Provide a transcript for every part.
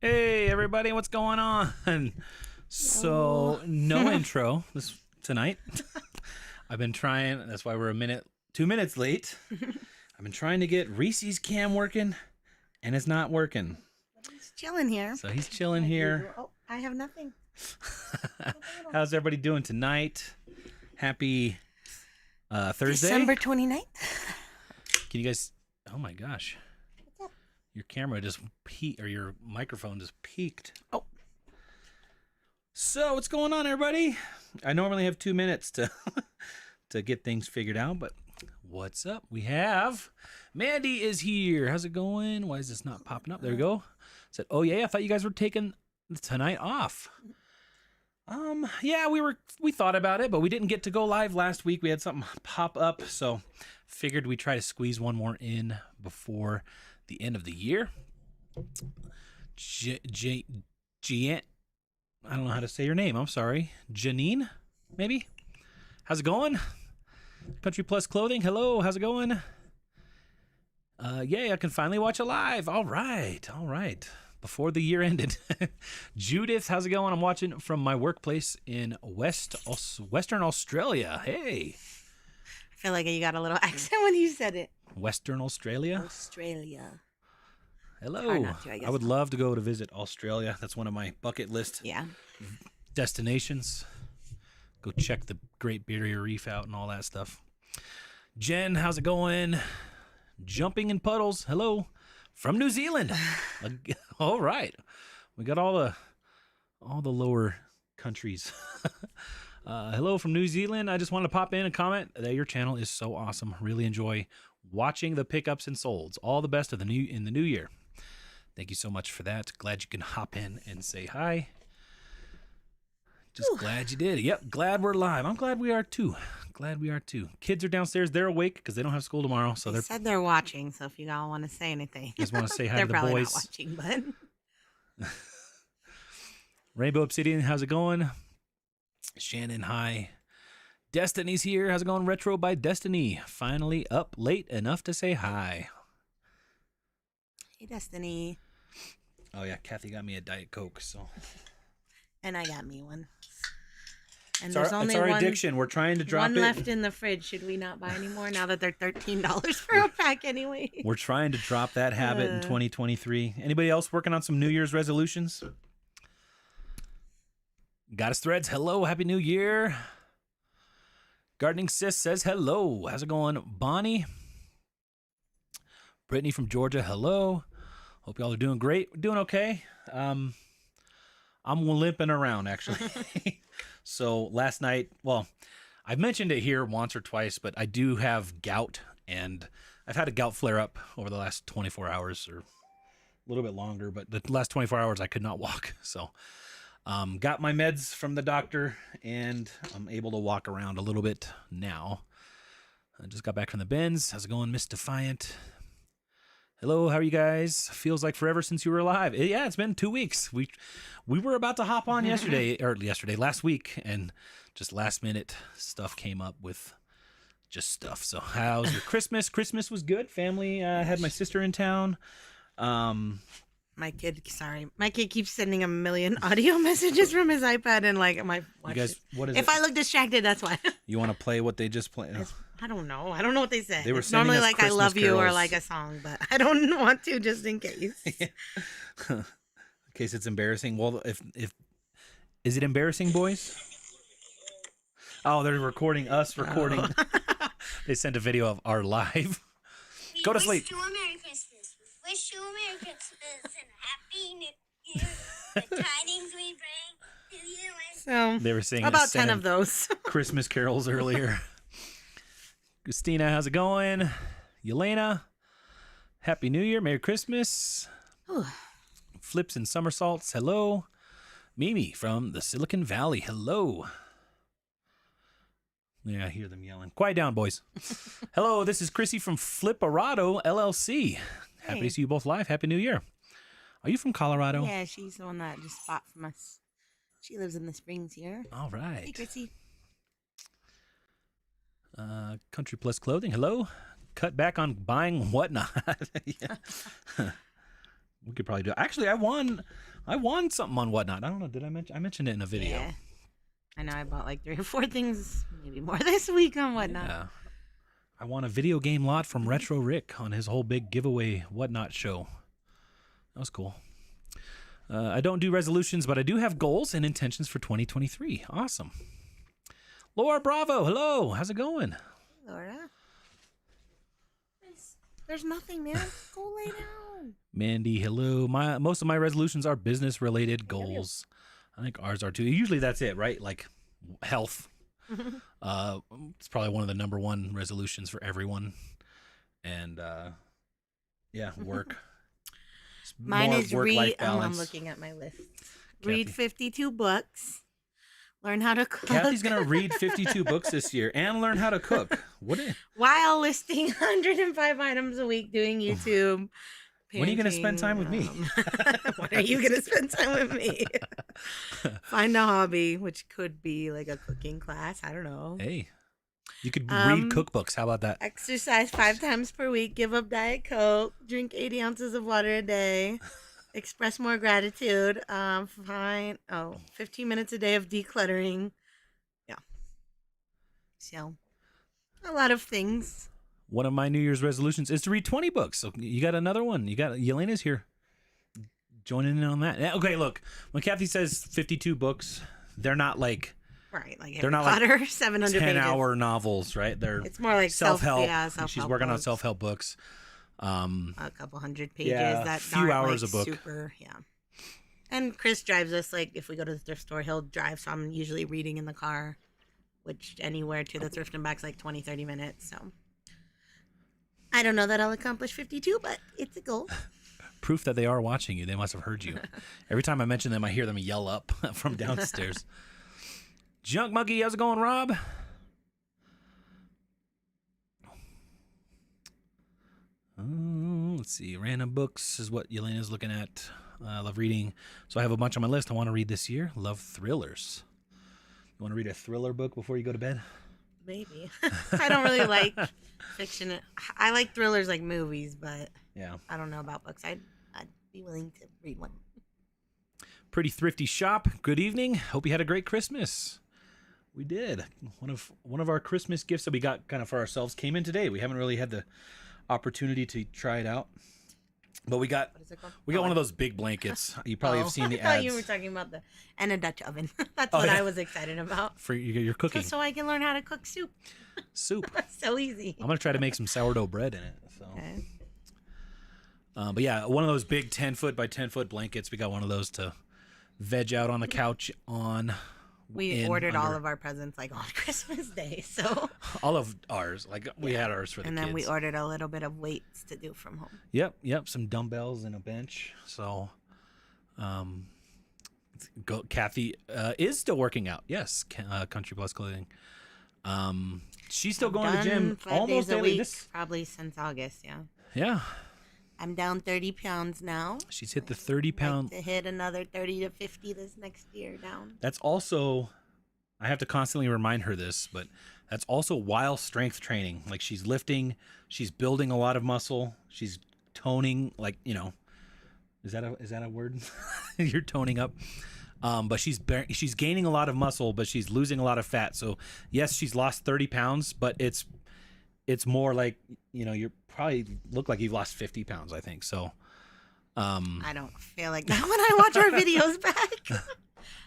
Hey everybody, what's going on? So no intro tonight. I've been trying. That's why we're 2 minutes late. I've been trying to get Reese's cam working, and it's not working. He's chilling here. So he's chilling here. Oh, I have nothing. How's everybody doing tonight? Happy Thursday. December 29th. Can you guys? Oh my gosh. Your camera just peaked, or your microphone just peaked. Oh. So what's going on, everybody? I normally have 2 minutes to to get things figured out, but what's up? We have Mandy is here. How's it going? Why is this not popping up? There we go. Said, oh yeah, I thought you guys were taking tonight off. Yeah, we thought about it, but we didn't get to go live last week. We had something pop up, so figured we'd try to squeeze one more in before the end of the year. I don't know how to say your name. I'm sorry. Janine, maybe? How's it going? Country Plus Clothing. Hello. How's it going? Yay, I can finally watch it live. All right. Before the year ended. Judith, how's it going? I'm watching from my workplace in Western Australia. Hey. I feel like you got a little accent when you said it. Western Australia? Australia. Hello. Not to, I would love to go to visit Australia. That's one of my bucket list destinations. Go check the Great Barrier Reef out and all that stuff. Jen, how's it going? Jumping in puddles. Hello. From New Zealand. All right. We got all the lower countries. Hello from New Zealand. I just wanted to pop in and comment that your channel is so awesome. Really enjoy watching the pickups and solds. All the best in the new year. Thank you so much for that. Glad you can hop in and say hi. Just glad you did. Yep, glad we're live. I'm glad we are too. Kids are downstairs. They're awake because they don't have school tomorrow. So they said they're watching. So if you all want to say anything, just want to say hi to to the boys. They're boys. probably not watching, but Rainbow Obsidian, how's it going? Shannon, hi. Destiny's here. How's it going? Retro by Destiny. Finally up late enough to say hi. Hey, Destiny. Oh, yeah. Kathy got me a Diet Coke, so. And I got me one. And it's our addiction. We're trying to drop one left in the fridge. Should we not buy any more now that they're $13 for a pack anyway? We're trying to drop that habit in 2023. Anybody else working on some New Year's resolutions? Goddess Threads, hello. Happy New Year. Gardening Sis says hello. How's it going? Bonnie. Brittany from Georgia, hello. Hope y'all are doing great. We're doing okay. I'm limping around, actually. So last night, well, I've mentioned it here once or twice, but I do have gout, and I've had a gout flare-up over the last 24 hours, or a little bit longer, but the last 24 hours I could not walk. So got my meds from the doctor, and I'm able to walk around a little bit now. I just got back from the bins. How's it going, Miss Defiant? Hello, how are you guys? Feels like forever since you were alive. Yeah, it's been 2 weeks. We were about to hop on last week, and just last minute stuff came up with just stuff. So how's your Christmas? Christmas was good. Family, had my sister in town. My kid keeps sending a million audio messages from his iPad, and like my you guys, what is if it? I look distracted, that's why. You want to play what they just played? I don't know what they said. They were it's normally like Christmas I love you carols. or like a song, but I don't want to just in case. In case it's embarrassing. Well, if is it embarrassing, boys? Oh, they're recording us recording. Oh. They sent a video of our live. Go to sleep. Wish you a Merry Christmas. Wish you a Merry Christmas and a Happy New Year. The tidings we bring to you. So they were singing about 10 of those Christmas carols earlier. Christina, how's it going? Yelena, Happy New Year, Merry Christmas. Flips and somersaults, hello. Mimi from the Silicon Valley, hello. Yeah, I hear them yelling. Quiet down, boys. Hello, this is Chrissy from Flipperado LLC. Happy to see you both live. Happy New Year. Are you from Colorado? Yeah, she's the one that just bought from us. She lives in the Springs here. All right. Hey, Chrissy. Country Plus Clothing, hello. Cut back on buying whatnot. Yeah. We could probably do it. Actually, I won something on Whatnot. I don't know. Did I mention? I mentioned it in a video. Yeah. I know I bought like 3 or 4 things, maybe more this week on Whatnot. Yeah. I won a video game lot from Retro Rick on his whole big giveaway Whatnot show. That was cool. I don't do resolutions, but I do have goals and intentions for 2023. Awesome. Laura Bravo, hello. How's it going? Laura? There's nothing, man. Go lay down. Mandy, hello. Most of my resolutions are business-related goals. I think ours are too. Usually that's it, right? Like health. It's probably one of the number one resolutions for everyone. And yeah, work. Mine More is work-life I'm balance. looking at my list. Kathy. Read 52 books. Learn how to cook. Kathy's gonna read 52 books this year and learn how to cook. While listing 105 items a week, doing YouTube. When are you gonna spend time with me? When are you gonna spend time with me? Find a hobby, which could be like a cooking class. I don't know. Hey, you could read cookbooks. How about that? Exercise 5 times per week. Give up Diet Coke. Drink 80 ounces of water a day. Express more gratitude. 15 minutes a day of decluttering. Yeah. So, a lot of things. One of my New Year's resolutions is to read 20 books. So you got another one. You got Yelena's here joining in on that. Okay, look, when Kathy says 52 books, they're not like Right, like they're Harry not Potter, like 700 pages. 10-hour novels, right? They're It's more like self-help. self-help She's working on books. self-help books. A couple hundred pages. Yeah, that few aren't, hours like, a book. Super, yeah. And Chris drives us, like, if we go to the thrift store, he'll drive, so I'm usually reading in the car, which anywhere to the thrift and back's like 20, 30 minutes, so. I don't know that I'll accomplish 52, but it's a goal. Proof that they are watching you. They must have heard you. Every time I mention them, I hear them yell up from downstairs. Junk Monkey, how's it going, Rob? Let's see. Random books is what Yelena's looking at. I love reading. So I have a bunch on my list I want to read this year. Love thrillers. You want to read a thriller book before you go to bed? Maybe. I don't really like fiction. I like thrillers like movies, but Yeah. I don't know about books. I'd be willing to read one. Pretty Thrifty Shop. Good evening. Hope you had a great Christmas. We did. One of our Christmas gifts that we got kind of for ourselves came in today. We haven't really had the opportunity to try it out, but we got What is it called? one of those big blankets. You probably have seen the I thought ads. you were talking about and a Dutch oven. That's Oh, what yeah. I was excited about. For your cooking. So I can learn how to cook soup. Soup. So easy. I'm gonna try to make some sourdough bread in it. So, Okay. but yeah, one of those big 10-foot by 10-foot blankets. We got one of those to veg out on the couch on. We ordered all of our presents like on Christmas Day, so. all of ours. Like we had ours for the And kids. then we ordered a little bit of weights to do from home. Yep. Some dumbbells and a bench. So, Kathy is still working out. Yes, Country Plus Clothing. She's still going to the gym 5 almost days a daily. week, probably since August. Yeah, Yeah, I'm down 30 pounds now. she's hit the 30-pound. To hit another 30 to 50 this next year down. That's also, I have to constantly remind her this, but that's also while strength training. Like she's lifting, she's building a lot of muscle, she's toning. Like is that a word? You're toning up. But she's gaining a lot of muscle, but she's losing a lot of fat. So yes, she's lost 30 pounds, but it's more like you probably look like you've lost 50 pounds. I think so. I don't feel like that when I watch our videos back.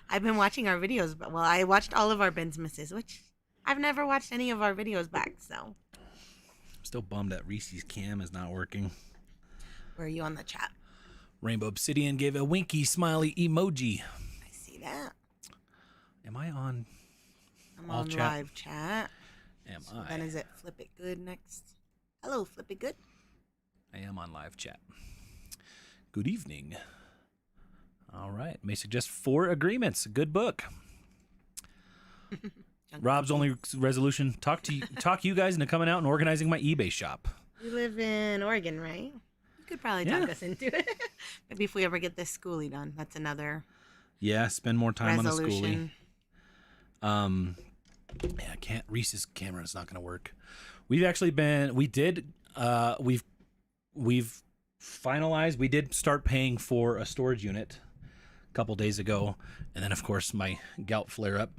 I've been watching our videos, but I watched all of our Ben's misses, which I've never watched any of our videos back. So I'm still bummed that Reese's cam is not working. where are you on the chat? Rainbow Obsidian gave a winky smiley emoji. I see that. Am I on? I'm All on chat. live chat. Am So I? then is it Flip It Good next? Hello, Flip It Good. I am on live chat. Good evening. All right. May suggest 4 agreements. Good book. Rob's only resolution: talk you guys into coming out and organizing my eBay shop. You live in Oregon, right? You could probably talk us into it. Maybe if we ever get this schoolie done, that's another Yeah, spend more time resolution. on the schoolie. Yeah, I can't. Reese's camera is not going to work. We've actually been. We did. We've finalized. We did start paying for a storage unit a couple days ago, and then of course my gout flare up.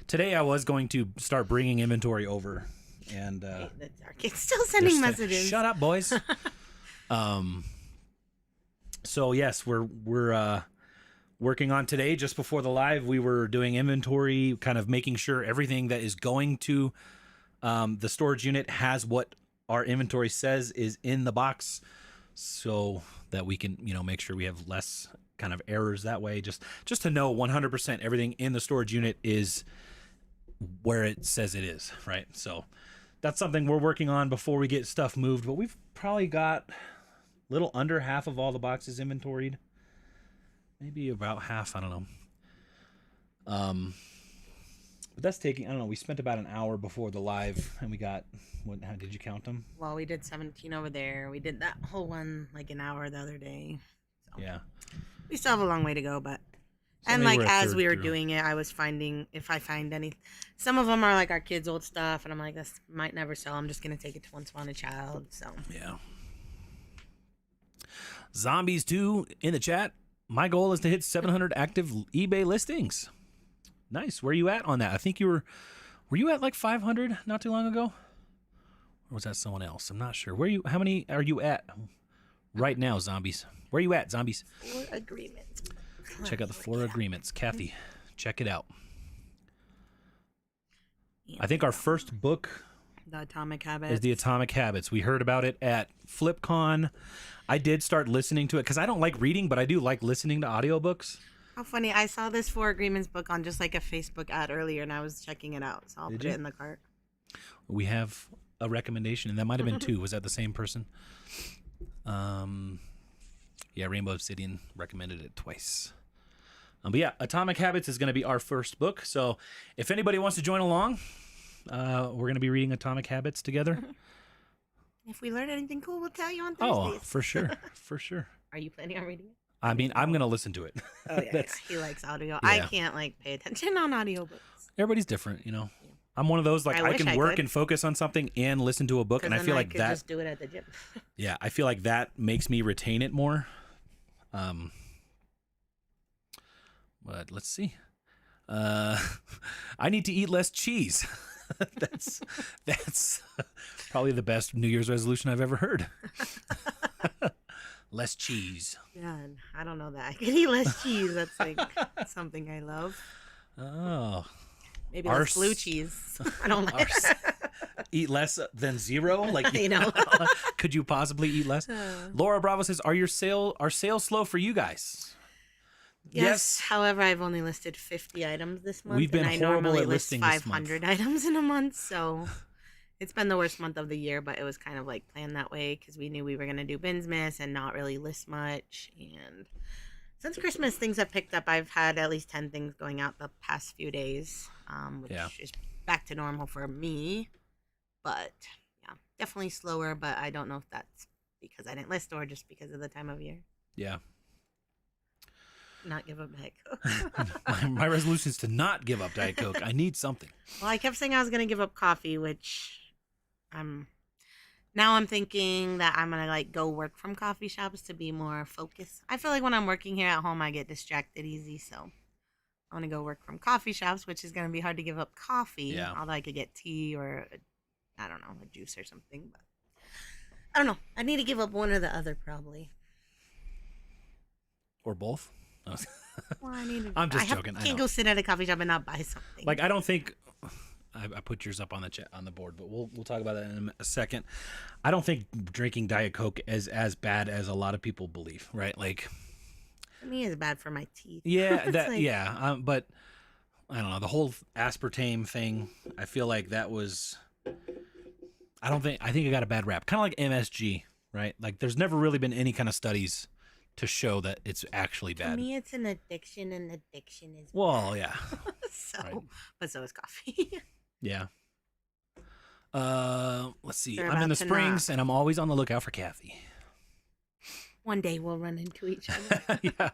Today I was going to start bringing inventory over, and Our kid's still sending messages. Shut up, boys. So yes, we're working on today. Just before the live, we were doing inventory, kind of making sure everything that is going to the storage unit has what our inventory says is in the box, so that we can, make sure we have less kind of errors that way. Just to know 100% everything in the storage unit is where it says it is, right? So that's something we're working on before we get stuff moved. But we've probably got a little under half of all the boxes inventoried. Maybe about half, I don't know. But that's taking, I don't know, we spent about an hour before the live, and we got, how did you count them? Well, we did 17 over there. We did that whole one like an hour the other day. So Yeah. we still have a long way to go, but So and maybe like we're a as third we were through. doing it, I was finding if I find any. Some of them are like our kids' old stuff, and I'm like, this might never sell. I'm just gonna take it to Once Upon a Child. So Yeah. Zombies 2 in the chat. My goal is to hit 700 active eBay listings. Nice. Where are you at on that? I think were you at like 500 not too long ago? Or was that someone else? I'm not sure. How many are you at right now, zombies? Where are you at, zombies? 4 agreements. Check out the 4 agreements. Kathy, check it out. I think our first book The Atomic Habits. is The Atomic Habits. We heard about it at FlipCon. I did start listening to it because I don't like reading, but I do like listening to audiobooks. How funny! I saw this 4 agreements book on just like a Facebook ad earlier, and I was checking it out. So I'll put it in the cart. We have a recommendation, and that might have been 2. Was that the same person? Yeah, Rainbow Obsidian recommended it twice. But yeah, Atomic Habits is going to be our first book. So if anybody wants to join along, we're going to be reading Atomic Habits together. If we learn anything cool, we'll tell you on Oh, Thursdays. for sure. For sure. Are you planning on reading it? I mean, I'm going to listen to it. Oh yeah, he likes audio. Yeah. I can't like pay attention on audiobooks. Everybody's different, I'm one of those, like, I I wish can I work could. and focus on something and listen to a book, and I feel like could that, just do it at the gym. yeah, I feel like that makes me retain it more. But let's see. I need to eat less cheese. That's probably the best New Year's resolution I've ever heard. Less cheese. Yeah, I don't know that. I could eat less cheese. That's like something I love. Oh. Maybe Our less blue s- cheese. I don't like Eat less than 0? Like, I know. could you possibly eat less? Laura Bravo says, are sales slow for you guys? Yes. However, I've only listed 50 items this month. We've been and I horrible normally at list listing this 500 items in a month, so it's been the worst month of the year. But it was kind of like planned that way because we knew we were going to do Binsmas and not really list much. And since Christmas, things have picked up. I've had at least 10 things going out the past few days, which is back to normal for me. But yeah, definitely slower. But I don't know if that's because I didn't list or just because of the time of year. Yeah. Not give up Diet Coke. my resolution is to not give up Diet Coke. I need something. Well, I kept saying I was going to give up coffee, which now I'm thinking that I'm going to like go work from coffee shops to be more focused. I feel like when I'm working here at home, I get distracted easy. So I want to go work from coffee shops, which is going to be hard to give up coffee. Yeah. Although I could get tea or, I don't know, a juice or something. But I don't know. I need to give up one or the other probably. Or both. Well, I need to, I'm just joking. I Can't know. go sit at a coffee shop and not buy something. Like, I don't think I put yours up on the chat on the board, but we'll talk about that in a second. I don't think drinking Diet Coke is as bad as a lot of people believe, right? Like, For me, it's bad for my teeth. yeah, It's that like- yeah, but I don't know, the whole aspartame thing. I feel like that was. I think it got a bad rap, kind of like MSG, right? Like, there's never really been any kind of studies to show that it's actually To bad. me, it's an addiction, and addiction is Well, yeah, so, right. but so is coffee. yeah. Let's see. They're I'm in about the to Springs, and I'm always on the lookout for Kathy. One day we'll run into each other. Yeah,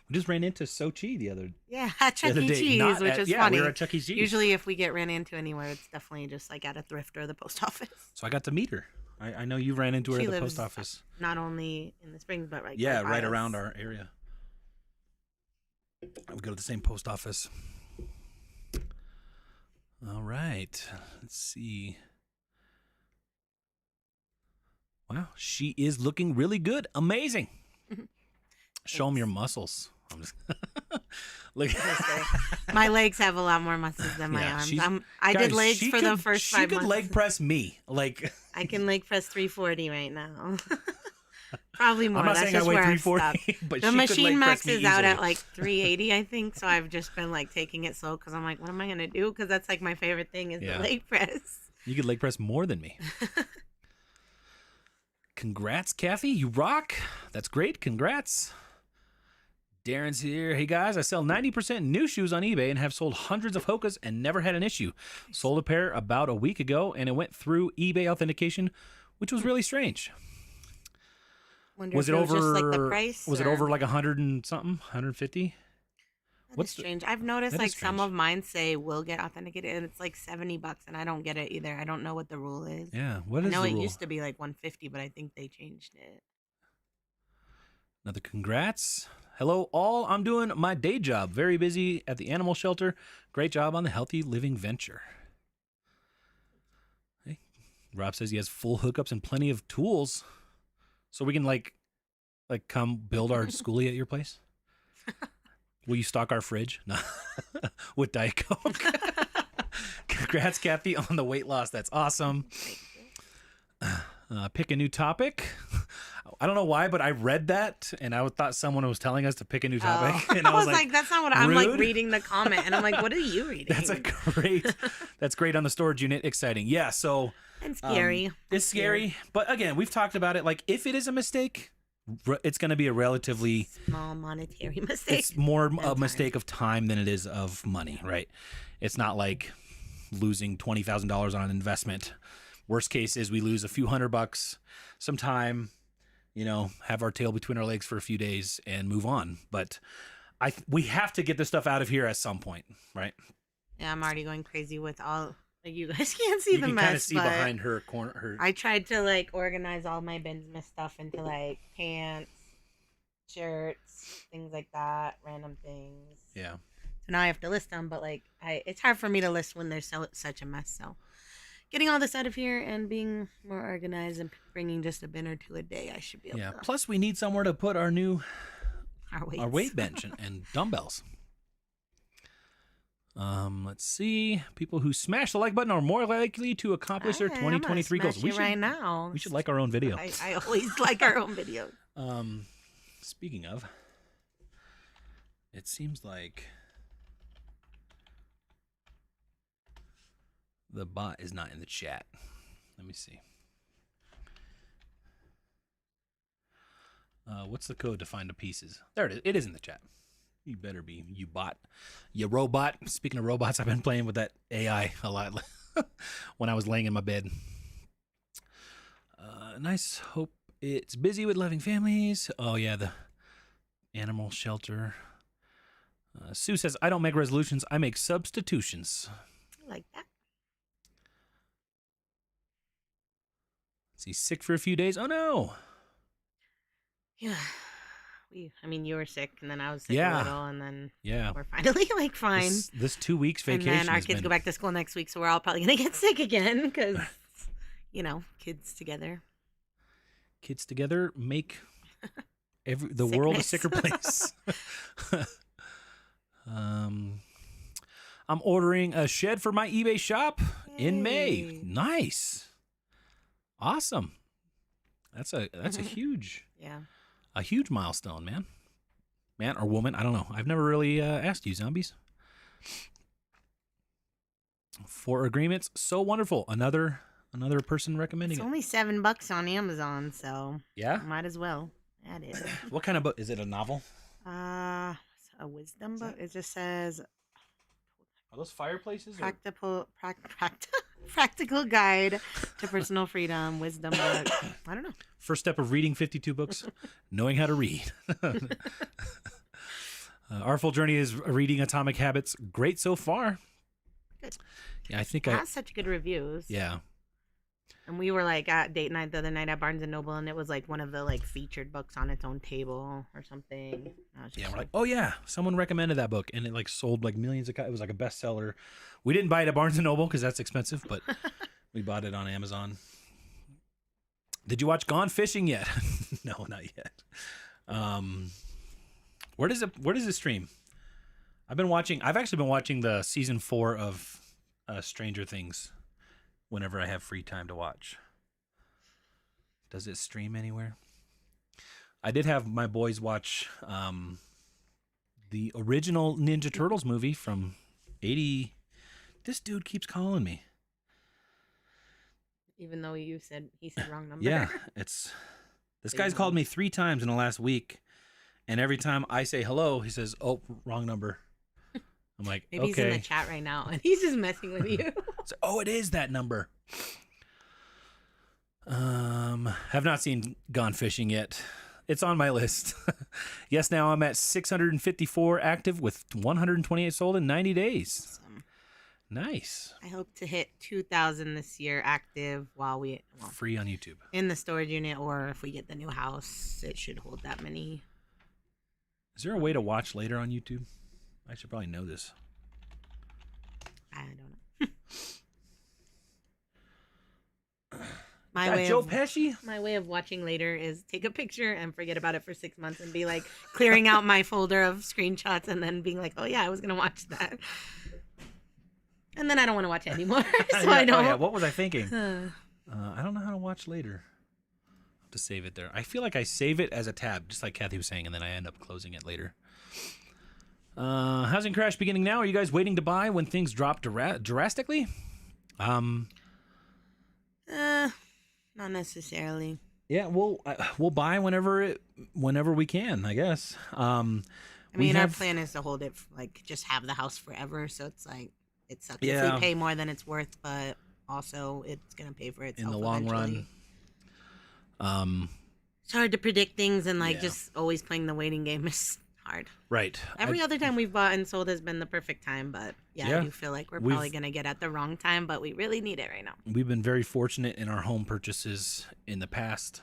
we just ran into Sochi the other Yeah, at Chuck other E. day. Cheese, Not which at- is yeah, funny. we were at Chuck E. Cheese. Usually, if we get ran into anywhere, it's definitely just like at a thrift or the post office. So I got to meet her. I know you ran into her She at the lives post office. not only in the Springs, but right Yeah, by right us. around our area. We go to the same post office. All right. Let's see. Wow, she is looking really good. Amazing. Show them your muscles. I'm just look. My legs have a lot more muscles than my Yeah, arms. I did legs for the first 5 months. She could leg press me. Like I can leg press 340 right now. Probably more. I'm not That's saying I just weigh where I've 340, stopped. but The she could machine leg press max me is out easily. at like 380, I think. So I've just been like taking it slow because I'm like, what am I gonna do? Because that's like my favorite thing is Yeah. the leg press. You could leg press more than me. Congrats, Kathy. You rock. That's great. Congrats. Darren's here. Hey, guys, I sell 90% new shoes on eBay and have sold hundreds of Hokas and never had an issue. Sold a pair about a week ago, and it went through eBay authentication, which was really strange. Wonder Was if it was over? just like the price? Was it or- over like 100 and something? 150? That What's is the- strange. I've noticed that like is some strange. of mine say will get authenticated, and it's like $70, and I don't get it either. I don't know what the rule is. Yeah. What I is know the it rule? used to be like 150, but I think they changed it. Another congrats. Hello, all. I'm doing my day job. Very busy at the animal shelter. Great job on the healthy living venture. Hey, Rob says he has full hookups and plenty of tools, so we can like come build our schoolie at your place. Will you stock our fridge? No, with Diet Coke. Congrats, Kathy, on the weight loss. That's awesome. Pick a new topic. I don't know why, but I read that and I thought someone was telling us to pick a new topic. Oh. And I was like, that's not what I'm like rude? reading the comment, and I'm like, what are you reading? That's great on the storage unit. Exciting. Yeah. So And scary. it's scary, but again, we've talked about it. Like if it is a mistake, it's going to be a relatively Small monetary mistake. it's more a time. mistake of time than it is of money, right? It's not like losing $20,000 on an investment. Worst case is we lose a few $100 some time, have our tail between our legs for a few days and move on. But we have to get this stuff out of here at some point, right? Yeah, I'm already going crazy with all. Like you guys can't see You the can mess, kind of see but behind her corner. I tried to like organize all my bins and stuff into like pants, shirts, things like that, random things. Yeah. So now I have to list them, but like it's hard for me to list when there's such a mess. So getting all this out of here and being more organized and bringing just a bin or two a day, I should be able Yeah. to. Plus, we need somewhere to put our Our weight bench and dumbbells. Let's see. People who smash the like button are more likely to accomplish their 2023 goals. We should right now. We should like our own video. I always like our own videos. Speaking of, it seems like the bot is not in the chat. Let me see. What's the code to find the pieces? There it is. It is in the chat. You better be, you bot. You robot. Speaking of robots, I've been playing with that AI a lot when I was laying in my bed. Nice. Hope it's busy with loving families. Oh, yeah, the animal shelter. Sue says, I don't make resolutions. I make substitutions. I like that. Is he sick for a few days? Oh, no. Yeah. You were sick, and then I was sick Yeah. a little, and then Yeah. we're finally like fine. This 2 weeks vacation. And then our has kids been- go back to school next week, so we're all probably gonna get sick again because, kids together. Kids together make the world a sicker Sickness. place. I'm ordering a shed for my eBay shop in May. Yay. Nice. Awesome. That's a huge Yeah. milestone, man. Man or woman, I don't know. I've never really asked you, zombies. 4 agreements, so wonderful. Another person recommending It's it. only $7 on Amazon, so Yeah. might as well add it. What kind of book is it? A novel? It's a wisdom book. It just says Are those fireplaces? practical guide to personal freedom, wisdom book. I don't know. First step of reading 52 books, knowing how to read. Our full journey is reading Atomic Habits. Great so far. Good. Yeah, I think It has such good reviews. yeah. And We were like at date night the other night at Barnes and Noble, and it was like one of the like featured books on its own table or something. Yeah, we're like, oh yeah, someone recommended that book, and it like sold like millions of. It was like a bestseller. We didn't buy it at Barnes and Noble because that's expensive, but we bought it on Amazon. Did you watch Gone Fishing yet? No, not yet. Where does it stream? I've actually been watching the season 4 of Stranger Things whenever I have free time to watch. Does it stream anywhere? I did have my boys watch the original Ninja Turtles movie from 80. This dude keeps calling me. Even though he said wrong number. Yeah, this guy's called me 3 times in the last week, and every time I say hello, he says, "Oh, wrong number." I'm like, maybe okay. He's in the chat right now, and he's just messing with you. So, oh, it is that number. Have not seen Gone Fishing yet. It's on my list. Yes, now I'm at 654 active with 128 sold in 90 days. Awesome. Nice. I hope to hit 2,000 this year active while free on YouTube. In the storage unit, or if we get the new house, it should hold that many. Is there a way to watch later on YouTube? I should probably know this. I don't know. My way of watching later is take a picture and forget about it for 6 months and be like clearing out my folder of screenshots and then being like, oh yeah, I was gonna watch that, and then I don't want to watch it anymore. So I don't. Oh, yeah. What was I thinking? I don't know how to watch later. I'll have to save it there. I feel like I save it as a tab, just like Kathy was saying, and then I end up closing it later. Housing crash beginning now. Are you guys waiting to buy when things drop drastically? Not necessarily. Yeah, we'll buy whenever we can, I guess. I mean, our plan is to hold it like just have the house forever. So it's like it sucks if we pay more than it's worth, but also it's gonna pay for itself in the long eventually. Run. It's hard to predict things, and just always playing the waiting game is hard. Right. Every other time we've bought and sold has been the perfect time, but I do feel like we're probably going to get at the wrong time, but we really need it right now. We've been very fortunate in our home purchases in the past.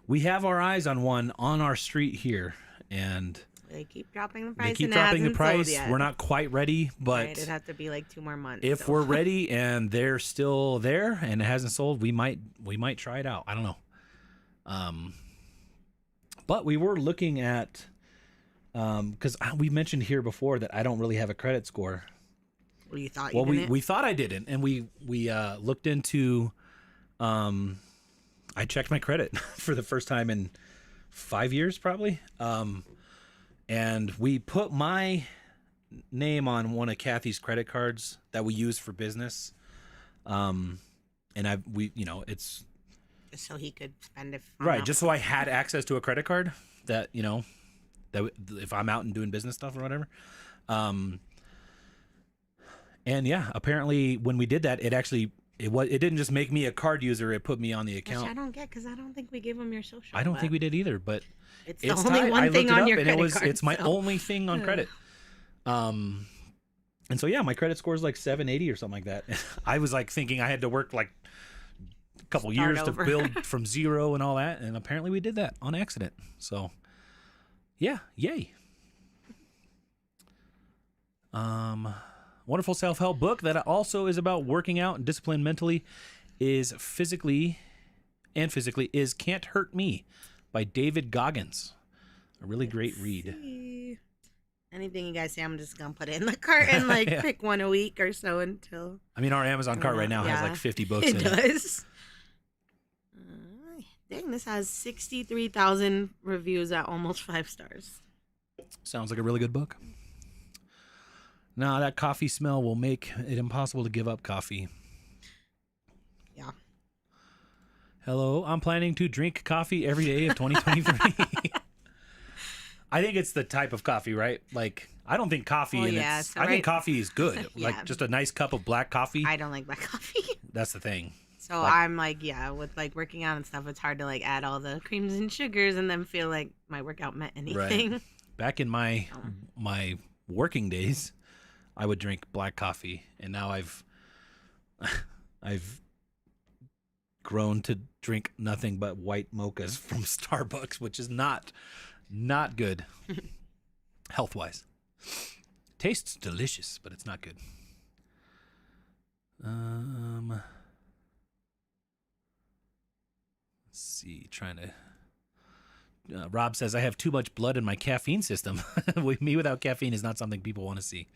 We have our eyes on one on our street here, and they keep dropping the price. We're not quite ready, but it'd have to be like 2 more months. If we're ready and they're still there and it hasn't sold, we might try it out. I don't know. But we were looking at, because we mentioned here before that I don't really have a credit score. Well, you thought you didn't? We thought I didn't, and we looked into. I checked my credit for the first time in 5 years, probably. And we put my name on one of Kathy's credit cards that we use for business. And it's. Just so he could spend just so I had access to a credit card that that if I'm out and doing business stuff or whatever. And apparently when we did that, it didn't just make me a card user, it put me on the account. Which I don't get, because I don't think we gave him your social. I don't think we did either, but it's the only one thing on your credit card. It's my only thing on credit. And so my credit score is like 780 or something like that. I was like thinking I had to work like couple years to build from zero and all that, and apparently we did that on accident. So yay. Wonderful self-help book that also is about working out and discipline mentally is physically is Can't Hurt Me by David Goggins. A really great read. Anything you guys say, I'm just gonna put it in the cart and pick one a week or so until. I mean, our Amazon cart right now has like 50 books in it. It does. Dang, this has 63,000 reviews at almost 5 stars. Sounds like a really good book. Now, that coffee smell will make it impossible to give up coffee. Yeah. Hello, I'm planning to drink coffee every day of 2023. I think it's the type of coffee, right? Like, I don't think coffee. I think coffee is good. Like just a nice cup of black coffee. I don't like black coffee. That's the thing. So I'm like, with like working out and stuff, it's hard to like add all the creams and sugars and then feel like my workout meant anything. Right. Back in my working days, I would drink black coffee, and now I've I've grown to drink nothing but white mochas from Starbucks, which is not good health-wise. Tastes delicious, but it's not good. Let's see, trying to Rob says I have too much blood in my caffeine system. Me without caffeine is not something people want to see.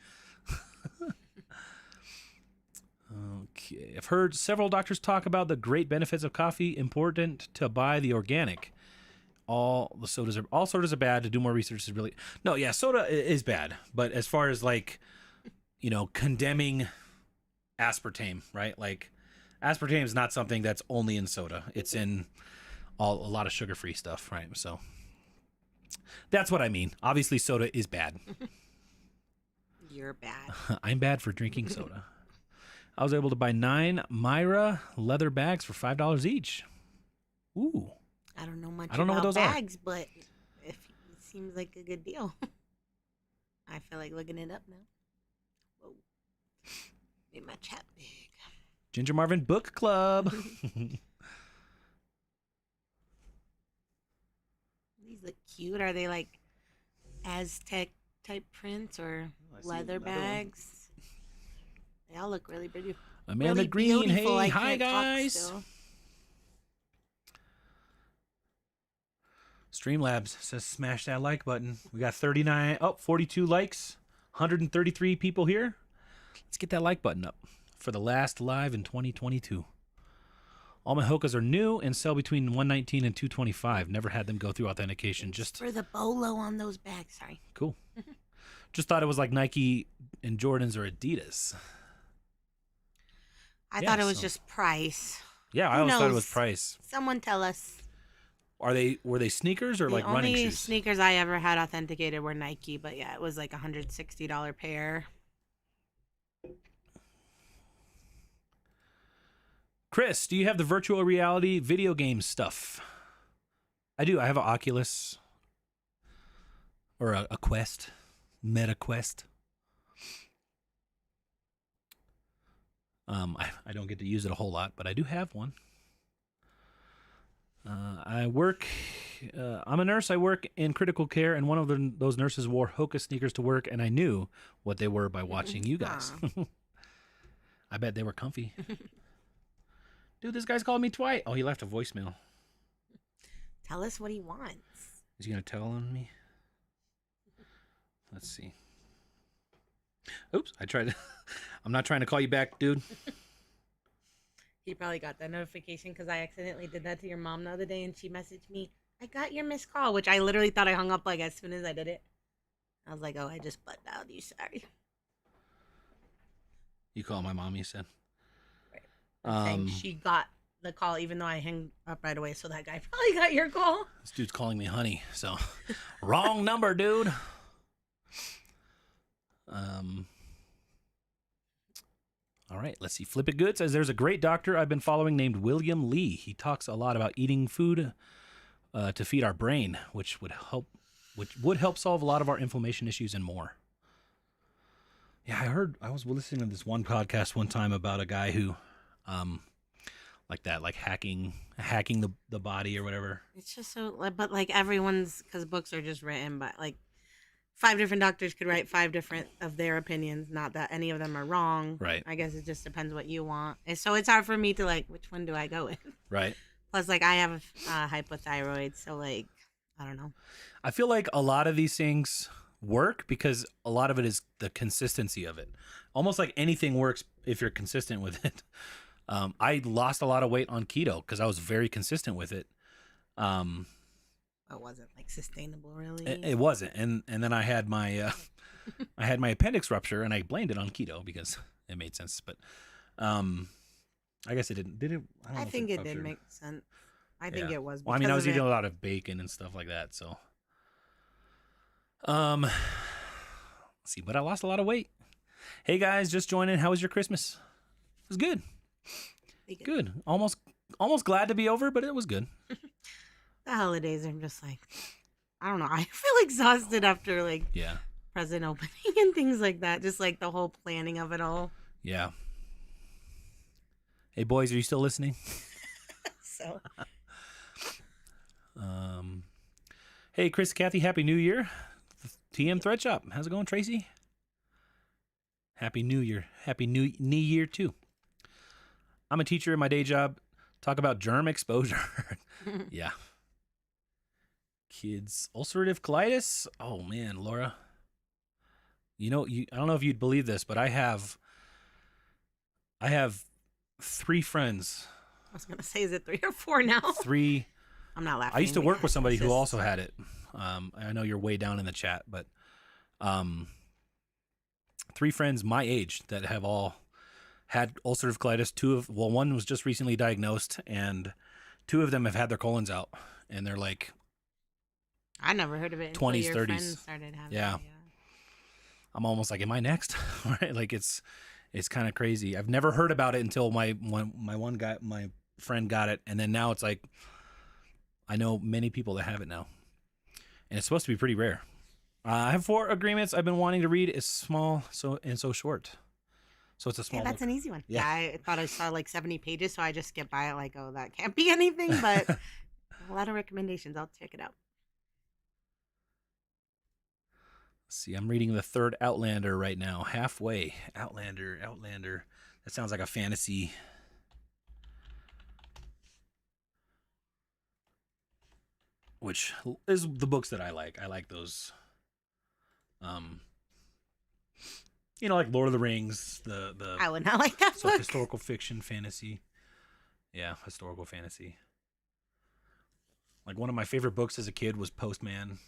Okay, I've heard several doctors talk about the great benefits of coffee. Important to buy the organic. All sodas are bad. To do more research is really no. Yeah, soda is bad, but as far as like, condemning aspartame, right? Like, aspartame is not something that's only in soda. It's in a lot of sugar-free stuff, right? So that's what I mean. Obviously, soda is bad. You're bad. I'm bad for drinking soda. I was able to buy 9 Myra leather bags for $5 each. Ooh. I don't know much I don't know about what those bags, but it seems like a good deal. I feel like looking it up now. Whoa. Made my chat big. Ginger Marvin Book Club. These look cute. Are they like Aztec type prints or leather bags? They all look really pretty. Amanda really Green. beautiful. Hey, I hi can't talk guys. still. Streamlabs says smash that like button. We got 42 likes, 133 people here. Let's get that like button up for the last live in 2022. All my Hokas are new and sell between 119 and 225. Never had them go through authentication. Just for the bolo on those bags. Sorry. Cool. Just thought it was like Nike and Jordans or Adidas. I thought it was just price. Yeah, I always thought it was price. Someone tell us. Were they sneakers or like running shoes? The only sneakers I ever had authenticated were Nike, but yeah, it was like $160 pair. Chris, do you have the virtual reality video game stuff? I do. I have an Oculus or a Quest, Meta Quest. I don't get to use it a whole lot, but I do have one. I'm a nurse. I work in critical care, and one of those nurses wore Hoka sneakers to work, and I knew what they were by watching you guys. I bet they were comfy. Dude, this guy's called me twice. Oh, he left a voicemail. Tell us what he wants. Is he going to tell on me? Let's see. Oops, I'm not trying to call you back, dude. He probably got that notification because I accidentally did that to your mom the other day, and she messaged me, I got your missed call, which I literally thought I hung up like as soon as I did it. I was like, oh, I just butt dialed you. Sorry. You call my mom, you said? Right. Saying she got the call even though I hung up right away, so that guy probably got your call. This dude's calling me honey, so wrong number, dude. All right, let's see. Flip It Good says there's a great doctor I've been following named William Lee. He talks a lot about eating food to feed our brain, which would help solve a lot of our inflammation issues and more. Yeah, I was listening to this one podcast one time about a guy who like hacking the body or whatever. It's just so, but like everyone's, because books are just written, but like 5 different doctors could write 5 different of their opinions. Not that any of them are wrong. Right. I guess it just depends what you want. And so it's hard for me to like, which one do I go with? Right. Plus, like I have hypothyroid, so like, I don't know. I feel like a lot of these things work because a lot of it is the consistency of it. Almost like anything works if you're consistent with it. I lost a lot of weight on keto because I was very consistent with it. It wasn't like sustainable, really. It wasn't, and then I had my I had my appendix rupture, and I blamed it on keto because it made sense. But I guess it didn't. Did it? I think it did make sense. I think it was. Well, I mean, I was eating a lot of bacon and stuff like that, so. Let's see, but I lost a lot of weight. Hey guys, just joining. How was your Christmas? It was good. Good. Almost glad to be over, but it was good. The holidays are just like, I don't know. I feel exhausted after like present opening and things like that. Just like the whole planning of it all. Yeah. Hey, boys, are you still listening? So Hey, Chris, Kathy, Happy New Year. TM Thread Shop. How's it going, Tracy? Happy New Year. Happy New Year, too. I'm a teacher in my day job. Talk about germ exposure. Yeah. Kids. Ulcerative colitis. Oh, man, Laura. You know, I don't know if you'd believe this, but I have 3 friends. I was gonna say, is it 3 or 4 now? 3. I'm not laughing. I used to work with somebody It's who just- also had it. I know you're way down in the chat, but 3 friends my age that have all had ulcerative colitis. One was just recently diagnosed, and 2 of them have had their colons out, and they're like I never heard of it. 20s, Your 30s. friends started having Yeah. it, I'm almost like, am I next? Right? Like it's kind of crazy. I've never heard about it until my friend got it, and then now it's like I know many people that have it now, and it's supposed to be pretty rare. I have 4 agreements I've been wanting to read. It's small, so short. So it's a small Yeah, that's book. an easy one. Yeah. I thought I saw like 70 pages, so I just skipped by it like, oh, that can't be anything, but a lot of recommendations. I'll check it out. Let's see, I'm reading the 3rd Outlander right now. Halfway. Outlander. That sounds like a fantasy. Which is the books that I like. I like those. Like Lord of the Rings, the I would not like that so book. historical fiction, fantasy. Yeah, historical fantasy. Like one of my favorite books as a kid was Postman.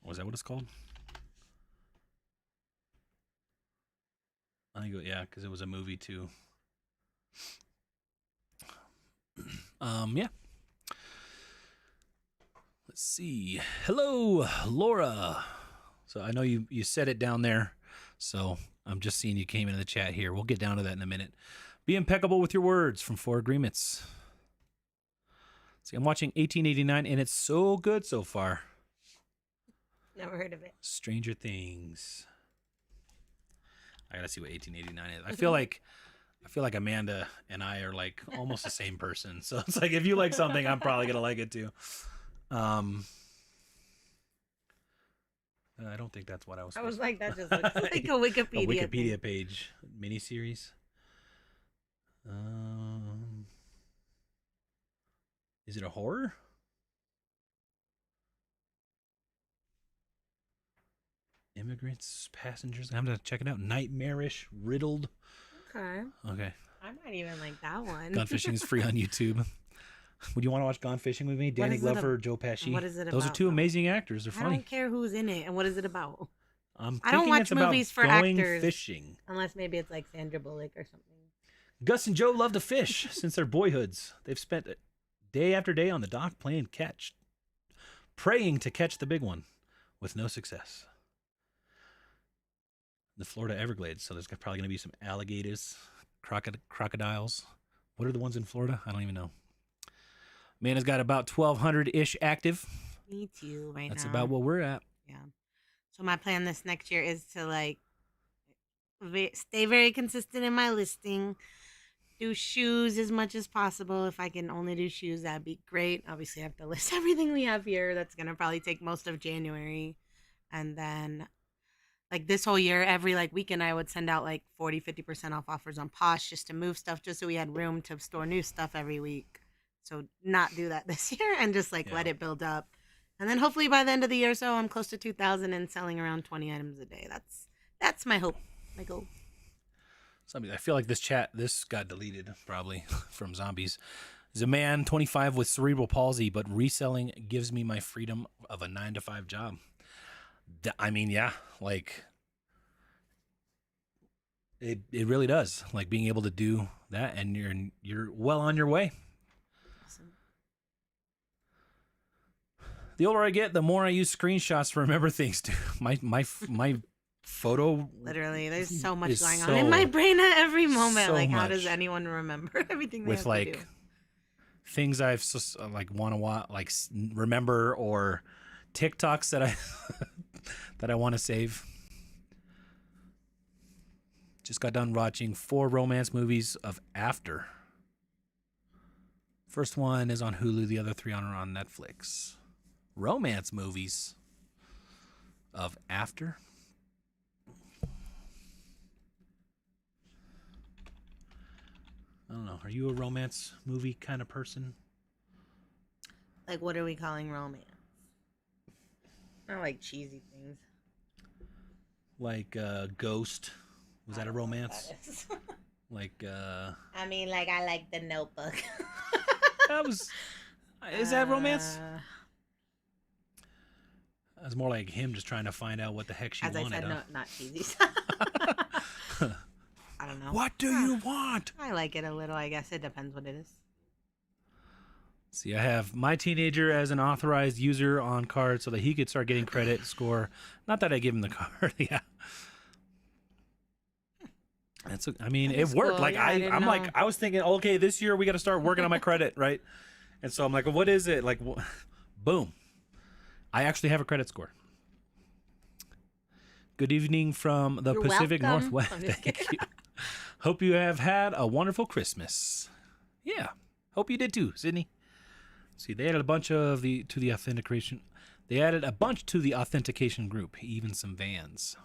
Was that what it's called? I think, yeah, because it was a movie too. Yeah. Let's see. Hello, Laura. So I know you said it down there, so I'm just seeing you came into the chat here. We'll get down to that in a minute. Be impeccable with your words from 4 Agreements. See, I'm watching 1889, and it's so good so far. Never heard of it. Stranger Things. I gotta see what 1889 is. I feel like Amanda and I are like almost the same person. So it's like if you like something, I'm probably gonna like it too. I don't think that's what I was. I was supposed like, that just looks like a Wikipedia. a Wikipedia thing. page miniseries. Is it a horror? Immigrants, passengers. I'm gonna check it out. Nightmarish, riddled. Okay. Okay. I might even like that one. Gone Fishing is free on YouTube. Would you want to watch Gone Fishing with me? Danny is it Glover, Joe Pesci. what is it Those are about, 2 though? amazing actors. They're I funny. don't care who's in it and what is it about. I'm I don't thinking watch it's about movies for going actors. fishing. Unless maybe it's like Sandra Bullock or something. Gus and Joe love to fish since their boyhoods. They've spent day after day on the dock playing catch, praying to catch the big one, with no success. The Florida Everglades, so there's probably going to be some alligators, crocodiles. What are the ones in Florida? I don't even know. Man has got about 1,200-ish active. Me too, right That's now. about what we're at. Yeah. So my plan this next year is to like stay very consistent in my listing. Do shoes as much as possible. If I can only do shoes, that'd be great. Obviously, I have to list everything we have here. That's going to probably take most of January. And then like this whole year, every like weekend, I would send out like 40-50% off offers on Posh just to move stuff, just so we had room to store new stuff every week. So not do that this year and just like let it build up. And then hopefully by the end of the year or so, I'm close to 2,000 and selling around 20 items a day. That's my hope, my goal. I feel like this got deleted probably from zombies. Is a man 25 with cerebral palsy, but reselling gives me my freedom of a 9-to-5 job. I mean, yeah, like it really does. Like being able to do that, and you're well on your way. Awesome. The older I get, the more I use screenshots to remember things. Too. My photo. Literally, there's so much is going on in my brain at every moment. so Like, how does much. anyone remember everything they With have like to do? things I've like want to like remember, or TikToks that I that I want to save. Just got done watching 4 romance movies of After. First one is on Hulu. The other 3 are on Netflix. Romance movies of After. I don't know. Are you a romance movie kind of person? Like, what are we calling romance? Not like cheesy things. Like Ghost. Was that a romance? That is. Like I mean, like, I like The Notebook. that was. Is that romance? It's more like him just trying to find out what the heck she As wanted. I said, huh? no, not cheesy. I don't know. What do you want? I like it a little. I guess it depends what it is. See, I have my teenager as an authorized user on card so that he could start getting credit score. Not that I give him the card. Yeah. I mean, it worked. Cool. Like Yeah, I'm like, I was thinking, okay, this year we got to start working on my credit, right? And so I'm like, what is it? Like, boom. I actually have a credit score. Good evening from the You're Pacific welcome. Northwest. I'm just Thank kidding. you. Hope you have had a wonderful Christmas. Yeah. Hope you did too, Sydney. See, they added a bunch to the authentication. They added a bunch to the authentication group, even some vans.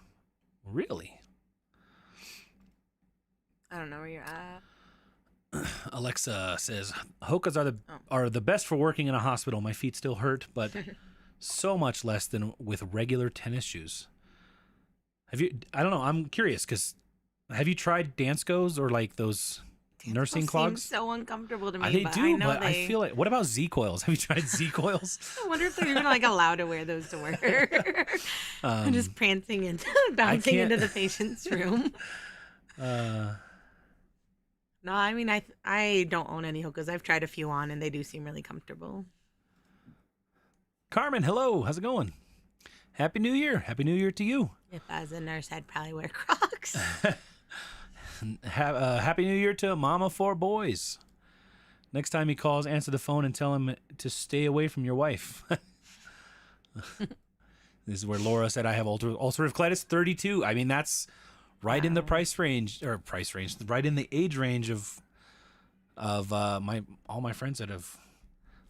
Really? I don't know where you're at. Alexa says Hokas are the best for working in a hospital. My feet still hurt, but so much less than with regular tennis shoes. Have you? I don't know. I'm curious because have you tried Danskos or like those nursing clogs? Seems so uncomfortable to me. They but do, I know but I feel like. What about Z coils? Have you tried Z coils? I wonder if they're even like allowed to wear those to work. I'm just prancing and bouncing can't- into the patient's room. No, I mean I don't own any Hokas. I've tried a few on and they do seem really comfortable. Carmen, hello. How's it going? Happy New Year. Happy New Year to you. If I was a nurse, I'd probably wear Crocs. Happy New Year to Mama 4 Boys. Next time he calls, answer the phone and tell him to stay away from your wife. This is where Laura said I have ulcerative colitis 32. I mean, that's right in the price range, right in the age range of all my friends that have.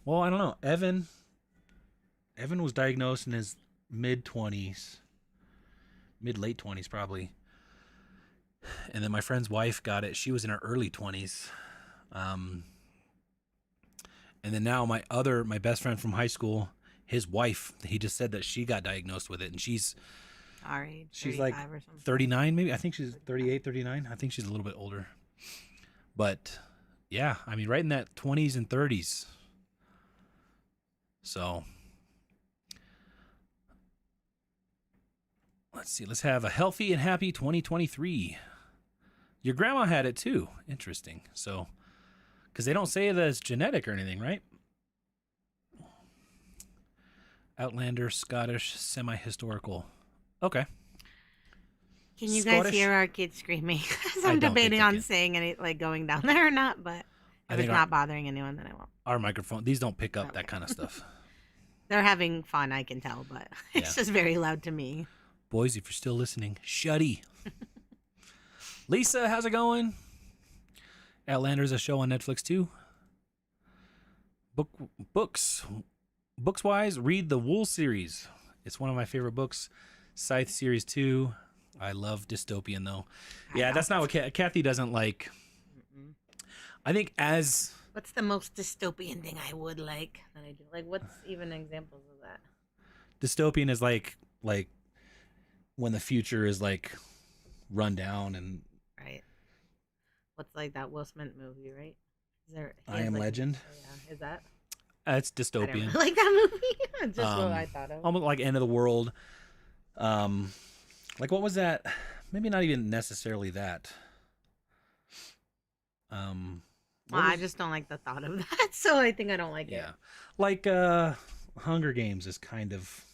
Well, I don't know. Evan was diagnosed in his late 20s probably. And then my friend's wife got it. She was in her early 20s. And then now my best friend from high school, his wife, he just said that she got diagnosed with it. And she's like 39 maybe. I think she's 38, 39. I think she's a little bit older. But yeah, I mean, right in that 20s and 30s. So let's see. Let's have a healthy and happy 2023. Your grandma had it too. Interesting. So, because they don't say that it's genetic or anything, right? Outlander, Scottish, semi-historical. Okay. Can you guys Scottish? hear our kids screaming? 'Cause I I'm don't think debating they on can. saying any like going down there or not, but I if think it's not bothering anyone, then I won't. Our microphone, these don't pick up that Okay. kind of stuff. They're having fun, I can tell, but it's Yeah. just very loud to me. Boys, if you're still listening, shutty. Lisa, how's it going? Outlander's a show on Netflix too. Books-wise, read the Wool series. It's one of my favorite books. Scythe series 2. I love dystopian though. Yeah, that's not what Kathy doesn't like. I think as What's the most dystopian thing I would like that I do? Like, what's even examples of that? dystopian is like when the future is like run down and Right. What's like that Will Smith movie, right? Is there? he I has, Am like, Legend. Yeah. Is that? It's I don't dystopian. really like that movie. It's just what Um, I thought of. Almost like end of the world. Like what was that? Maybe not even necessarily that. Well, I just don't like the thought of that, so I think I don't like yeah, it. like Hunger Games is kind of.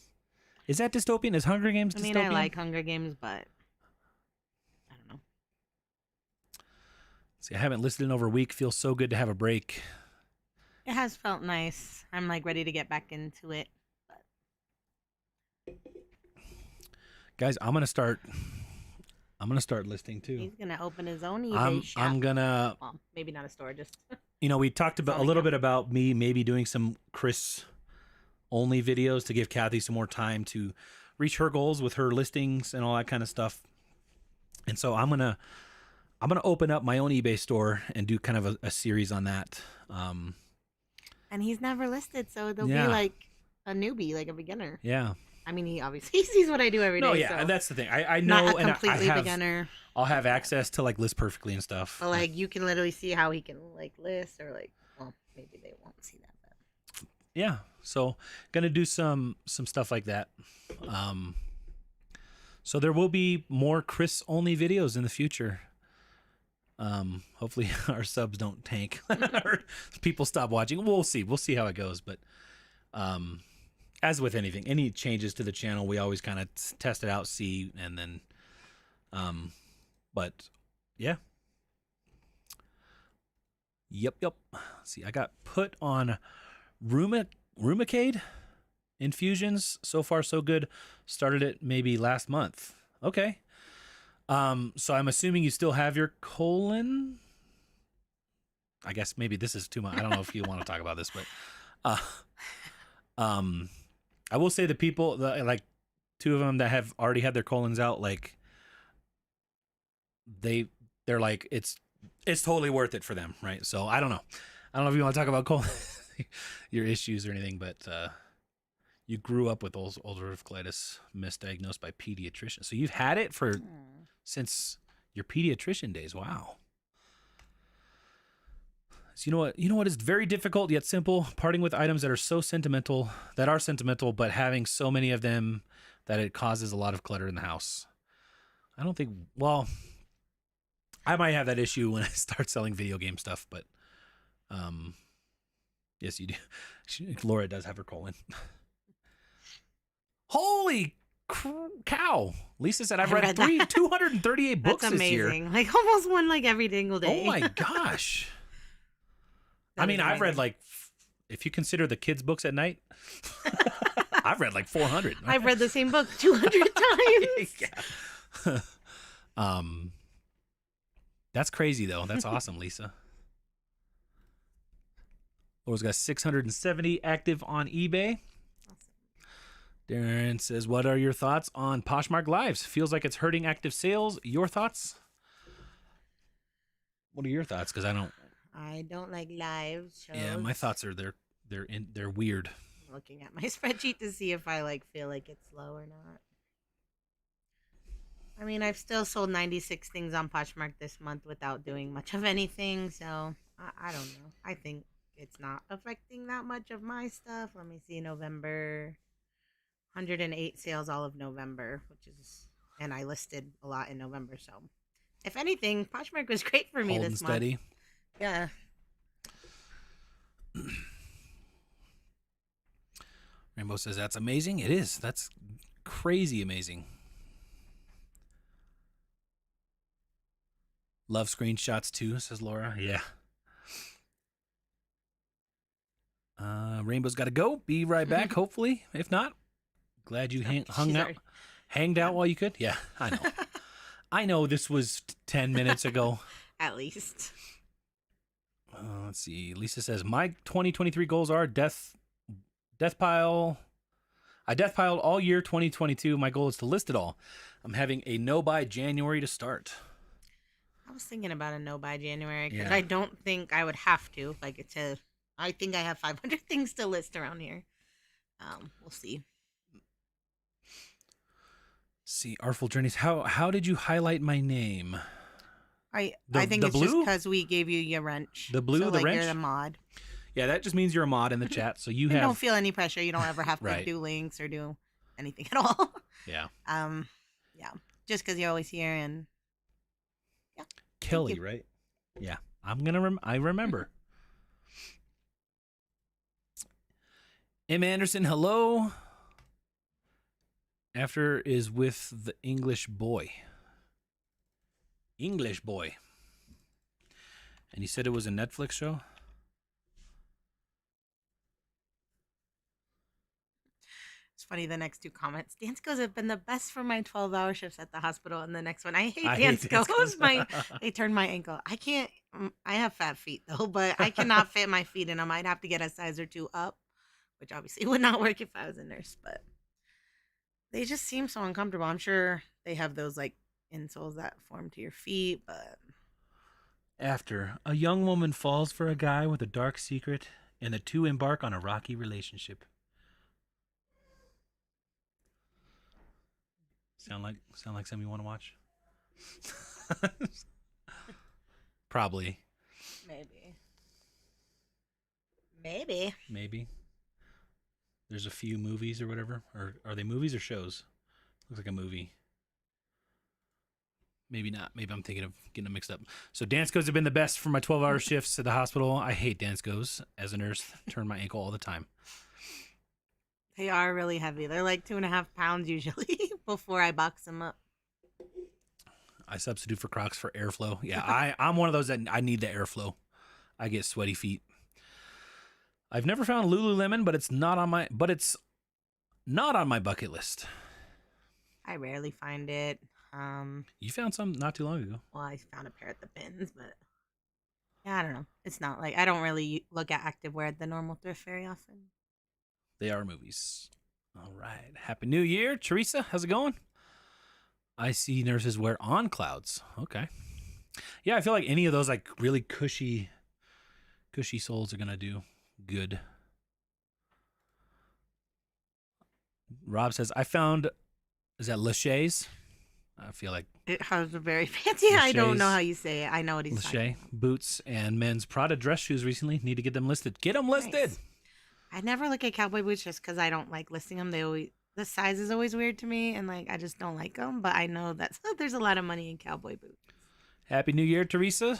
Is that dystopian? Is Hunger Games dystopian? I mean, I like Hunger Games, but I don't know. See, I haven't listened in over a week. Feels so good to have a break. It has felt nice. I'm like ready to get back into it. But Guys, I'm gonna start I'm gonna start listing too. He's gonna open his own eBay shop. I'm gonna. Well, maybe not a store, just We talked about a Selling little them. bit about me maybe doing some Chris only videos to give Kathy some more time to reach her goals with her listings and all that kind of stuff. And so I'm gonna open up my own eBay store and do kind of a series on that. and he's never listed, so they'll Yeah. be like a newbie, like a beginner. Yeah. I mean, he obviously sees what I do every day. No, yeah, so that's the thing. I know, not a and completely I have, beginner. I'll have access to like list perfectly and stuff. But like you can literally see how he can like list or like. Well, maybe they won't see that. But Yeah, so gonna do some stuff like that. So there will be more Chris only videos in the future. Hopefully our subs don't tank or people stop watching. We'll see how it goes. But as with anything, any changes to the channel, we always kind of test it out, see, and then but yeah. Yep. See, I got put on Rheumacade infusions. So far, so good. Started it maybe last month. Okay. So I'm assuming you still have your colon. I guess maybe this is too much. I don't know if you want to talk about this, but I will say the people, like two of them that have already had their colons out, like they're like it's totally worth it for them, right? So I don't know if you want to talk about colon your issues or anything, but you grew up with ulcerative colitis, misdiagnosed by pediatrician. So you've had it for since your pediatrician days. Wow. So you know what is very difficult yet simple? Parting with items that are sentimental, but having so many of them that it causes a lot of clutter in the house. I don't think, well, I might have that issue when I start selling video game stuff, but yes, you do. Laura does have her colon. Holy cow. Lisa said I've read 238 books that's this year. amazing. Like almost one like every single day. Oh my gosh. That I mean, is I've read amazing. like, if you consider the kids' books at night, I've read like 400. I've read the same book 200 times. Yeah. That's crazy though. That's awesome, Lisa. Laura's got 670 active on eBay. Darren says, what are your thoughts on Poshmark Lives? Feels like it's hurting active sales. Your thoughts? What are your thoughts? Because I don't like live shows. yeah, my thoughts are they're weird. I'm looking at my spreadsheet to see if I like feel like it's low or not. I mean, I've still sold 96 things on Poshmark this month without doing much of anything, so I don't know. I think it's not affecting that much of my stuff. Let me see, November, 108 sales all of November, and I listed a lot in November, so if anything, Poshmark was great for me Holding this steady. month. Yeah. Rainbow says that's amazing. It is. That's crazy amazing. Love screenshots too, says Laura. Yeah. Rainbow's got to go. Be right back, hopefully. If not, glad you hanged out while you could. Yeah, I know. I know this was 10 minutes ago. At least. Let's see. Lisa says, my 2023 goals are death pile. I death piled all year 2022. My goal is to list it all. I'm having a no by January to start. I was thinking about a no by January because Yeah. I don't think I would have to. I think I have 500 things to list around here. We'll see. See, Artful Journeys. How did you highlight my name? I The- think the it's just blue? because we gave you your wrench. The blue, so, the like, wrench? You're the mod. Yeah, that just means you're a mod in the chat. So you And don't have. feel any pressure. You don't ever have to Right. do links or do anything at all. Yeah. Yeah. Just because you're always here and Kelly, you. right? Yeah. I remember. M. Anderson, hello. After is with the English boy. English boy. And you said it was a Netflix show? It's funny, the next two comments. Dance goes have been the best for my 12-hour shifts at the hospital. And the next one, I hate I hate dance dance goes. goes. They turned my ankle. I can't, I have fat feet though, but I cannot fit my feet in them. I'd have to get a size or two up, which obviously would not work if I was a nurse, but they just seem so uncomfortable. I'm sure they have those like insoles that form to your feet, but After a young woman falls for a guy with a dark secret, and the two embark on a rocky relationship. Sound like something you want to watch? Probably. maybe. There's a few movies or whatever. Or are they movies or shows? Looks like a movie. Maybe not. Maybe I'm thinking of getting them mixed up. So dance goes have been the best for my 12-hour shifts at the hospital. I hate dance goes. As a nurse, turn my ankle all the time. They are really heavy. They're like 2.5 pounds usually before I box them up. I substitute for Crocs for airflow. Yeah, I'm one of those that I need the airflow. I get sweaty feet. I've never found Lululemon, but it's not on my bucket list. I rarely find it. You found some not too long ago. Well, I found a pair at the bins, but yeah, I don't know. It's not like I don't really look at activewear at the normal thrift very often. They are movies. All right. Happy New Year, Teresa. How's it going? I see nurses wear on clouds. Okay. Yeah, I feel like any of those like really cushy soles are gonna do good. Rob says, I found, is that Lachey's? I feel like It has a very fancy. I don't know how you say it. I know what he's talking Lachey about. boots and men's Prada dress shoes recently. Need to get them listed. Get them listed. Nice. I never look at cowboy boots just because I don't like listing them. The size is always weird to me, and like I just don't like them. But I know that there's a lot of money in cowboy boots. Happy New Year, Teresa.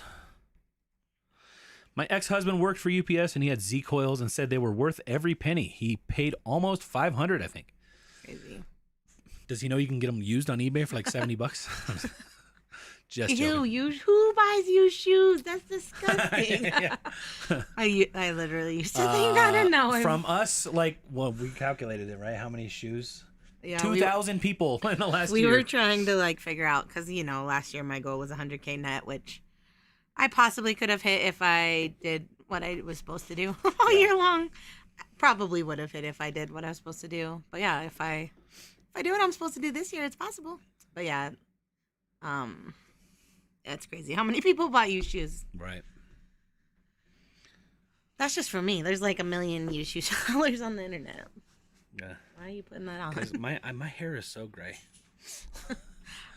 My ex-husband worked for UPS and he had Z coils and said they were worth every penny. He paid almost $500, I think. Crazy. Does he know you can get them used on eBay for like $70? Just joking. Who buys used shoes? That's disgusting. Yeah. I literally used to think that, and now From us, like, well, we calculated it, right? How many shoes? yeah, 2,000 people in the last we year. were trying to like figure out because last year my goal was 100K net, which I possibly could have hit if I did what I was supposed to do all year long. Probably would have hit if I did what I was supposed to do. But yeah, if I do what I'm supposed to do this year, it's possible. But yeah, that's crazy. How many people bought used shoes? Right. That's just for me. There's like a million used shoe sellers on the internet. Yeah. Why are you putting that on? Because my hair is so gray.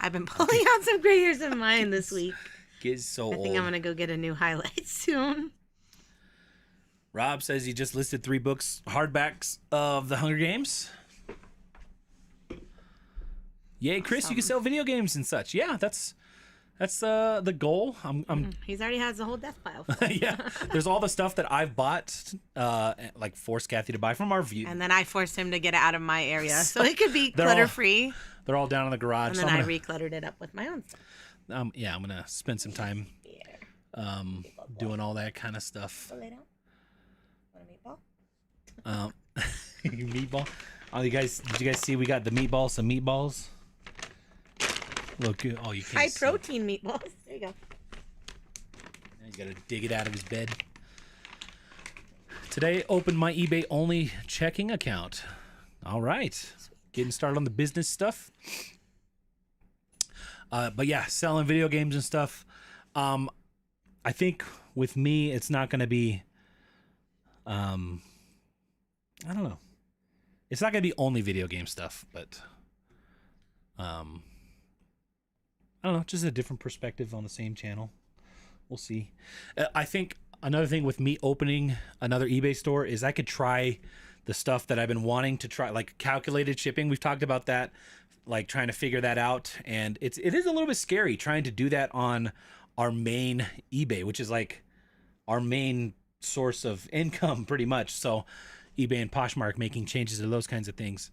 I've been pulling out some gray hairs in mine this week. Gets so I old. think I'm gonna go get a new highlight soon. Rob says he just listed 3 books, hardbacks of The Hunger Games. Yay, Chris, Awesome. you can sell video games and such. Yeah, that's the goal. I'm He's already has the whole death pile full. yeah. There's all the stuff that I've bought, like forced Kathy to buy from our view. And then I forced him to get it out of my area so it could be They're all- clutter free. They're all down in the garage. And so then I'm I gonna, recluttered it up with my own stuff. yeah, I'm gonna spend some time doing all that kind of stuff. Lay down. Want a meatball? Meatball. Oh, did you guys see we got the meatballs? Some meatballs. Look, oh, you can't. High see. protein meatballs. There you go. Now he's got to dig it out of his bed. Today, opened my eBay only checking account. All right, getting started on the business stuff. But yeah, selling video games and stuff. I think with me, it's not going to be. I don't know. It's not going to be only video game stuff, but I don't know, just a different perspective on the same channel. We'll see. I think another thing with me opening another eBay store is I could try the stuff that I've been wanting to try, like calculated shipping. We've talked about that, like trying to figure that out. And it is a little bit scary trying to do that on our main eBay, which is like our main source of income pretty much. So eBay and Poshmark making changes to those kinds of things.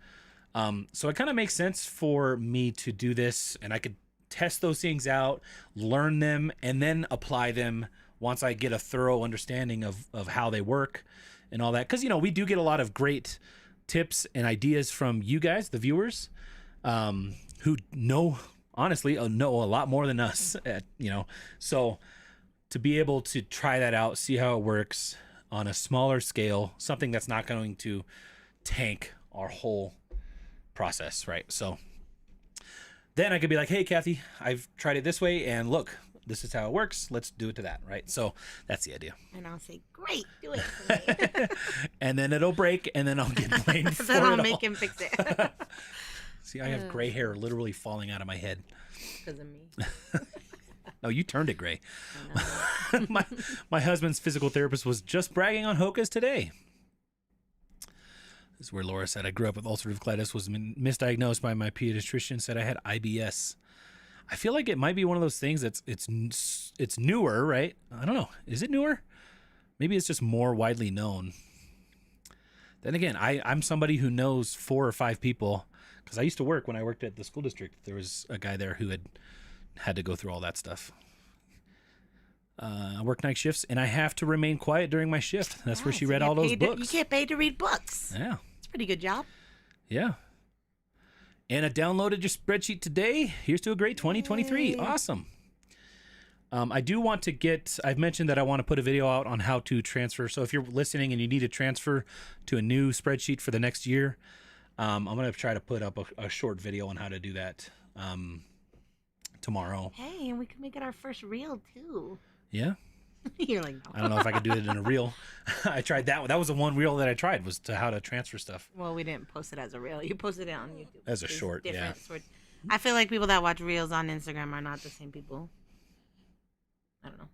So it kind of makes sense for me to do this, and I could test those things out, learn them, and then apply them once I get a thorough understanding of how they work and all that. Because, we do get a lot of great tips and ideas from you guys, the viewers, who honestly know a lot more than us, so to be able to try that out, see how it works on a smaller scale, something that's not going to tank our whole process, right? So then I could be like, hey, Kathy, I've tried it this way, and look, this is how it works. Let's do it to that, right? So that's the idea. And I'll say, great, do it for me. And then it'll break, and then I'll get blamed for Then I'll it make all. him fix it. See, I have gray hair literally falling out of my head. Because of me. No, you turned it gray. my husband's physical therapist was just bragging on Hoka's today. This is where Laura said, I grew up with ulcerative colitis, was misdiagnosed by my pediatrician, said I had IBS. I feel like it might be one of those things that's it's newer, right? I don't know. Is it newer? Maybe it's just more widely known. Then again, I'm somebody who knows 4 or 5 people, because I used to work when I worked at the school district. There was a guy there who had to go through all that stuff. I work night shifts, and I have to remain quiet during my shift. That's where she read all those books. You get paid to read books. Yeah. It's a pretty good job. Yeah. And I downloaded your spreadsheet today. Here's to a great 2023. Yay. Awesome. I do want to I've mentioned that I want to put a video out on how to transfer. So if you're listening and you need to transfer to a new spreadsheet for the next year, I'm going to try to put up a short video on how to do that tomorrow. Hey, and we can make it our first reel, too. Yeah. You're like, no. I don't know if I could do it in a reel. I tried that one. That was the one reel that I tried, was to how to transfer stuff. Well, we didn't post it as a reel. You posted it on YouTube. As a short, yeah. I feel like people that watch reels on Instagram are not the same people. I don't know.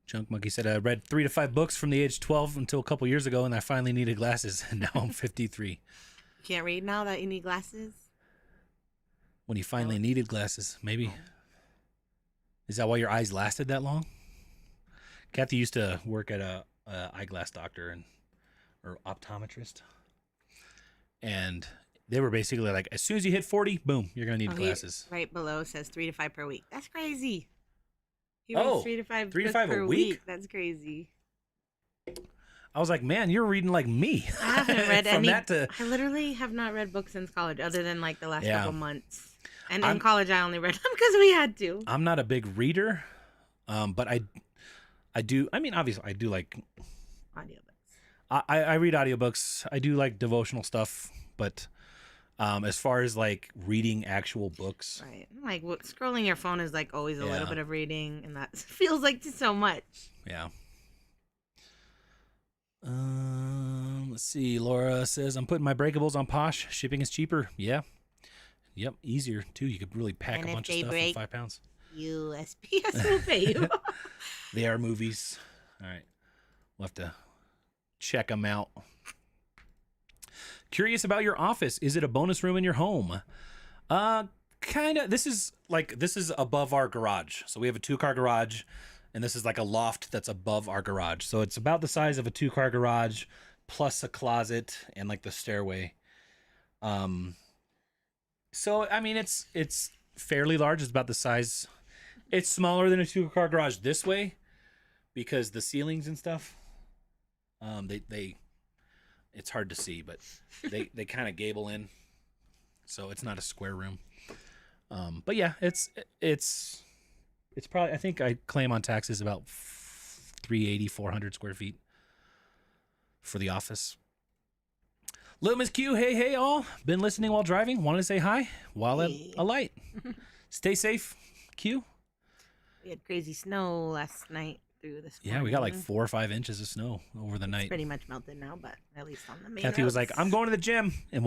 Junk Monkey said, I read 3 to 5 books from the age 12 until a couple years ago, and I finally needed glasses, and now I'm 53. You can't read now that you need glasses? When you finally needed glasses, maybe. Is that why your eyes lasted that long? Kathy used to work at a eyeglass doctor or optometrist, and they were basically like, as soon as you hit 40, boom, you're gonna need glasses. Right below says 3 to 5 per week. That's crazy. He Oh, reads 3 to 5 3 to books 5 per a week? That's crazy. I was like, man, you're reading like me. I haven't read From any. that to, I literally have not read books since college, other than like the last Yeah. couple months. And in college, I only read them because we had to. I'm not a big reader, but I do. I mean, obviously, I do like Audiobooks. I read audiobooks. I do like devotional stuff, but as far as like reading actual books, Right. Like scrolling your phone is like always a Yeah. little bit of reading, and that feels like so much. yeah. Let's see. Laura says, I'm putting my breakables on Posh. Shipping is cheaper. Yeah. Yep. Easier too. You could really pack And a if bunch of they stuff break- in 5 pounds. USPS will pay you. They are movies. All right. We'll have to check them out. Curious about your office. Is it a bonus room in your home? Kind of. This is above our garage. So we have a 2-car garage, and this is like a loft that's above our garage. So it's about the size of a 2-car garage plus a closet and like the stairway. So I mean, it's fairly large. It's about the size. It's smaller than a 2-car garage this way because the ceilings and stuff, it's hard to see, but they kind of gable in. So it's not a square room. But yeah, it's probably, I think I claim on taxes about 400 square feet for the office. Little Miss Q, hey all. Been listening while driving. Wanted to say hi while at a light. Stay safe, Q. We had crazy snow last night through this. Yeah, we got like 4 or 5 inches of snow over the night. Pretty much melted now, but at least on the main Kathy was roads. like, I'm going to the gym, and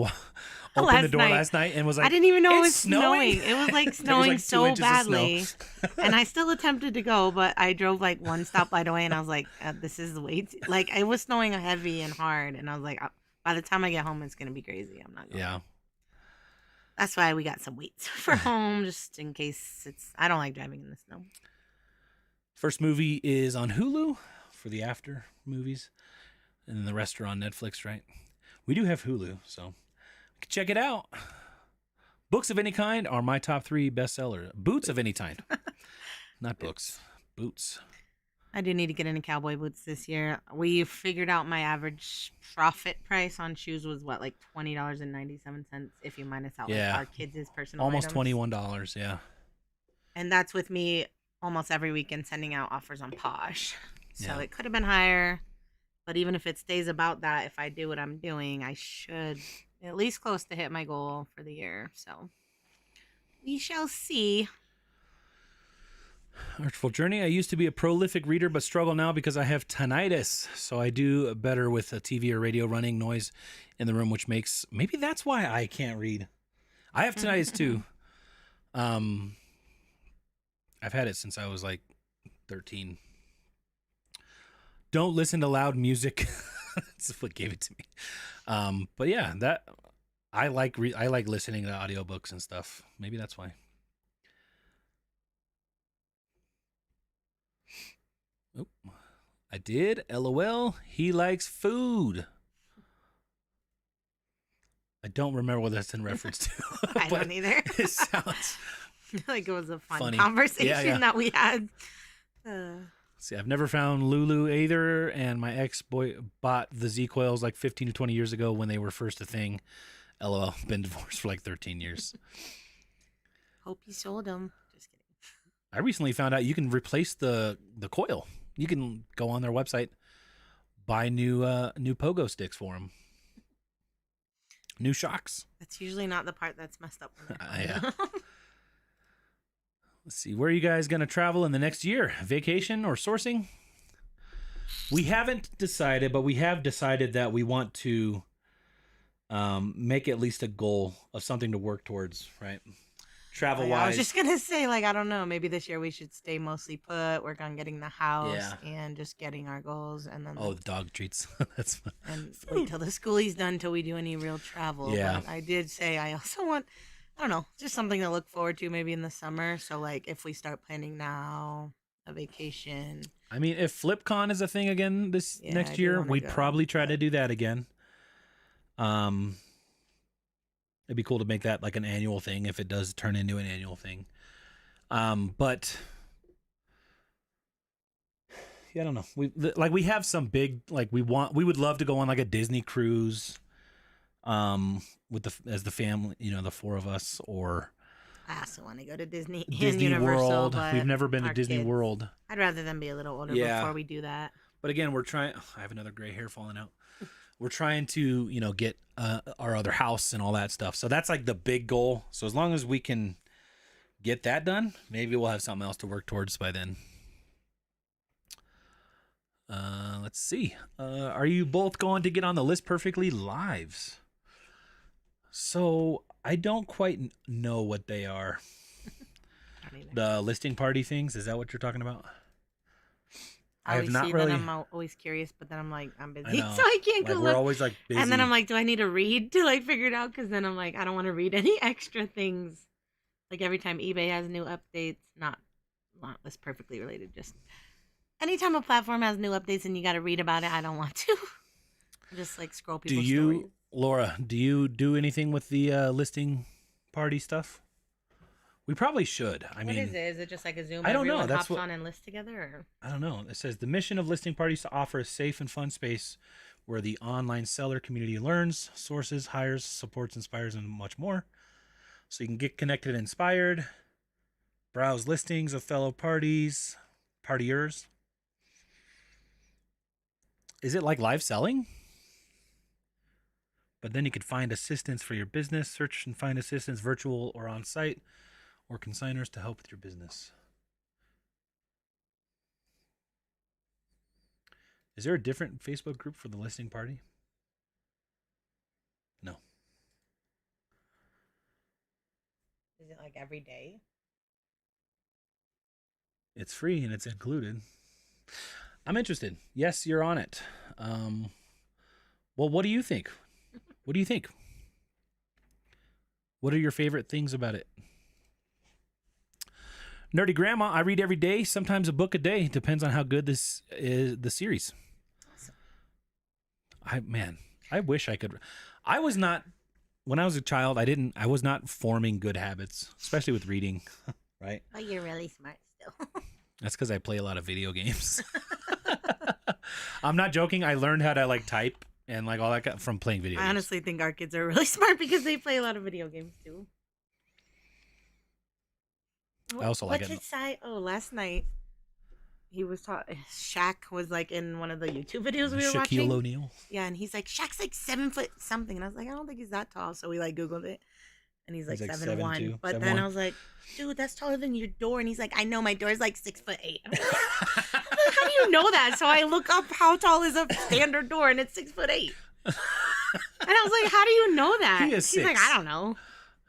opened the door last night and was like, I didn't even know it was "It's snowing?" snowing. It was like There was, snowing like, 2 so inches of badly. snow. And I still attempted to go, but I drove like one stoplight away and I was like, this is way too... Like, it was snowing heavy and hard. And I was like, by the time I get home, it's going to be crazy. I'm not going. Yeah. That's why we got some weights for home, just in case I don't like driving in the snow. First movie is on Hulu for the after movies, and then the rest are on Netflix, right? We do have Hulu, so you can check it out. Books of any kind are my top 3 bestsellers. Boots of any kind. Not books. Boots. I do need to get into cowboy boots this year. We figured out my average profit price on shoes was what, like $20.97 if you minus out like Yeah. our kids' personal Almost items. $21. Yeah. And that's with me almost every weekend sending out offers on Posh. So Yeah. it could have been higher, but even if it stays about that, if I do what I'm doing, I should at least close to hit my goal for the year. So we shall see. Artful Journey. I used to be a prolific reader, but struggle now because I have tinnitus. So I do better with a TV or radio running noise in the room, which makes, maybe that's why I can't read. I have tinnitus too. I've had it since I was like 13. Don't listen to loud music. That's what gave it to me. But yeah, that I like listening to audiobooks and stuff. Maybe that's why. Oh, I did. LOL. He likes food. I don't remember what that's in reference to. I but don't either. It sounds like it was a fun funny. conversation Yeah. that we had. See, I've never found Lulu either, and my ex-boy bought the Z-Coils like 15 to 20 years ago when they were first a thing. LOL. Been divorced for like 13 years. Hope you sold them. Just kidding. I recently found out you can replace the coil. You can go on their website, buy new pogo sticks for them. New shocks. That's usually not the part that's messed up. Yeah. Let's see. Where are you guys going to travel in the next year? Vacation or sourcing? We haven't decided, but we have decided that we want to make at least a goal of something to work towards, right? Travel wise. I was just gonna say, like, I don't know. Maybe this year we should stay mostly put, work on getting the house, and just getting our goals, and then the dog treats. That's fun. and wait till the schoolie's done till we do any real travel. Yeah. But I did say I also want, I don't know, just something to look forward to maybe in the summer. So like if we start planning now, a vacation. I mean, if FlipCon is a thing again this Yeah, I next do year, wanna we'd go, probably try but- to do that again. It'd be cool to make that like an annual thing if it does turn into an annual thing. But yeah, I don't know. We have some big, like we would love to go on like a Disney cruise, as the family, the four of us, or I also want to go to Disney and Disney Universal, World. but We've never been to our Disney kids- World. I'd rather them be a little older Yeah. before we do that. But again, we're trying. I have another gray hair falling out. We're trying to, get our other house and all that stuff. So that's like the big goal. So as long as we can get that done, maybe we'll have something else to work towards by then. Let's see. Are you both going to get on the List Perfectly lives? So I don't quite know what they are. I don't either. The listing party things. Is that what you're talking about? I have always not see really. that. I'm always curious, but then I'm like, I'm busy, I know. so I can't go Like, we're look. always like busy. And then I'm like, do I need to read to like figure it out? Because then I'm like, I don't want to read any extra things. Like every time eBay has new updates, not List Perfectly related, just anytime a platform has new updates and you got to read about it, I don't want to. I just like scroll Do people's you, stories. Laura? Do you do anything with the listing party stuff? We probably should. I What mean, is it? Is it just like a Zoom? I don't know. Everyone That's hops what- on and lists together, or I don't know. It says the mission of listing parties to offer a safe and fun space where the online seller community learns, sources, hires, supports, inspires, and much more. So you can get connected and inspired, browse listings of fellow partiers. Is it like live selling? But then you could find assistance for your business, search and find assistance virtual or on site, or consigners to help with your business. Is there a different Facebook group for the listing party? No. is it like every day? It's free and it's included. I'm interested. Yes, you're on it. Well, what do you think? What do you think? What are your favorite things about it? Nerdy Grandma, I read every day, sometimes a book a day. Depends on how good this is, the series. I wish I could. I was not, when I was a child, I was not forming good habits, especially with reading, right? Oh, you're really smart still. That's because I play a lot of video games. I'm not joking. I learned how to like type and like all that from playing video I games. honestly think our kids are really smart because they play a lot of video games too. I also like What's it. his side? Oh, last night he was talking. Shaq was like in one of the YouTube videos we were watching. Shaquille O'Neal. Yeah, and he's like, Shaq's like 7 foot something, and I was like, I don't think he's that tall. So we like Googled it, and he's like, He's like 7'1". 7'2", But then 7'1". I was like, dude, that's taller than your door. And he's like, I know my door is like 6'8". I'm like, how do you know that? So I look up how tall is a standard door, and it's 6'8". And I was like, how do you know that? He is He's like, 6. I don't know.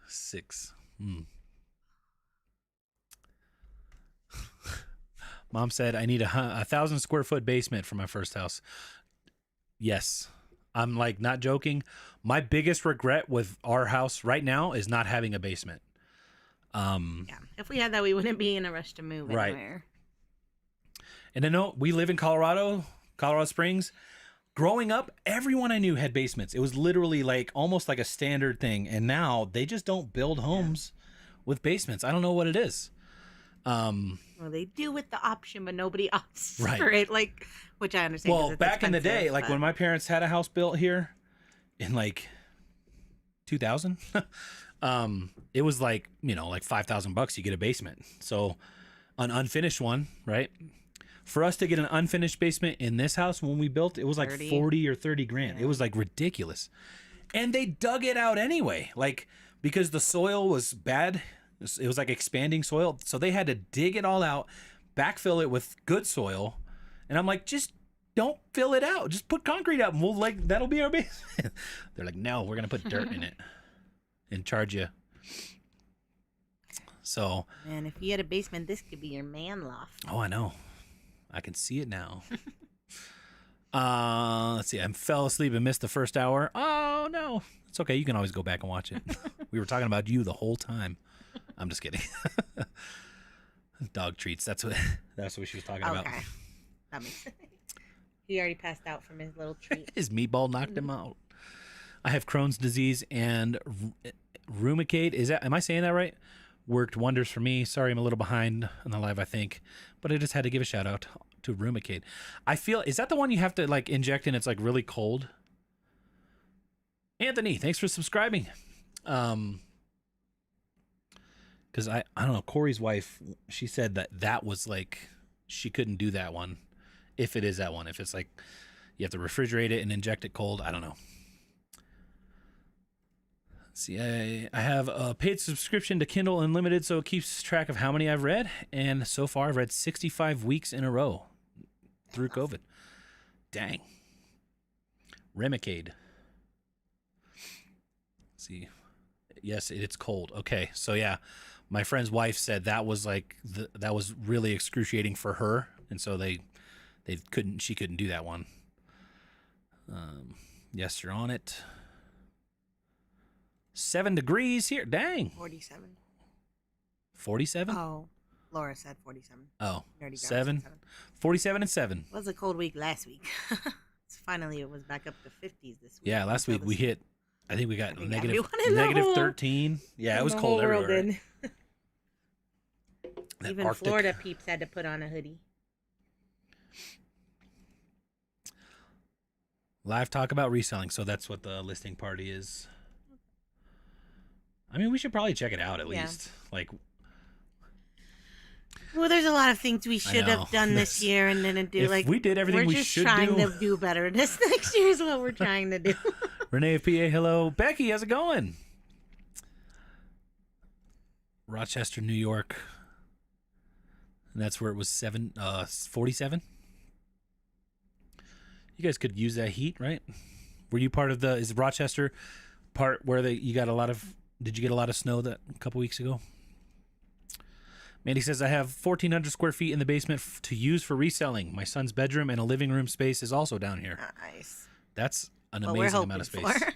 6. Mom said I need a 1,000 square foot basement for my first house. Yes. I'm like not joking. My biggest regret with our house right now is not having a basement. Yeah, if we had that, we wouldn't be in a rush to move Right. anywhere. And I know we live in Colorado Springs. Growing up, everyone I knew had basements. It was literally like almost like a standard thing. And now they just don't build homes with basements. I don't know what it is. Well, they do with the option, but nobody opts Right. for it. Like, which I understand. 'cause Well, it's back in the day, expensive, like but- when my parents had a house built here in like 2000, it was like, you know, like $5,000 you get a basement. So an unfinished one, right? For us to get an unfinished basement in this house when we built, it was like 30. 40 or 30 grand. Yeah. It was like ridiculous. And they dug it out anyway, like because the soil was bad. It was like expanding soil. So they had to dig it all out, backfill it with good soil. And I'm like, just don't fill it out. Just put concrete up and we'll like, that'll be our basement. They're like, no, we're going to put dirt in it and charge you. So, Man, if you had a basement, this could be your man loft. oh, I know. I can see it now. Let's see. I fell asleep and missed the first hour. Oh, no. It's okay. You can always go back and watch it. We were talking about you the whole time. I'm just kidding. Dog treats. That's what she was talking about. Okay. That makes sense. He already passed out from his little treat. His meatball knocked him out. I have Crohn's disease and rheumatoid. Am I saying that right? Worked wonders for me. Sorry, I'm a little behind on the live, I think, but I just had to give a shout out to rheumatoid. I feel, is that the one you have to like inject and it's like really cold? Anthony, thanks for subscribing. Because I don't know, Corey's wife, she said that was like, she couldn't do that one. If it is that one, if it's like, you have to refrigerate it and inject it cold. I don't know. Let's see, I have a paid subscription to Kindle Unlimited, so it keeps track of how many I've read. And so far, I've read 65 weeks in a row through COVID. Dang. Remicade. Let's see. Yes, it's cold. Okay, so yeah. My friend's wife said that was like that was really excruciating for her, and so she couldn't do that one. Yes, you're on it. 7 degrees here. Dang. 47. 47? Oh, Laura said 47. Oh, Nerdy girl 7. said 47 and 7. It was a cold week last week. Finally, it was back up to 50s this week. Yeah, last week we hit. I think we got I think negative everyone in the whole- 13. Yeah, it was The cold whole world everywhere. did. That Even Arctic- Florida peeps had to put on a hoodie. Live talk about reselling. So that's what the listing party is. I mean, we should probably check it out at Yeah. least. Like, Well, there's a lot of things we I should know. have done this year and didn't do. if Like we did everything we're we just should trying do. to do better. This next year is what we're trying to do. Renee of PA, hello. Becky, how's it going? Rochester, New York. And that's where it was 47. You guys could use that heat, right? Were you part of is Rochester part where did you get a lot of snow that a couple weeks ago? Mandy says, I have 1,400 square feet in the basement to use for reselling. My son's bedroom and a living room space is also down here. Nice. That's an What we're amazing hoping amount of space. for.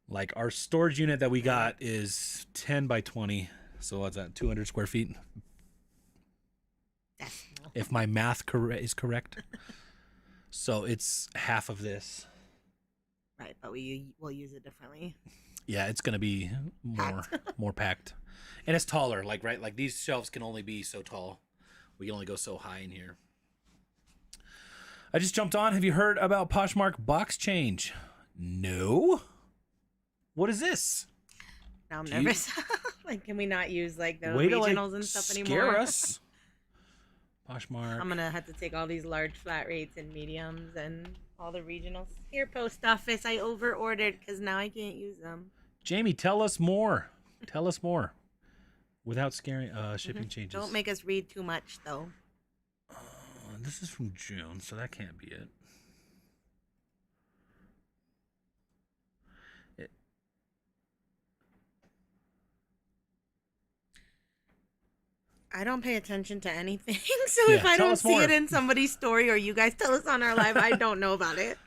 Like our storage unit that we got is 10 by 20. So what's that? 200 square feet. Decimal. If my math is correct. So it's half of this. Right, but we'll use it differently. Yeah, it's going to be more packed. And it's taller, like right? Like these shelves can only be so tall. We can only go so high in here. I just jumped on. Have you heard about Poshmark box change? No. What is this? Now I'm nervous. Like, can we not use like the Way to, regionals and stuff anymore? Scare us. Poshmark. I'm gonna have to take all these large flat rates and mediums and all the regionals. Here, post office, I over ordered because now I can't use them. Jamie, tell us more. Tell us more. Without scaring shipping changes. Don't make us read too much though. This is from June, so that can't be it. I don't pay attention to anything, so Yeah, if I tell don't us see more. it in somebody's story or you guys tell us on our live, I don't know about it.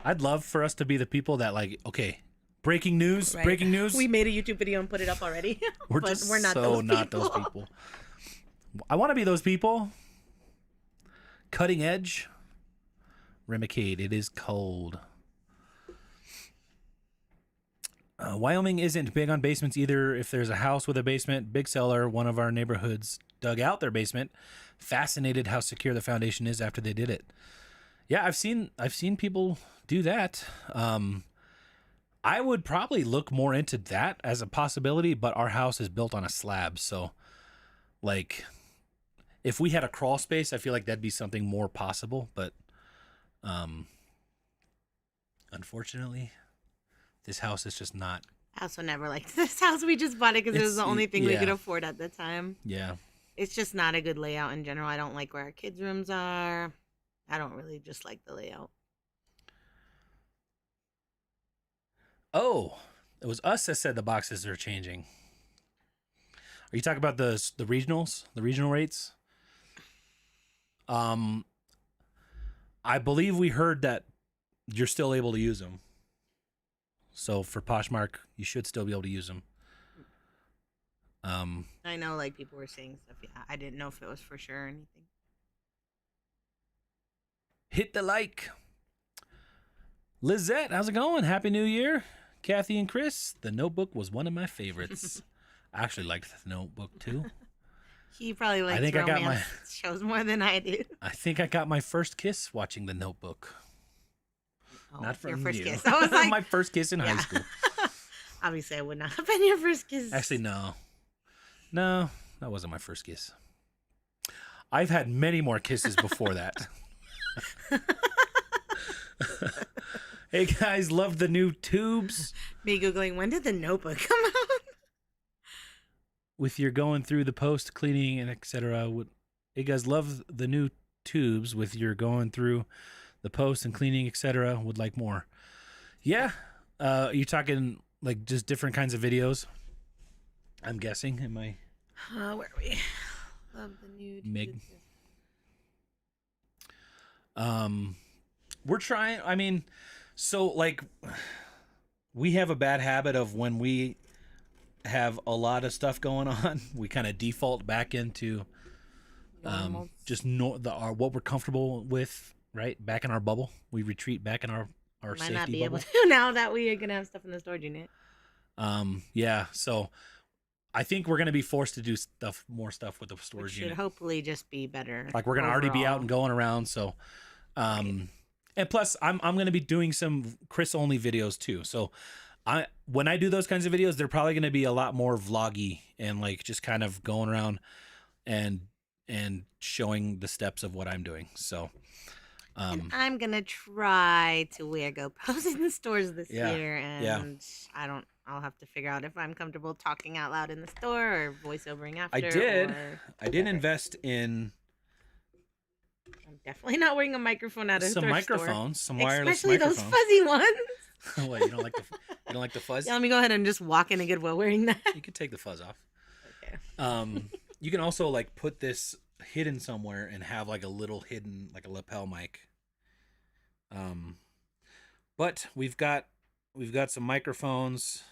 I'd love for us to be the people that like, okay, breaking news, Right. breaking news. We made a YouTube video and put it up already. We're but just we're not so those not people. those people. I want to be those people. Cutting edge. Remicade, it is cold. Wyoming isn't big on basements either. If there's a house with a basement, big seller, one of our neighborhoods dug out their basement. Fascinated how secure the foundation is after they did it. Yeah, I've seen people do that. I would probably look more into that as a possibility, but our house is built on a slab, so like if we had a crawl space, I feel like that'd be something more possible, but unfortunately, this house is just not. I also never liked this house. We just bought it because it was the only thing we yeah. could afford at the time. Yeah. It's just not a good layout in general. I don't like where our kids' rooms are. I don't really just like the layout. Oh, it was us that said the boxes are changing. Are you talking about the regionals, the regional rates? I believe we heard that you're still able to use them. So for Poshmark, you should still be able to use them. I know, like, people were saying stuff. Yeah, I didn't know if it was for sure or anything. Hit the like. Lizette, how's it going? Happy New Year. Kathy and Chris, The Notebook was one of my favorites. I actually liked The Notebook too. He probably likes think I got romance shows more than I do. I think I got my first kiss watching The Notebook. Oh, Not from your first you. kiss. I was like, my first kiss in high yeah. school. Obviously, I would not have been your first kiss. Actually, no. No, that wasn't my first kiss. I've had many more kisses before that. Hey guys, love the new tubes. Me Googling, when did The Notebook come out? With your going through the post, cleaning, and etc. Hey guys, love the new tubes with your going through the post and cleaning, etc. Would like more. Yeah. You talking like just different kinds of videos? I'm guessing. Am I? Where are we? Love the nude. Mig. We're trying. I mean, so like, we have a bad habit of when we have a lot of stuff going on, we kind of default back into just what we're comfortable with, right? Back in our bubble. We retreat back in our Might safety not be bubble. able to now that we are gonna have stuff in the storage unit. Yeah. So I think we're gonna be forced to do more stuff with the Which storage should unit. hopefully just be better. Like we're gonna already be out overall. and going around. So, and plus I'm gonna be doing some Chris only videos too. So when I do those kinds of videos, they're probably gonna be a lot more vloggy and like just kind of going around and showing the steps of what I'm doing. So, And I'm gonna try to wear GoPros in the stores this year, and I'll have to figure out if I'm comfortable talking out loud in the store or voiceovering after. I did whatever. invest in I'm definitely not wearing a microphone at a some thrift store. microphones, some wireless Especially microphones. those fuzzy ones. What, you don't like the fuzz? Yeah, let me go ahead and just walk in a Goodwill wearing that. You could take the fuzz off. Okay. You can also like put this hidden somewhere and have like a little hidden like a lapel mic. But we've got some microphones.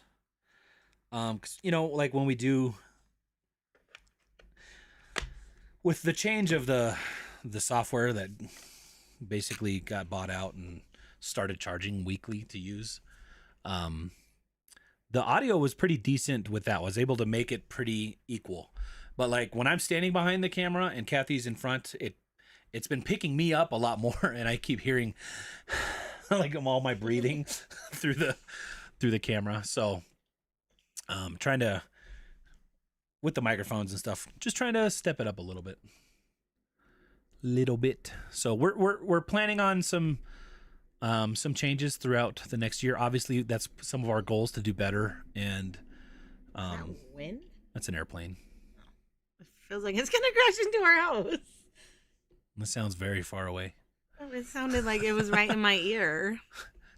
'Cause, like when we do with the change of the software that basically got bought out and started charging weekly to use, the audio was pretty decent with that. I was able to make it pretty equal. But like when I'm standing behind the camera and Kathy's in front, it's been picking me up a lot more, and I keep hearing like all my breathing through the camera. So trying to, with the microphones and stuff, just trying to step it up a little bit. So we're planning on some changes throughout the next year. Obviously, that's some of our goals to do better. And wind? That's an airplane. It feels like it's gonna crash into our house. That sounds very far away. Oh, it sounded like it was right in my ear.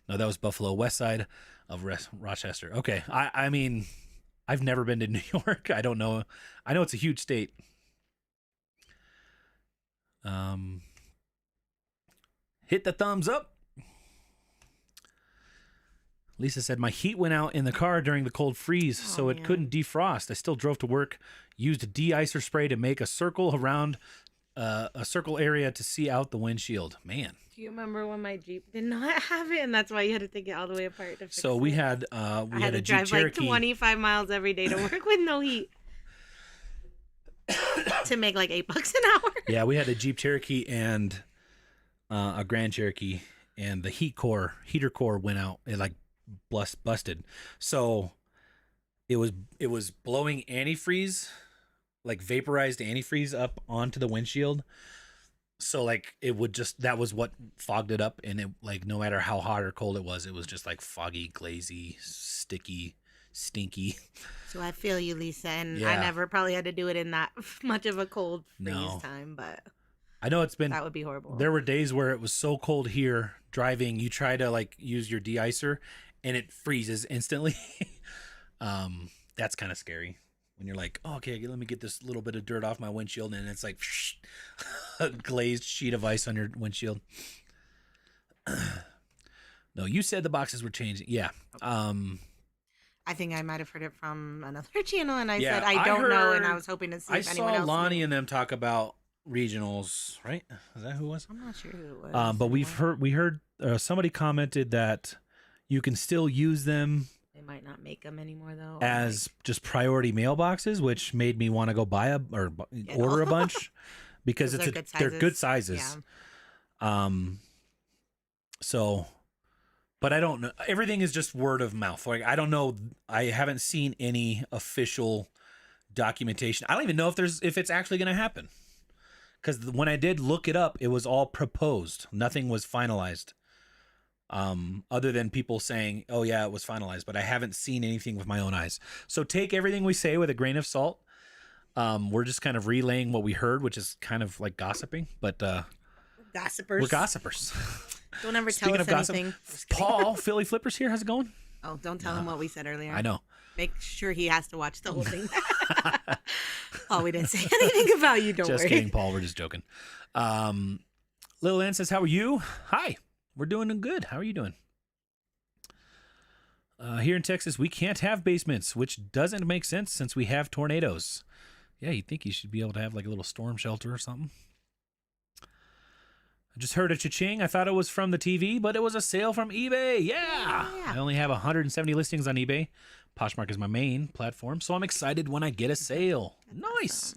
No, that was Buffalo, west side of Rochester. Okay, I mean, I've never been to New York. I don't know. I know it's a huge state. Hit the thumbs up. Lisa said, my heat went out in the car during the cold freeze, so it couldn't defrost. I still drove to work, used a de-icer spray to make a circle around a circle area to see out the windshield. Man. Do you remember when my Jeep did not have it, and that's why you had to take it all the way apart to fix So it? we had a to Jeep drive Cherokee. like 25 miles every day to work with no heat. To make like $8 an hour. Yeah, we had a Jeep Cherokee and a Grand Cherokee, and the heater core went out. It like busted. So it was blowing antifreeze, like vaporized antifreeze up onto the windshield. So like it would just, that was what fogged it up, and it like no matter how hot or cold it was just like foggy, glazy, sticky, stinky. So I feel you, Lisa, and Yeah. I never probably had to do it in that much of a cold freeze No. time, but I know it's been, that would be horrible. there were days where it was so cold here driving, you try to like use your de-icer and it freezes instantly. That's kind of scary when you're like, oh, okay, let me get this little bit of dirt off my windshield, and it's like a glazed sheet of ice on your windshield. No, you said the boxes were changing. Yeah. I think I might have heard it from another channel, and I Yeah, said I don't know, and heard- I was hoping to see I if anyone saw else Lonnie knew. and them talk about regionals, right? Is that who it was? I'm not sure who it was. But we heard somebody commented that you can still use them They might not make them anymore, though. as just priority mailboxes, which made me want to go buy order a bunch because they're good sizes. Yeah. So, but I don't know. Everything is just word of mouth. Like I don't know. I haven't seen any official documentation. I don't even know if it's actually going to happen. Because when I did look it up, it was all proposed. Nothing was finalized. Other than people saying, oh yeah, it was finalized, but I haven't seen anything with my own eyes. So take everything we say with a grain of salt. We're just kind of relaying what we heard, which is kind of like gossiping, but Gossipers. we're gossipers. Don't ever Speaking tell of us gossip, anything. Just kidding. Paul, Philly Flippers here. How's it going? Oh, don't tell him what we said earlier. I know. Make sure he has to watch the whole thing. Oh, we didn't say anything about you. Don't Just worry. kidding, Paul. We're just joking. Little Ann says, how are you? Hi. We're doing good. How are you doing? Here in Texas, we can't have basements, which doesn't make sense since we have tornadoes. Yeah, you'd think you should be able to have like a little storm shelter or something. I just heard a cha-ching. I thought it was from the TV, but it was a sale from eBay. Yeah. I only have 170 listings on eBay. Poshmark is my main platform, so I'm excited when I get a sale. Nice.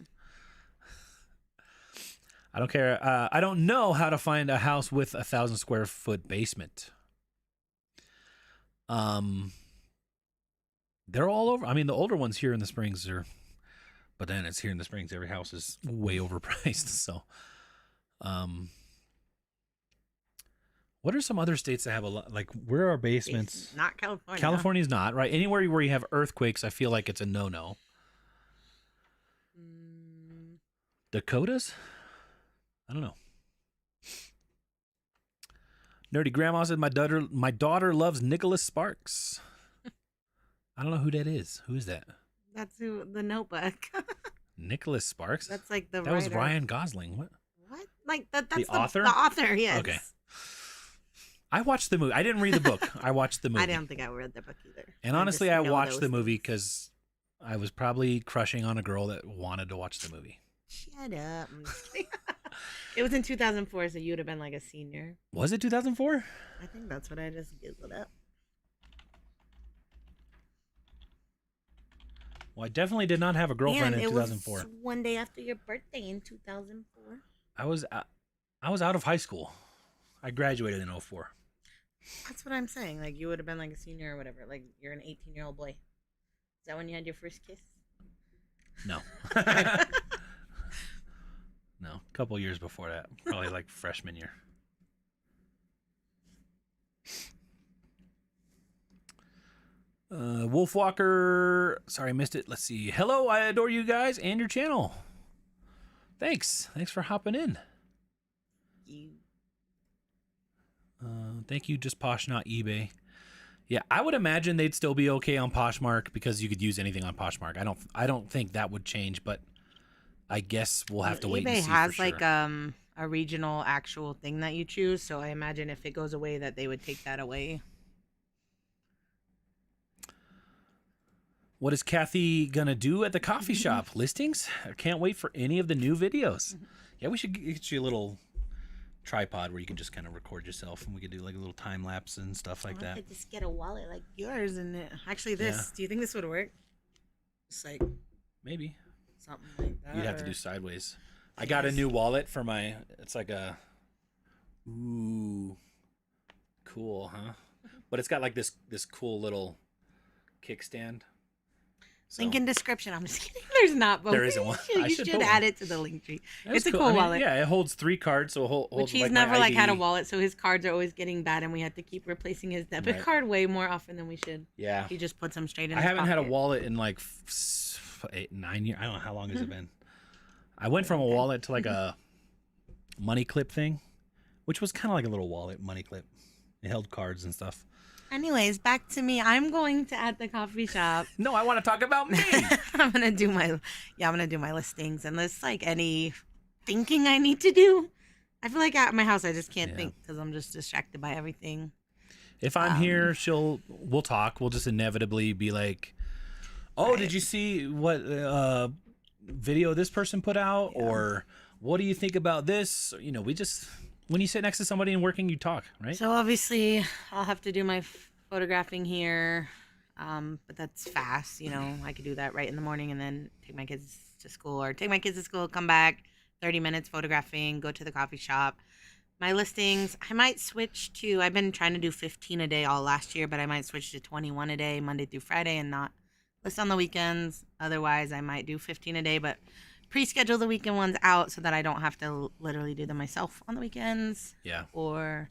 I don't care. I don't know how to find a house with 1,000 square foot basement. They're all over. I mean, the older ones here in the Springs are, but then it's here in the Springs. Every house is way overpriced. So, what are some other states that have a lot? Like, where are basements? Not California. California's not, right? Anywhere where you have earthquakes, I feel like it's a no-no. Dakotas? I don't know. Nerdy Grandma said, my daughter loves Nicholas Sparks. I don't know who that is. Who is that? That's the Notebook. Nicholas Sparks? That's like the That was writer. Ryan Gosling. What? What? Like that's The author? The author, yes. Okay. I watched the movie. I didn't read the book. I watched the movie. I don't think I read the book either. And honestly, I just know watched those the movie things. because I was probably crushing on a girl that wanted to watch the movie. Shut up. I'm just kidding. It was in 2004, so you would have been like a senior. Was it 2004? I think that's what I just googled up. Well, I definitely did not have a girlfriend And in it 2004. was one day after your birthday in 2004. I was out of high school. I graduated in 04. That's what I'm saying. Like, you would have been like a senior or whatever. Like, you're an 18-year-old boy. Is that when you had your first kiss? No. No, a couple years before that. Probably like freshman year. Wolfwalker. Sorry, I missed it. Let's see. Hello, I adore you guys and your channel. Thanks. Thanks for hopping in. You. Thank you, just Posh, not eBay. Yeah, I would imagine they'd still be okay on Poshmark because you could use anything on Poshmark. I don't think that would change, but I guess we'll have to wait eBay and see has for sure. like a regional actual thing that you choose, so I imagine if it goes away that they would take that away. What is Kathy gonna do at the coffee shop? Listings? I can't wait for any of the new videos. Yeah, we should get you a little tripod where you can just kind of record yourself, and we could do like a little time lapse and stuff like I that. could just get a wallet like yours and actually this. Yeah. Do you think this would work? It's like Maybe something like that. you'd have to or- do sideways. I got a new wallet for my. It's like a. Ooh, cool, huh? But it's got like this cool little kickstand. So, Link in description. I'm just kidding. There's not, but There isn't one. I You should should put add one. it to the link tree. that's It's a cool. cool I mean, wallet. Yeah, it holds 3 cards, so it holds Which he's like never my like had a ID. wallet, so his cards are always getting bad, and we have to keep replacing his debit Right. card way more often than we should. Yeah, He just puts them straight in. I his haven't had a pocket. wallet in like 8, 9 years. I don't know how long has it been. I went from a wallet to like a money clip thing, which was kind of like a little wallet money clip. It held cards and stuff. Anyways, back to me. I'm going to at the coffee shop. No, I want to talk about me. I'm gonna do my listings and there's like any thinking I need to do. I feel like at my house I just can't Yeah. think because I'm just distracted by everything. If I'm here, we'll talk. We'll just inevitably be like, "Oh, Right. did you see what video this person put out?" Or "What do you think about this?" You know, we just when you sit next to somebody and working, you talk, right? So obviously I'll have to do my photographing here, but that's fast. You know, I could do that right in the morning and then take my kids to school, or take my kids to school, come back, 30 minutes photographing, go to the coffee shop. My listings, I might switch to, I've been trying to do 15 a day all last year, but I might switch to 21 a day, Monday through Friday, and not list on the weekends. Otherwise, I might do 15 a day, but pre-schedule the weekend ones out so that I don't have to literally do them myself on the weekends. Yeah. Or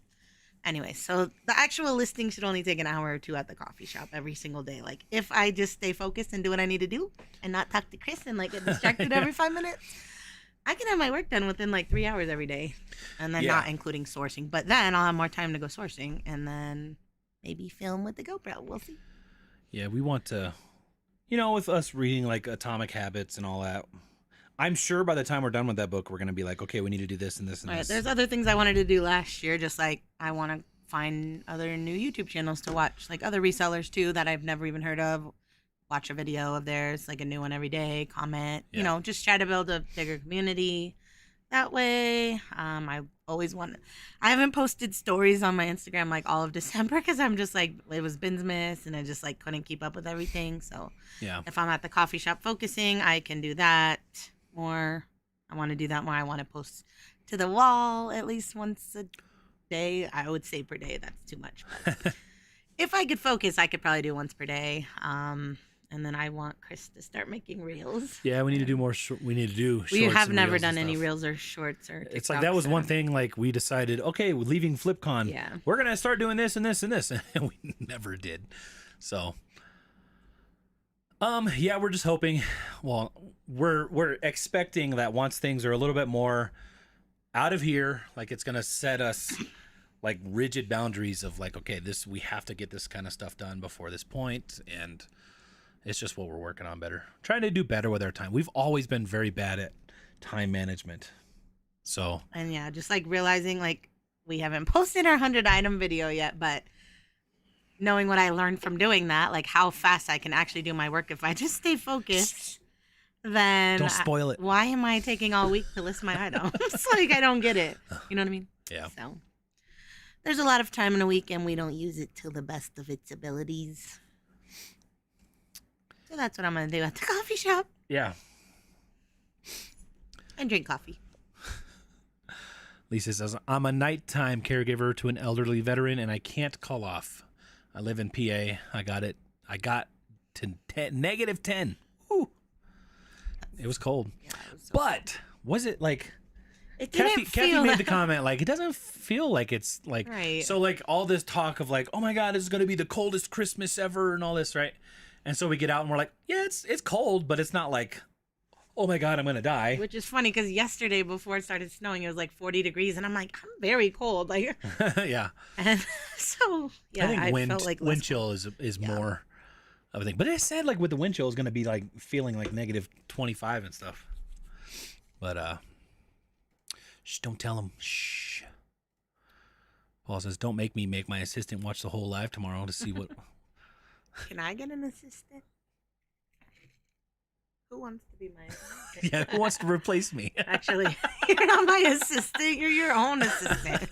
anyway, so the actual listing should only take an hour or two at the coffee shop every single day. Like, if I just stay focused and do what I need to do and not talk to Chris and like get distracted every 5 minutes, I can have my work done within like 3 hours every day, and then Yeah. not including sourcing. But then I'll have more time to go sourcing, and then maybe film with the GoPro. We'll see. Yeah, we want to, you know, with us reading like Atomic Habits and all that, I'm sure by the time we're done with that book, we're going to be like, okay, we need to do this and this and Right. this. There's other things I wanted to do last year, just like I want to find other new YouTube channels to watch, like other resellers too that I've never even heard of. Watch a video of theirs, like a new one every day, comment, Yeah. you know, just try to build a bigger community that way. I always want, I haven't posted stories on my Instagram like all of December because I'm just like, it was Binsmas and I just like couldn't keep up with everything. So Yeah. if I'm at the coffee shop focusing, I can do that more. I want to do that more. I want to post to the wall at least once a day. I would say per day. That's too much. But if I could focus, I could probably do once per day. And then I want Chris to start making reels. Yeah, we need to do more. We need to do. We shorts have and never reels done and any stuff. reels or shorts or It's like that was TikToks, one so- thing. Like we decided, okay, we're leaving FlipCon. Yeah. We're gonna start doing this and this and this, and we never did. So, yeah, we're just hoping. Well, we're expecting that once things are a little bit more out of here, like it's gonna set us like rigid boundaries of like, okay, this we have to get this kind of stuff done before this point, and it's just what we're working on better, trying to do better with our time. We've always been very bad at time management. So And yeah, just like realizing like we haven't posted our 100 item video yet, but knowing what I learned from doing that, like how fast I can actually do my work if I just stay focused, then don't spoil it. why am I taking all week to list my items? Like, I don't get it. You know what I mean? Yeah. So there's a lot of time in a week and we don't use it to the best of its abilities. So that's what I'm going to do at the coffee shop Yeah. and drink coffee. Lisa says, I'm a nighttime caregiver to an elderly veteran, and I can't call off. I live in PA. I got to negative 10. Woo. It was cold. Yeah, it was so But was it like... It Kathy didn't feel made the comment, like, it doesn't feel like it's like... Right. So, like, all this talk of, like, oh, my God, this is going to be the coldest Christmas ever and all this, right? And so we get out and we're like, yeah, it's cold, but it's not like... oh my God, I'm going to die. Which is funny because yesterday before it started snowing, it was like 40 degrees. And I'm like, I'm very cold. Like, Yeah. and so, yeah, I think felt like wind chill is more of a thing. But it said like with the wind chill is going to be like feeling like negative 25 and stuff. But, shh, don't tell him. Shh. Paul says, don't make me make my assistant watch the whole live tomorrow to see what. Can I get an assistant? Who wants to be my assistant? Yeah, who wants to replace me? Actually, you're not my assistant. You're your own assistant.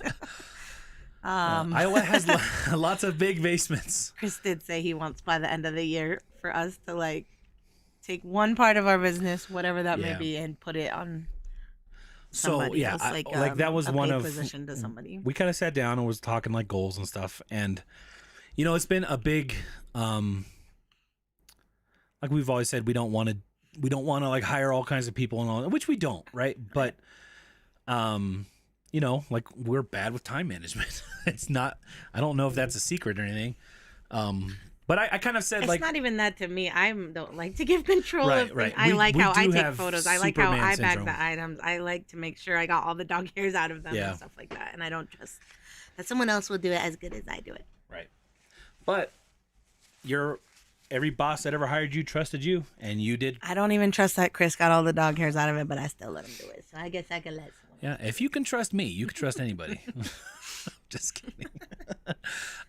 Iowa has lots of big basements. Chris did say he wants by the end of the year for us to like take one part of our business, whatever that may Yeah. be, and put it on So somebody yeah, else, like that was a one paid of position to somebody. we kind of sat down and was talking like goals and stuff, and you know it's been a big like we've always said we don't want to like hire all kinds of people and all, which we don't, right? But you know, like we're bad with time management. It's not, I don't know if that's a secret or anything. But I kind of said It's like not even that to me. I don't like to give control Right, of things. right. I like We how I do take have photos. I like how Superman I bag syndrome. the items. I like to make sure I got all the dog hairs out of them Yeah. and stuff like that. And I don't trust that someone else will do it as good as I do it. right. But every boss that ever hired you trusted you, and you did. I don't even trust that Chris got all the dog hairs out of it, but I still let him do it. So I guess I can let someone. Yeah, if you can trust me, you can trust anybody. Just kidding.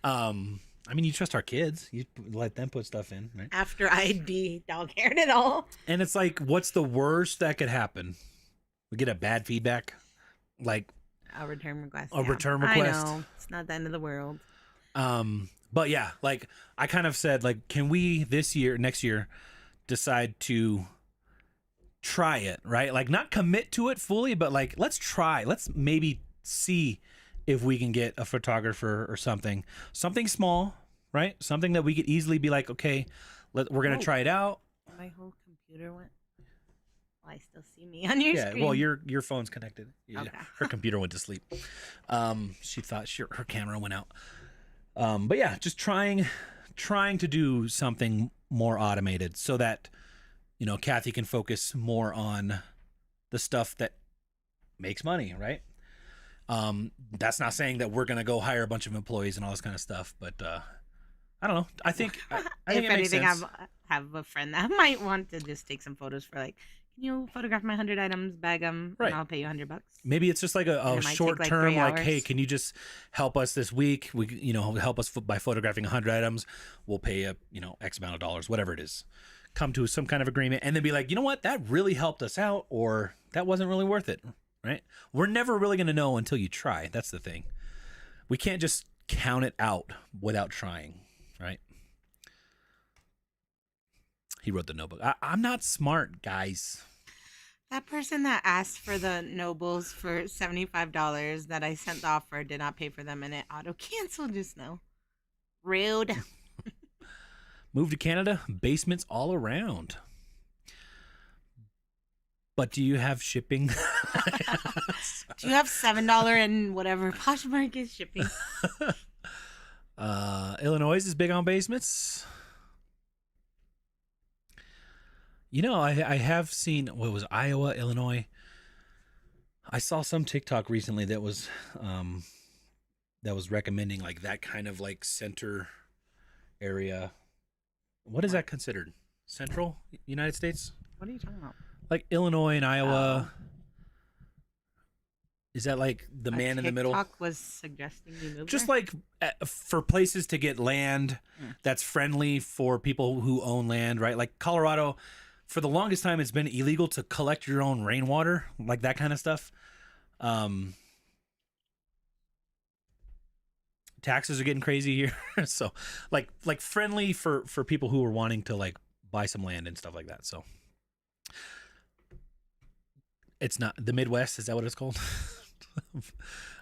I mean, you trust our kids. You let them put stuff in, right? After I'd be dog haired at all. And it's like, what's the worst that could happen? We get a bad feedback, like A return request. A return request. I know. It's not the end of the world. But yeah, like I kind of said, like, can we next year, decide to try it, right? Like not commit to it fully, but like let's try. Let's maybe see if we can get a photographer or something small, right? Something that we could easily be like, okay, we're gonna try it out. My whole computer went. Well, I still see me on your screen. Well, your phone's connected. Okay. Her computer went to sleep. She thought her camera went out. But yeah, just trying to do something more automated so that, you know, Kathy can focus more on the stuff that makes money, right? That's not saying that we're going to go hire a bunch of employees and all this kind of stuff, but, I don't know. I think, I think if it makes anything, sense. I have a friend that might want to just take some photos for like, can you photograph my 100 items, bag them, Right. and I'll pay you $100. Maybe it's just like a it might short take, like, term, 3 like, hey, hours. can you just help us this week? Help us by photographing 100 items. We'll pay you, X amount of dollars, whatever it is. Come to some kind of agreement and then be like, you know what? That really helped us out, or that wasn't really worth it, right? We're never really going to know until you try. That's the thing. We can't just count it out without trying, right? He wrote the notebook. I'm not smart, guys. That person that asked for the Nobles for $75 that I sent the offer did not pay for them, and it auto canceled just now. Rude. Move to Canada, basements all around. But do you have shipping? Do you have $7 and whatever Poshmark is shipping? Illinois is big on basements. I have seen, what was Iowa, Illinois? I saw some TikTok recently that was recommending like that kind of like center area. What is that considered? Central United States? What are you talking about? Like Illinois and Iowa. Is that like the man in the middle? TikTok was suggesting you move Just there? like for places to get land that's friendly for people who own land, right? Like Colorado, for the longest time, it's been illegal to collect your own rainwater, like that kind of stuff. Taxes are getting crazy here. So like friendly for people who are wanting to like buy some land and stuff like that. So it's not the Midwest. Is that what it's called?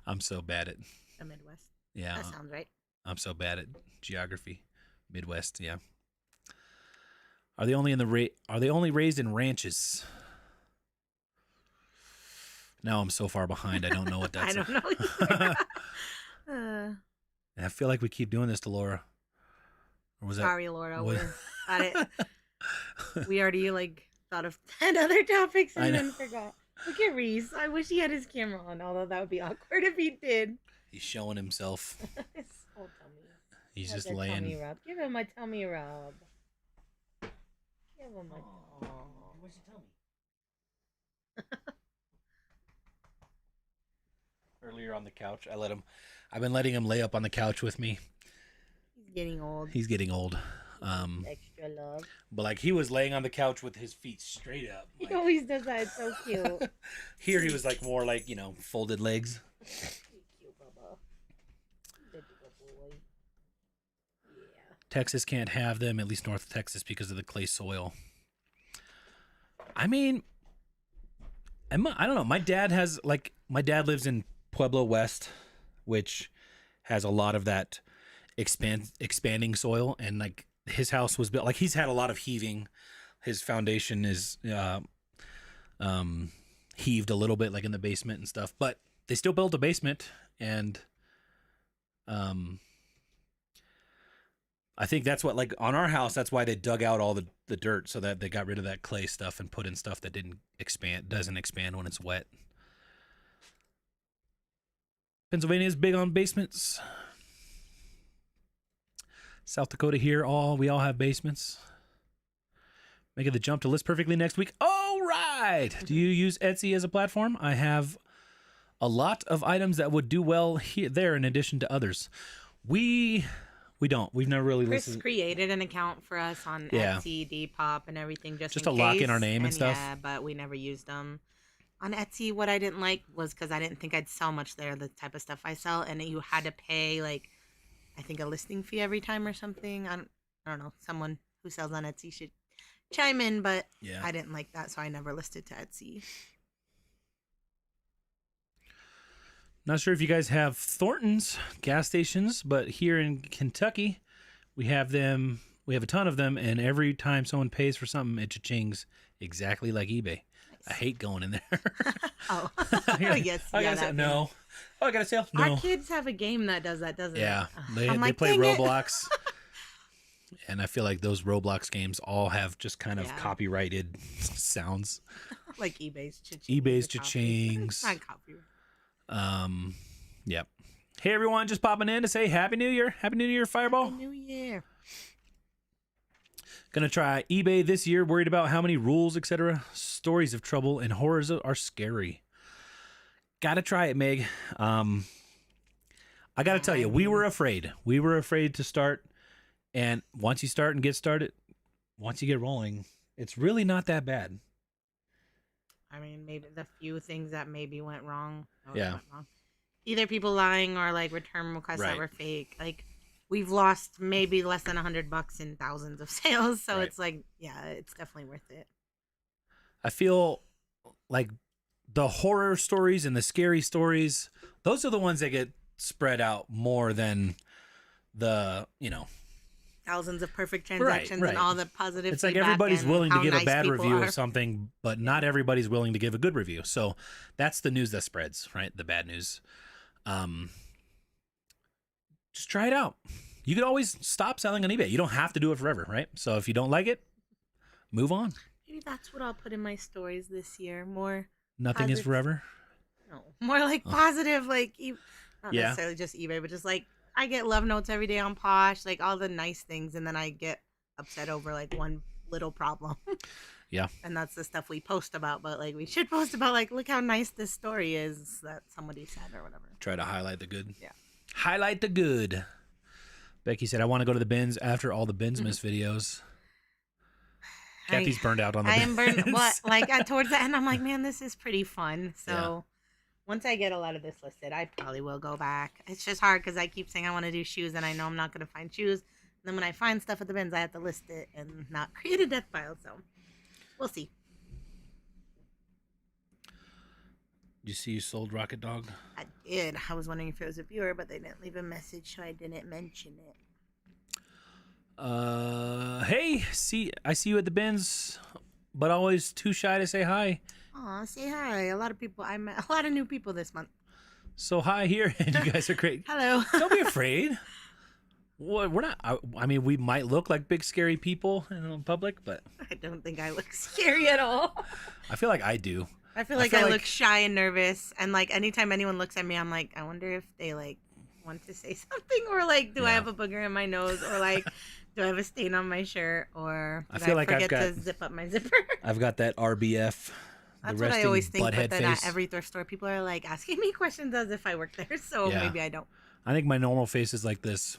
I'm so bad at The Midwest. yeah. That sounds right. I'm so bad at geography. Midwest, yeah. Are they only are they only raised in ranches? Now I'm so far behind. I don't know what that's. I don't know. Either. I feel like we keep doing this to Laura. Or was Sorry, Laura. what- We're at it. We already thought of 10 other topics I and know. then forgot. Look at Reese. I wish he had his camera on, although that would be awkward if he did. He's showing himself. His whole tummy. He's Like just a laying. Tummy rub. Give him a tummy rub. Give him a. What's your tummy? Earlier on the couch, I've been letting him lay up on the couch with me. He's getting old. He's getting old. Extra love. But like he was laying on the couch with his feet straight up. He like- always does that. It's so cute. Here he was like more like, folded legs. Cute, Bubba. Good boy. Yeah. Texas can't have them, at least North Texas, because of the clay soil. I mean, I don't know. My dad lives in Pueblo West, which has a lot of that expanding soil, and like his house was built, like he's had a lot of heaving. His foundation is heaved a little bit, like in the basement and stuff, but they still built a basement, and I think that's what, like on our house, that's why they dug out all the dirt, so that they got rid of that clay stuff and put in stuff that doesn't expand when it's wet. Pennsylvania is big on basements. South Dakota here, we all have basements. Making the jump to List Perfectly next week. All right. Do you use Etsy as a platform? I have a lot of items that would do well there in addition to others. We don't. We've never really Chris listened. created an account for us on Yeah. Etsy, Depop, and everything just Just in to lock in case. our name and stuff. Yeah, but we never used them. On Etsy, what I didn't like was because I didn't think I'd sell much there, the type of stuff I sell, and you had to pay like I think a listing fee every time or something. I don't know. Someone who sells on Etsy should chime in, but Yeah. I didn't like that, so I never listed to Etsy. Not sure if you guys have Thornton's gas stations, but here in Kentucky, we have them. We have a ton of them, and every time someone pays for something, it cha-chings exactly like eBay. I hate going in there. Oh, You're like, yes. I Yeah, got a sale. that No. Oh, I got a sale. No. Our kids have a game that does that, doesn't Yeah, it? they I'm like, play "Dang it." Roblox, and I feel like those Roblox games all have just kind of Yeah. copyrighted sounds. Like eBay's cha-ching. eBay's the copy. cha-chings. Not copy. Yep. Hey everyone, just popping in to say Happy New Year. Happy New Year, Fireball. Happy New Year. Gonna try eBay this year. Worried about how many rules, etc. Stories of trouble and horrors are scary. Gotta try it, Meg. I gotta tell you, we were afraid. We were afraid to start. And once you start and get started, once you get rolling, it's really not that bad. I mean, maybe the few things that maybe went wrong. Yeah. Went wrong. Either people lying or like return requests Right. that were fake. Like we've lost maybe less than $100 in thousands of sales. So Right. it's like, yeah, it's definitely worth it. I feel like the horror stories and the scary stories, those are the ones that get spread out more than the, Thousands of perfect Right, transactions right. and all the positive. it's like feedback everybody's and willing to how give a nice bad people review are. of something, but not everybody's willing to give a good review. So that's the news that spreads, right? The bad news. Just try it out. You could always stop selling on eBay. You don't have to do it forever, right? So if you don't like it, move on. Maybe that's what I'll put in my stories this year. More, Nothing is Positive. forever. no, more like positive, like not Yeah. necessarily just eBay, but just like I get love notes every day on Posh, like all the nice things, and then I get upset over like one little problem. Yeah. And that's the stuff we post about, but like we should post about like look how nice this story is that somebody said or whatever. Try to highlight the good. Yeah. Highlight the good. Becky said, I want to go to the bins after all the bins miss videos. Kathy's burned out on the I bins. am burned. What like towards the end, I'm like, man, this is pretty fun. So Yeah. once I get a lot of this listed, I probably will go back. It's just hard because I keep saying I want to do shoes, and I know I'm not going to find shoes. Then when I find stuff at the bins, I have to list it and not create a death pile. So we'll see. Did you see you sold Rocket Dog? I did. I was wondering if it was a viewer, but they didn't leave a message, so I didn't mention it. Hey, I see you at the bins, but always too shy to say hi. Aw, say hi. A lot of people. I met a lot of new people this month. So hi here, and you guys are great. Hello. Don't be afraid. We're not. I mean, we might look like big scary people in public, but I don't think I look scary at all. I feel like I do. I feel like I look shy and nervous, and like anytime anyone looks at me, I'm like, I wonder if they like want to say something, or like, do I have a booger in my nose, or like, do I have a stain on my shirt, or did I forget to zip up my zipper? I've got that RBF. That's what I always think, but then at every thrift store, people are like asking me questions as if I work there, so maybe I don't. I think my normal face is like this.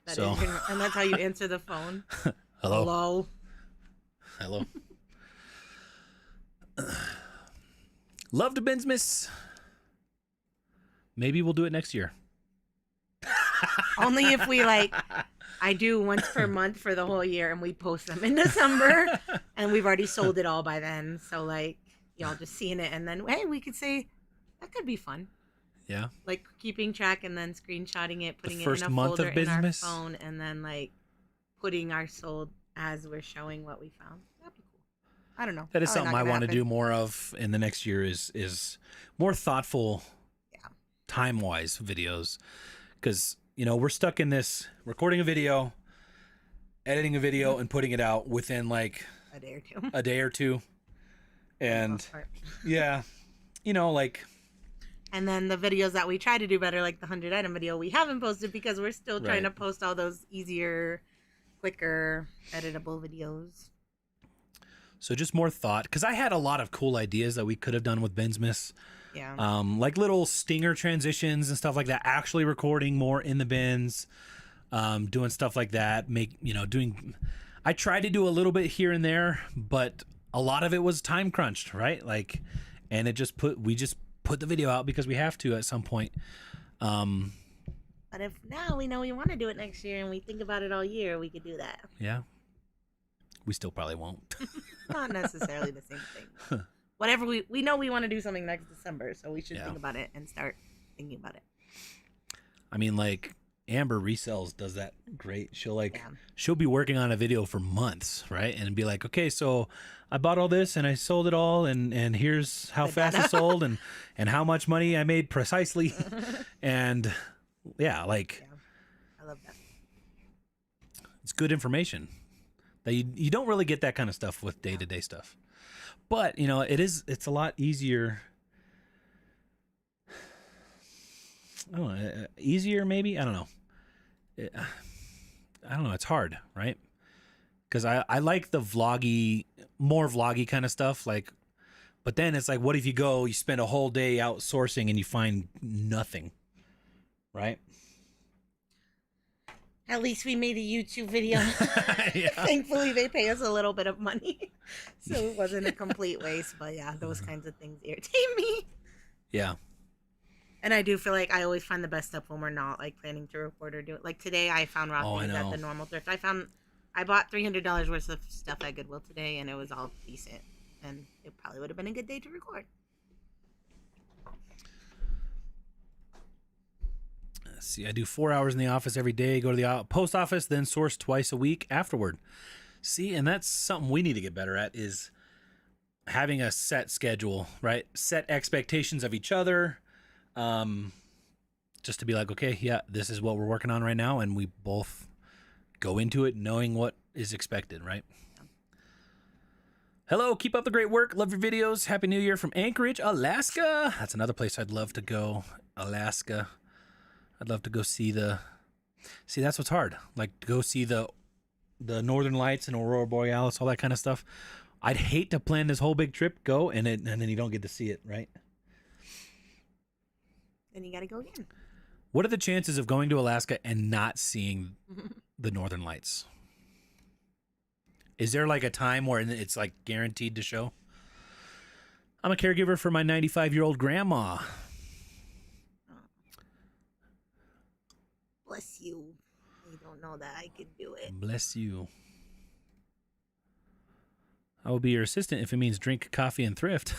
And that's how you answer the phone. Hello. Love to bins, miss. Maybe we'll do it next year. Only if we I do once per month for the whole year, and we post them in December, and we've already sold it all by then. So like y'all just seeing it, and then hey, we could say that could be fun. Yeah. Like keeping track and then screenshotting it, putting it in a month folder of in our business. phone, and then like putting our sold as we're showing what we found. That'd be cool. I don't know. That is something I want to do more of in the next year. Is more thoughtful, time-wise videos, because we're stuck in this recording a video, editing a video, and putting it out within like a day or two, and And then the videos that we try to do better, like the 100-item video, we haven't posted because we're still trying to post all those easier, quicker, editable videos. So just more thought, because I had a lot of cool ideas that we could have done with Binsmas. Yeah. Like little stinger transitions and stuff like that. Actually recording more in the bins, doing stuff like that. I tried to do a little bit here and there, but a lot of it was time crunched, right? Like, and we just put the video out because we have to at some point. But if now we know we want to do it next year and we think about it all year, we could do that. Yeah. We still probably won't. Not necessarily the same thing. Whatever we know we want to do something next December, so we should think about it and start thinking about it. I mean, like Amber Resells does that great. She'll be working on a video for months, right? And be like, okay, so I bought all this and I sold it all, and here's how fast it sold and how much money I made precisely. And I love that. It's good information that you don't really get that kind of stuff with day-to-day stuff. But it's a lot easier. I don't know, easier maybe. I don't know. It's hard, right? Because I like the more vloggy kind of stuff. Like, but then it's like, what if you spend a whole day outsourcing and you find nothing, right? At least we made a YouTube video. Thankfully, they pay us a little bit of money, so it wasn't a complete waste. But those kinds of things irritate me. Yeah. And I do feel like I always find the best stuff when we're not like planning to record or do it. Like today, I found raw things at the normal thrift. I bought $300 worth of stuff at Goodwill today, and it was all decent. And it probably would have been a good day to record. Let's see, I do 4 hours in the office every day, go to the post office, then source twice a week afterward. See, and that's something we need to get better at, is having a set schedule, right? Set expectations of each other. Just to be like, okay, this is what we're working on right now. And we both go into it knowing what is expected, right? Hello, keep up the great work. Love your videos. Happy New Year from Anchorage, Alaska. That's another place I'd love to go, Alaska. I'd love to go see that's what's hard. Like, go see the Northern Lights and Aurora Borealis, all that kind of stuff. I'd hate to plan this whole big trip, go, and then you don't get to see it, right? Then you got to go again. What are the chances of going to Alaska and not seeing the Northern Lights? Is there like a time where it's like guaranteed to show? I'm a caregiver for my 95-year-old grandma. Bless you. You don't know that I could do it. Bless you. I will be your assistant if it means drink coffee and thrift.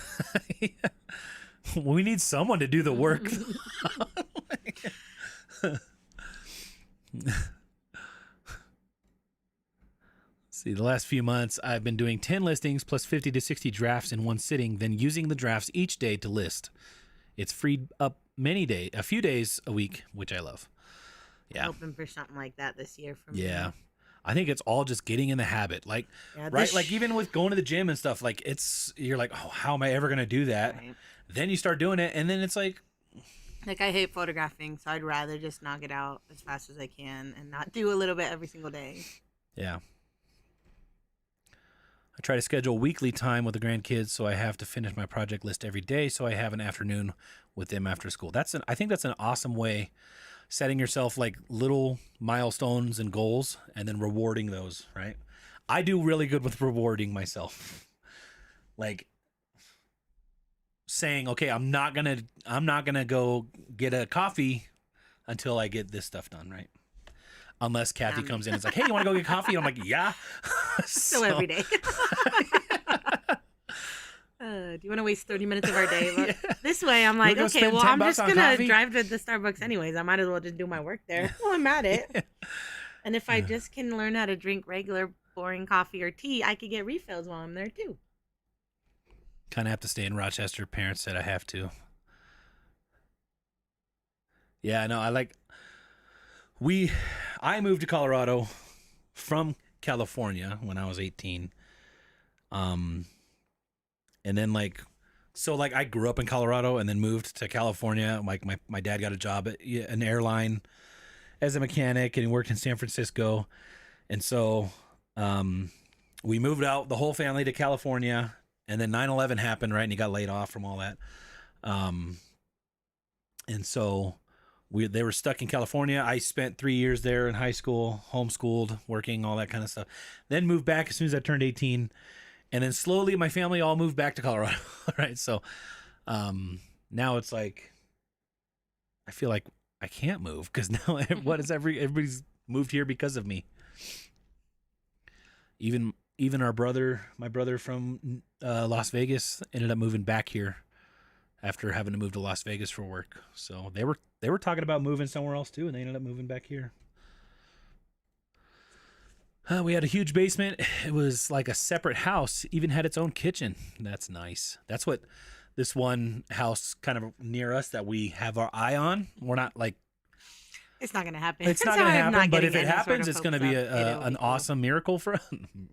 We need someone to do the work. See, the last few months, I've been doing 10 listings plus 50 to 60 drafts in one sitting, then using the drafts each day to list. It's freed up a few days a week, which I love. Yeah. I'm hoping for something like that this year for me. Yeah. I think it's all just getting in the habit. Like, Yeah, right? Like, even with going to the gym and stuff, like, you're like, oh, how am I ever going to do that? Right. Then you start doing it, and then it's like, I hate photographing, so I'd rather just knock it out as fast as I can and not do a little bit every single day. yeah. I try to schedule weekly time with the grandkids, so I have to finish my project list every day, so I have an afternoon with them after school. I think that's an awesome way, setting yourself like little milestones and goals, and then rewarding those. Right? I do really good with rewarding myself, like saying, "Okay, I'm not gonna go get a coffee until I get this stuff done." Right? Unless Kathy comes in and is like, "Hey, you want to go get coffee?" And I'm like, "Yeah." So every day. Do you want to waste 30 minutes of our day? Well, Yeah. this way, I'm like, gonna okay, spend well, 10 I'm bucks just on going to coffee? drive to the Starbucks anyways. I might as well just do my work there. Well, I'm at it. And if I just can learn how to drink regular, boring coffee or tea, I could get refills while I'm there, too. Kind of have to stay in Rochester. Parents said I have to. Yeah, no, I moved to Colorado from California when I was 18. And then I grew up in Colorado and then moved to California. Like my dad got a job at an airline as a mechanic, and he worked in San Francisco. And so we moved out, the whole family, to California. And then 9/11 happened, right? And he got laid off from all that. And so they were stuck in California. I spent 3 years there in high school, homeschooled, working, all that kind of stuff. Then moved back as soon as I turned 18. And then slowly my family all moved back to Colorado, right? So now it's like, I feel like I can't move because now everybody's moved here because of me. Even my brother from Las Vegas ended up moving back here after having to move to Las Vegas for work. So they were talking about moving somewhere else too, and they ended up moving back here. We had a huge basement. It was like a separate house, even had its own kitchen. That's nice. That's what this one house kind of near us that we have our eye on. We're not like, It's not going to happen. it's not So going to I'm happen, but getting if it any sort happens, of it's going to hopes be up. It'll an be awesome miracle for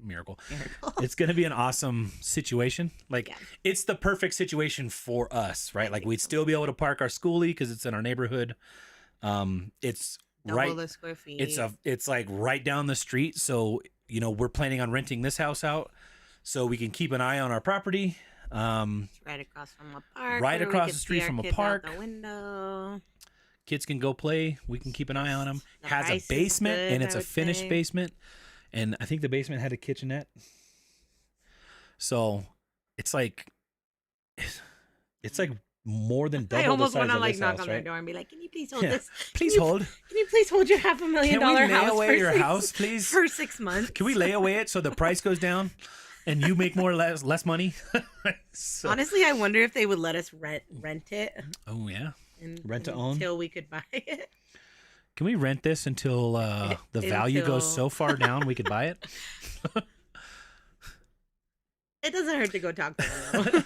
miracle. It's going to be an awesome situation. Like, Yeah. it's the perfect situation for us, right? Like, we'd still be able to park our schoolie because it's in our neighborhood. It's Double right. the square feet. It's like right down the street. So, we're planning on renting this house out so we can keep an eye on our property. It's right across from a park. Right where we across could the street see our from a kids out park. The window. Kids can go play. We can keep an eye on them. The Has a price is basement, good, and it's I a would finished say. basement. And I think the basement had a kitchenette. So it's like more than double I almost the size want to of this knock house, on right? their door and be like, "Can you please hold Yeah. this? Please Can you- hold. Can you please hold your $500,000 Can we lay house away for your 6 house, please? for 6 months? Can we lay away it so the price goes down and you make less money? So- Honestly, I wonder if they would let us rent it Oh yeah. and, Rent to own? until we could buy it. Can we rent this until the value goes so far down we could buy it? It doesn't hurt to go talk to them.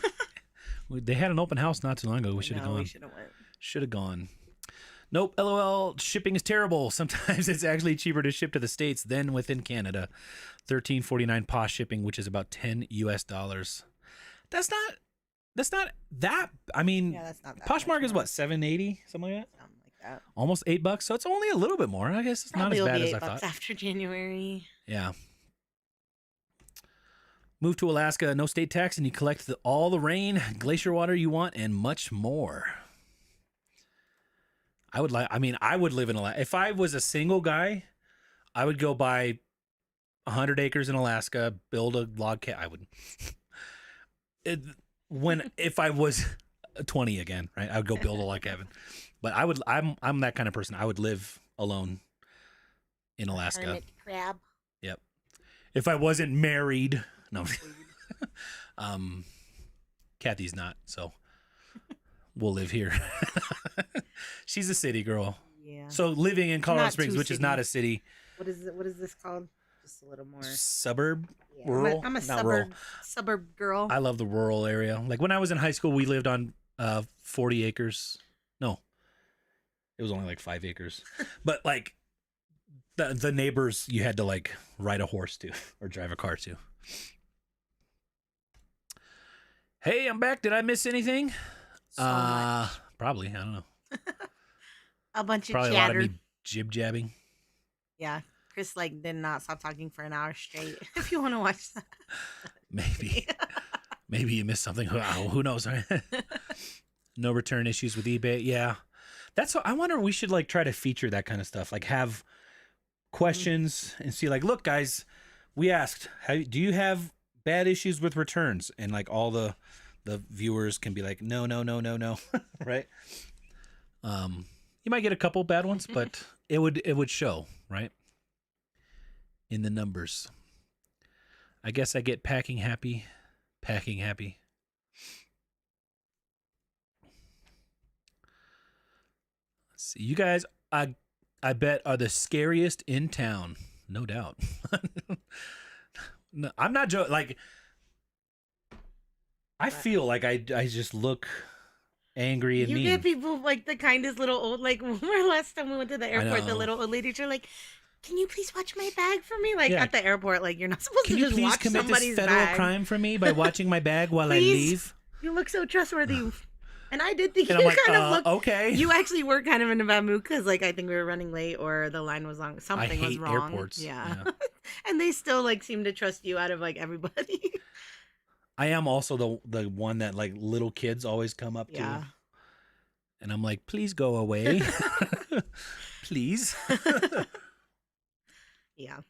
Though. They had an open house not too long ago. We should have No, gone. we should have went. Should have gone. Nope. LOL. Shipping is terrible. Sometimes it's actually cheaper to ship to the States than within Canada. $13.49 Posh shipping, which is about $10 US. That's not that. I mean, Yeah, that's not that Poshmark much is more. what, $7.80, something like that. Something like that. Almost $8. So it's only a little bit more. I guess it's Probably not will as bad be as I $8 thought. after January. Yeah. Move to Alaska, no state tax, and you collect all the rain, glacier water you want, and much more. I would live in Alaska. If I was a single guy, I would go buy 100 acres in Alaska, build a log cabin. I would. If I was 20 again, right? I would go build a log cabin. But I'm that kind of person. I would live alone in Alaska. Hermit crab. Yep. If I wasn't married, no. Kathy's not, so we'll live here. She's a city girl. Yeah. So living in Colorado Not Springs, too which is not a city. What is it? What is this called? Just a little more. Suburb? Yeah, Rural? I'm a Not rural. suburb girl. I love the rural area. Like when I was in high school, we lived on 40 acres. No, it was only like 5 acres. But like the neighbors, you had to like ride a horse to or drive a car to. Hey, I'm back. Did I miss anything? So much. Probably. I don't know. A bunch Probably of a lot chatter. of me jib-jabbing. Yeah. Chris like did not stop talking for an hour straight. If you want to watch that. Maybe. Maybe you missed something. Who knows? Right? No return issues with eBay. Yeah. That's what I wonder. We should like try to feature that kind of stuff. Like have questions and see like, look, guys, we asked, do you have bad issues with returns? And like all the viewers can be like, no. Right. You might get a couple bad ones, but it would show, right? In the numbers. I guess I get packing happy. Let's see. You guys, I bet are the scariest in town. No doubt. No, I'm not joking. Like, I feel like I just look angry and You mean. get people like the kindest little old, like remember last time we went to the airport, the know. little old ladies are like, can you please watch my bag for me? Like Yeah. at the airport, like you're not supposed Can to you just please watch commit this somebody's federal bag. crime for me by watching my bag while I Please. leave? You look so trustworthy. And I did think And you I'm like, kind of looked. okay. You actually were kind of in a bad mood because, like, I think we were running late or the line was long. Something was hate wrong. airports. Yeah. Yeah. And they still like seem to trust you out of like everybody. I am also the one that like little kids always come up Yeah. to. And I'm like, please go away. Please. Yeah.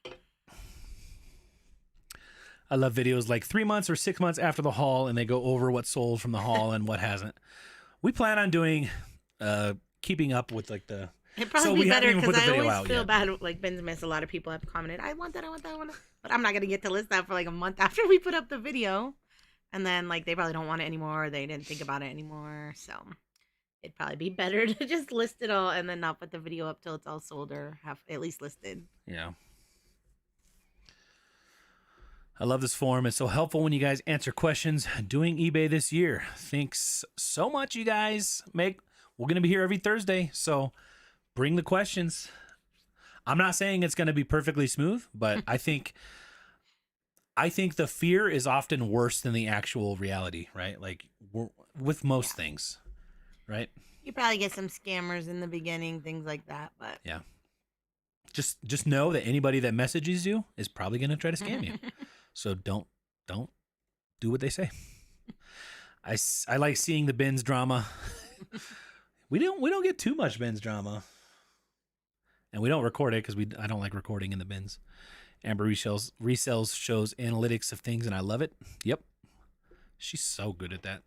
I love videos like 3 months or 6 months after the haul, and they go over what sold from the haul and what hasn't. We plan on doing, keeping up with like the. It'd probably So be we haven't better even put because the I video always out feel yet. bad. Like Ben's missed. A lot of people have commented, I want that. But I'm not going to get to list that for like a month after we put up the video. And then like they probably don't want it anymore. Or they didn't think about it anymore. So it'd probably be better to just list it all and then not put the video up till it's all sold or have at least listed. Yeah. I love this forum. It's so helpful when you guys answer questions. Doing eBay this year. Thanks so much, you guys. We're going to be here every Thursday, so bring the questions. I'm not saying it's going to be perfectly smooth, but I think the fear is often worse than the actual reality, right? Like with most things, right? You probably get some scammers in the beginning, things like that, but Yeah. Just know that anybody that messages you is probably going to try to scam you. So don't do what they say. I like seeing the bins drama. We don't get too much bins drama, and we don't record it because I don't like recording in the bins. Amber resells shows analytics of things, and I love it. Yep, she's so good at that.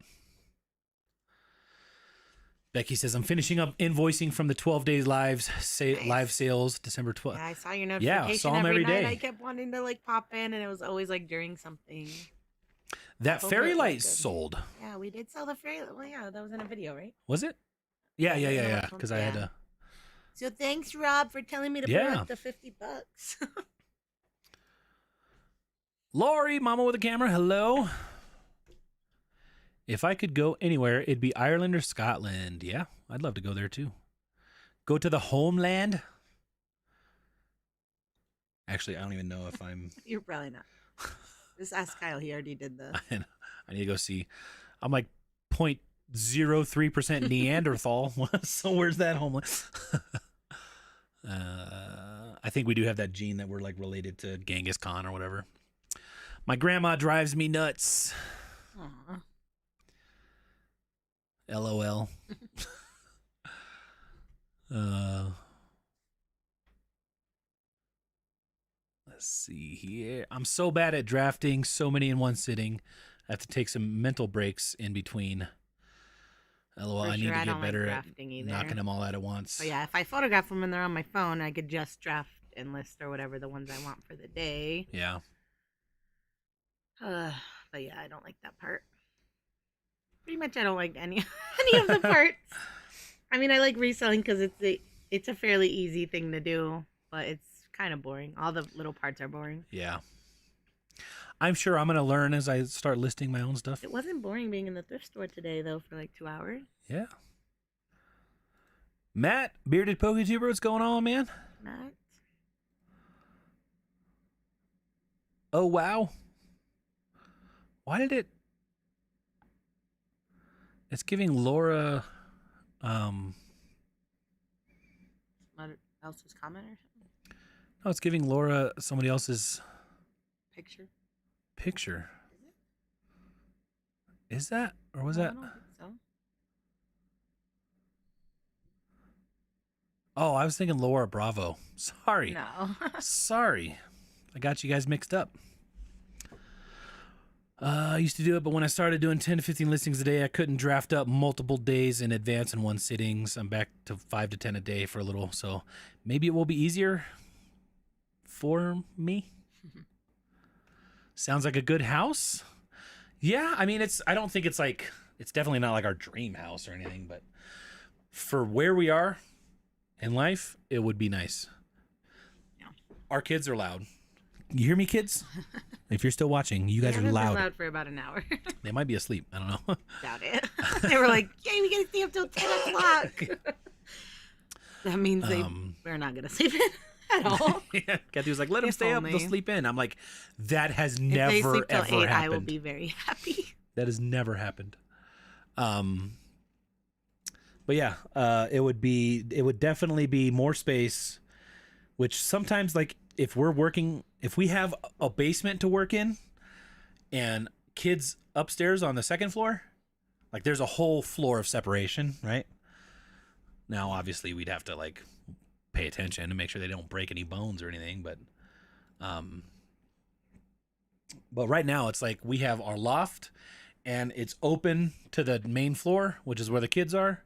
Becky says, I'm finishing up invoicing from the 12 days live sales, December 12th. yeah, I saw your notification Yeah, saw 'em every night. day. I kept wanting to like pop in, and it was always like during something. That Hope fairy it was light good. sold. Yeah, we did sell the fairy. Well, yeah, that was in a video, right? Was it? Yeah. Yeah. Because I had to. So thanks, Rob, for telling me to put Yeah. up the $50. Lori, mama with a camera. Hello. If I could go anywhere, it'd be Ireland or Scotland. Yeah, I'd love to go there too. Go to the homeland. Actually, I don't even know if I'm. You're probably not. Just ask Kyle. He already did the. I need to go see. I'm like 0.03% Neanderthal. So where's that homeland? I think we do have that gene that we're like related to Genghis Khan or whatever. My grandma drives me nuts. Aw. LOL. Let's see here. I'm so bad at drafting so many in one sitting. I have to take some mental breaks in between. LOL. For I need sure, to I get don't like better at drafting either. knocking them all out at once. But yeah, if I photograph them and they're on my phone, I could just draft and list or whatever the ones I want for the day. Yeah. But yeah, I don't like that part. Pretty much, I don't like any of the parts. I mean, I like reselling because it's a fairly easy thing to do, but it's kind of boring. All the little parts are boring. Yeah. I'm sure I'm going to learn as I start listing my own stuff. It wasn't boring being in the thrift store today, though, for like 2 hours. Yeah. Matt, Bearded PokeTuber, what's going on, man? Matt? Oh, wow. Why did it... It's giving Laura... Someone else's comment or something? No, it's giving Laura somebody else's Picture? Is that? Or was No, that? I don't think so. Oh, I was thinking Laura Bravo. Sorry. No. Sorry. I got you guys mixed up. I used to do it, but when I started doing 10 to 15 listings a day, I couldn't draft up multiple days in advance in one sitting. So I'm back to 5 to 10 a day for a little. So maybe it will be easier for me. Sounds like a good house. Yeah, I mean, I don't think it's definitely not like our dream house or anything, but for where we are in life, it would be nice. Yeah. Our kids are loud. You hear me, kids? If you're still watching, you guys are Been loud. loud for about an hour. They might be asleep. I don't know. Doubt it. They were like, "Yay, we gotta stay up till 10 o'clock." That means we're not gonna sleep in at all. Yeah. Kathy was like, "Let them If stay up. They'll only. sleep in." I'm like, that has If they never sleep till ever 8, happened. I will be very happy. That has never happened. But yeah, it would definitely be more space, which sometimes, like, if we have a basement to work in and kids upstairs on the second floor, like, there's a whole floor of separation, right? Now, obviously, we'd have to, like, pay attention to make sure they don't break any bones or anything, but right now it's like we have our loft and it's open to the main floor, which is where the kids are.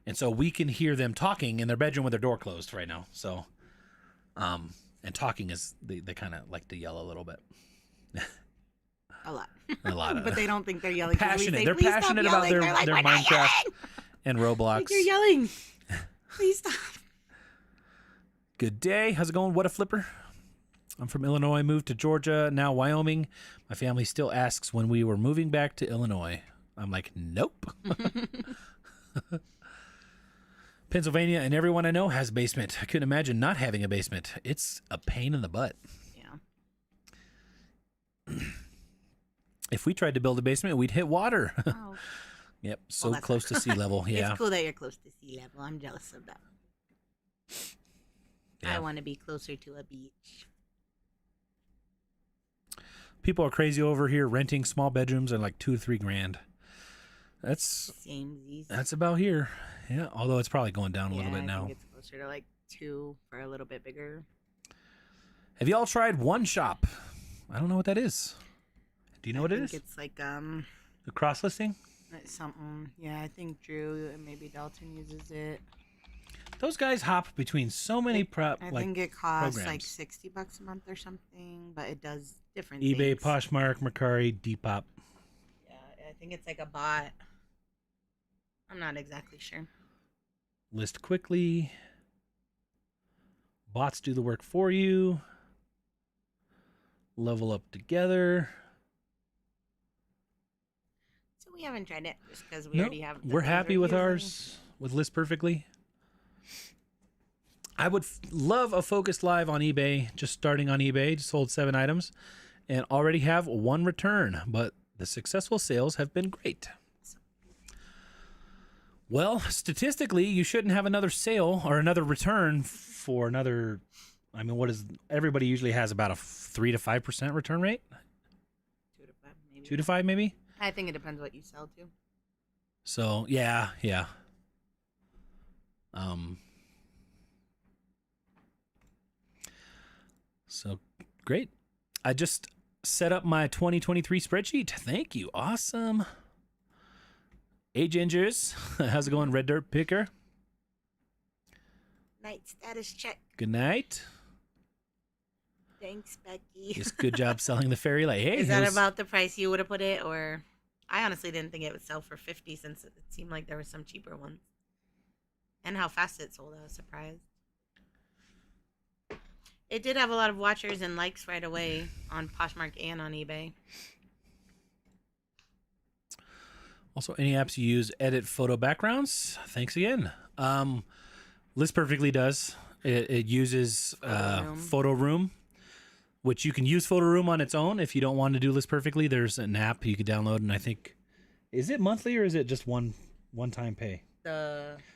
And so we can hear them talking in their bedroom with their door closed right now. So, and talking is, they kind of like to yell a little bit. A lot. A lot. But they don't think they're yelling. 'Cause we Passionate. say, They're "Please stop passionate about yelling." They're like, their "We're not Minecraft yelling." and Roblox. Like, you're yelling. Please stop. Good day. How's it going? What a flipper. I'm from Illinois, moved to Georgia, now Wyoming. My family still asks when we were moving back to Illinois. I'm like, nope. Pennsylvania, and everyone I know has a basement. I couldn't imagine not having a basement. It's a pain in the butt. Yeah. If we tried to build a basement, we'd hit water. Oh. Yep, so Well, that's close to sea level. Yeah. It's cool that you're close to sea level. I'm jealous of that. Yeah. I want to be closer to a beach. People are crazy over here renting small bedrooms at like $2 to $3 grand. That's Samesies. about here. Yeah, although it's probably going down a little bit I now. think it's closer to like 2 for a little bit bigger. Have you all tried One Shop? I don't know what that is. Do you know what it is? It's like The cross listing? something. Yeah, I think Drew and maybe Dalton uses it. Those guys hop between so many I think it costs like programs. $60 a month or something, but it does different eBay, things. Poshmark, Mercari, Depop. Yeah, I think it's like a bot. I'm not exactly sure. List quickly. Bots do the work for you. Level up together. So we haven't tried it just because we No, already have. the we're things happy with using. ours, with List Perfectly. I would love a focused live on eBay, just starting on eBay, just sold 7 items, and already have 1 return, but the successful sales have been great. Well, statistically, you shouldn't have another sale or another return for another. I mean, everybody usually has about a 3 to 5% return rate? 2 to 5, maybe. 2 to 5, maybe? I think it depends what you sell to. So, yeah. So, great. I just set up my 2023 spreadsheet. Thank you. Awesome. Hey, Gingers. How's it going, Red Dirt Picker? Night status check. Good night. Thanks, Becky. Yes, good job selling the fairy light. Hey, Is that about the price you would have put it, or I honestly didn't think it would sell for 50 since it seemed like there were some cheaper ones. And how fast it sold, I was surprised. It did have a lot of watchers and likes right away on Poshmark and on eBay. Also, any apps you use edit photo backgrounds? Thanks again. List Perfectly does. It uses Photo Room, which you can use Photo Room on its own if you don't want to do List Perfectly. There's an app you could download, and I think, is it monthly or is it just one-time pay?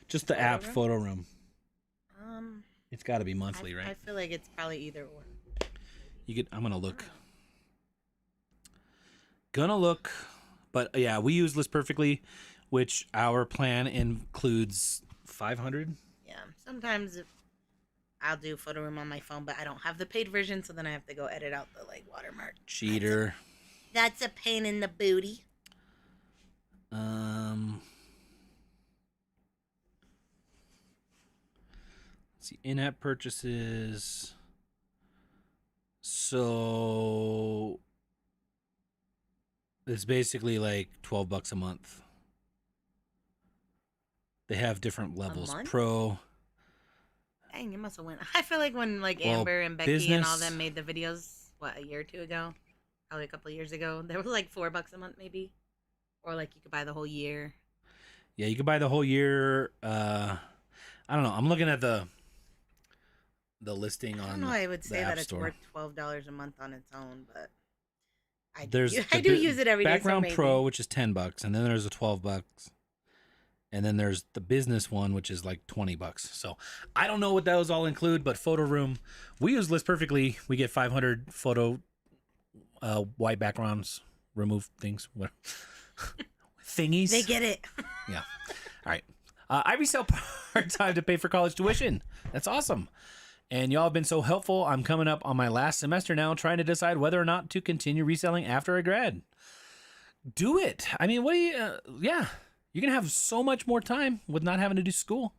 Just the app Room? Photo Room. It's got to be monthly, right? I feel like it's probably either or. I'm gonna look. But yeah, we use List Perfectly, which our plan includes 500. Yeah, sometimes I'll do Photo Room on my phone, but I don't have the paid version, so then I have to go edit out the watermark. Cheater. That's a pain in the booty. Let's see, in-app purchases. So it's basically like $12 a month. They have different levels. Pro. Dang, it must have went. I feel like when Amber and Becky and all them made the videos, a year or two ago, probably a couple of years ago, they were like $4 a month maybe, or you could buy the whole year. Yeah, you could buy the whole year. I don't know. I'm looking at the listing on. I don't know. I would say that Store. It's worth $12 a month on its own, but I do use it every day. Background Pro, which is $10, and then there's a $12. And then there's the business one, which is like $20. So I don't know what those all include, but Photo Room, we use List Perfectly. We get 500 photo white backgrounds, remove things, what thingies. They get it. Yeah. All right. I resell part-time to pay for college tuition. That's awesome. And y'all have been so helpful. I'm coming up on my last semester now, trying to decide whether or not to continue reselling after I grad. Do it. I mean, what do you? Yeah. You're going to have so much more time with not having to do school.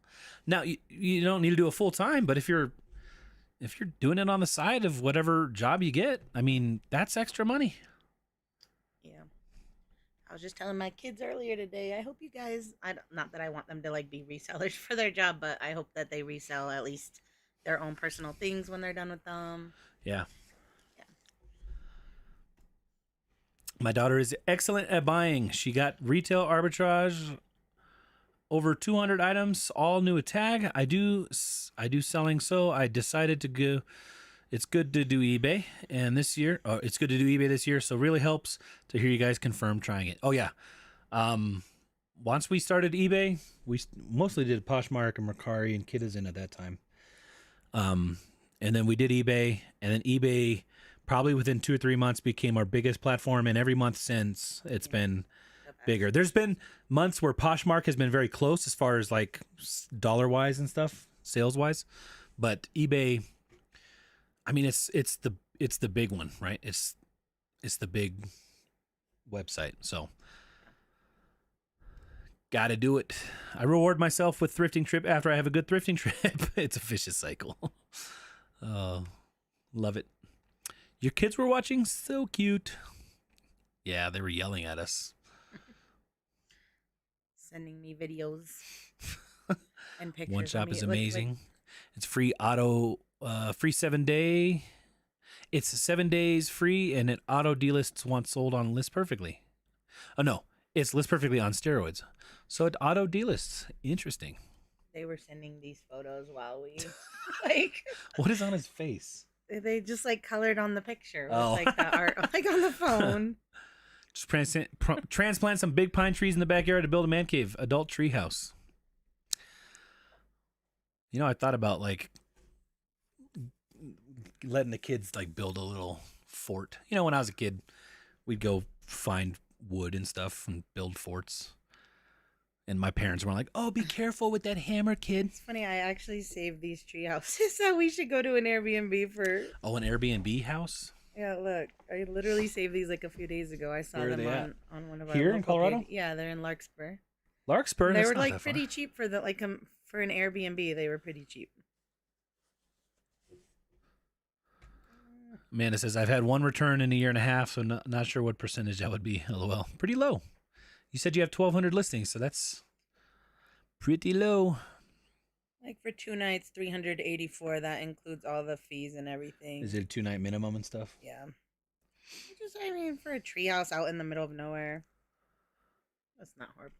Now, you don't need to do it full time, but if you're doing it on the side of whatever job you get, I mean, that's extra money. Yeah. I was just telling my kids earlier today, I hope you guys, not that I want them to be resellers for their job, but I hope that they resell at least their own personal things when they're done with them. Yeah. My daughter is excellent at buying. She got retail arbitrage, over 200 items, all new at tag. I do selling, so I decided to go. It's good to do eBay, and this year, it's good to do eBay this year. So really helps to hear you guys confirm trying it. Oh yeah, once we started eBay, we mostly did Poshmark and Mercari and Kitizen at that time. And then we did eBay, and then eBay probably within 2 or 3 months became our biggest platform, and every month since it's been bigger. There's been months where Poshmark has been very close as far as dollar wise and stuff, sales wise, but eBay, I mean, it's the big one, right? It's the big website, so gotta do it. I reward myself with thrifting trip after I have a good thrifting trip. It's a vicious cycle. Oh, love it. Your kids were watching? So cute. Yeah, they were yelling at us. Sending me videos and pictures. One Shop is amazing. It's free free 7-day. It's 7 days free, and it auto delists once sold on List Perfectly. Oh, no. It's List Perfectly on steroids. So it auto delists. Interesting. They were sending these photos while we, What is on his face? They just colored on the picture with the art on the phone. Just transplant some big pine trees in the backyard to build a man cave, adult tree house. I thought about letting the kids build a little fort. When I was a kid, we'd go find wood and stuff and build forts. And my parents were like, "Oh, be careful with that hammer, kid." It's funny. I actually saved these tree houses that we should go to an Airbnb for. Oh, an Airbnb house? Yeah, look. I literally saved these a few days ago. I saw them on one of our here in Colorado. Yeah, they're in Larkspur. Larkspur. They were pretty cheap for for an Airbnb. They were pretty cheap. Amanda says, I've had one return in a year and a half, so not sure what percentage that would be. LOL. Pretty low. You said you have 1,200 listings, so that's pretty low. Like for 2 nights, 384. That includes all the fees and everything. Is it a 2-night minimum and stuff? Yeah. I mean, for a treehouse out in the middle of nowhere, that's not horrible.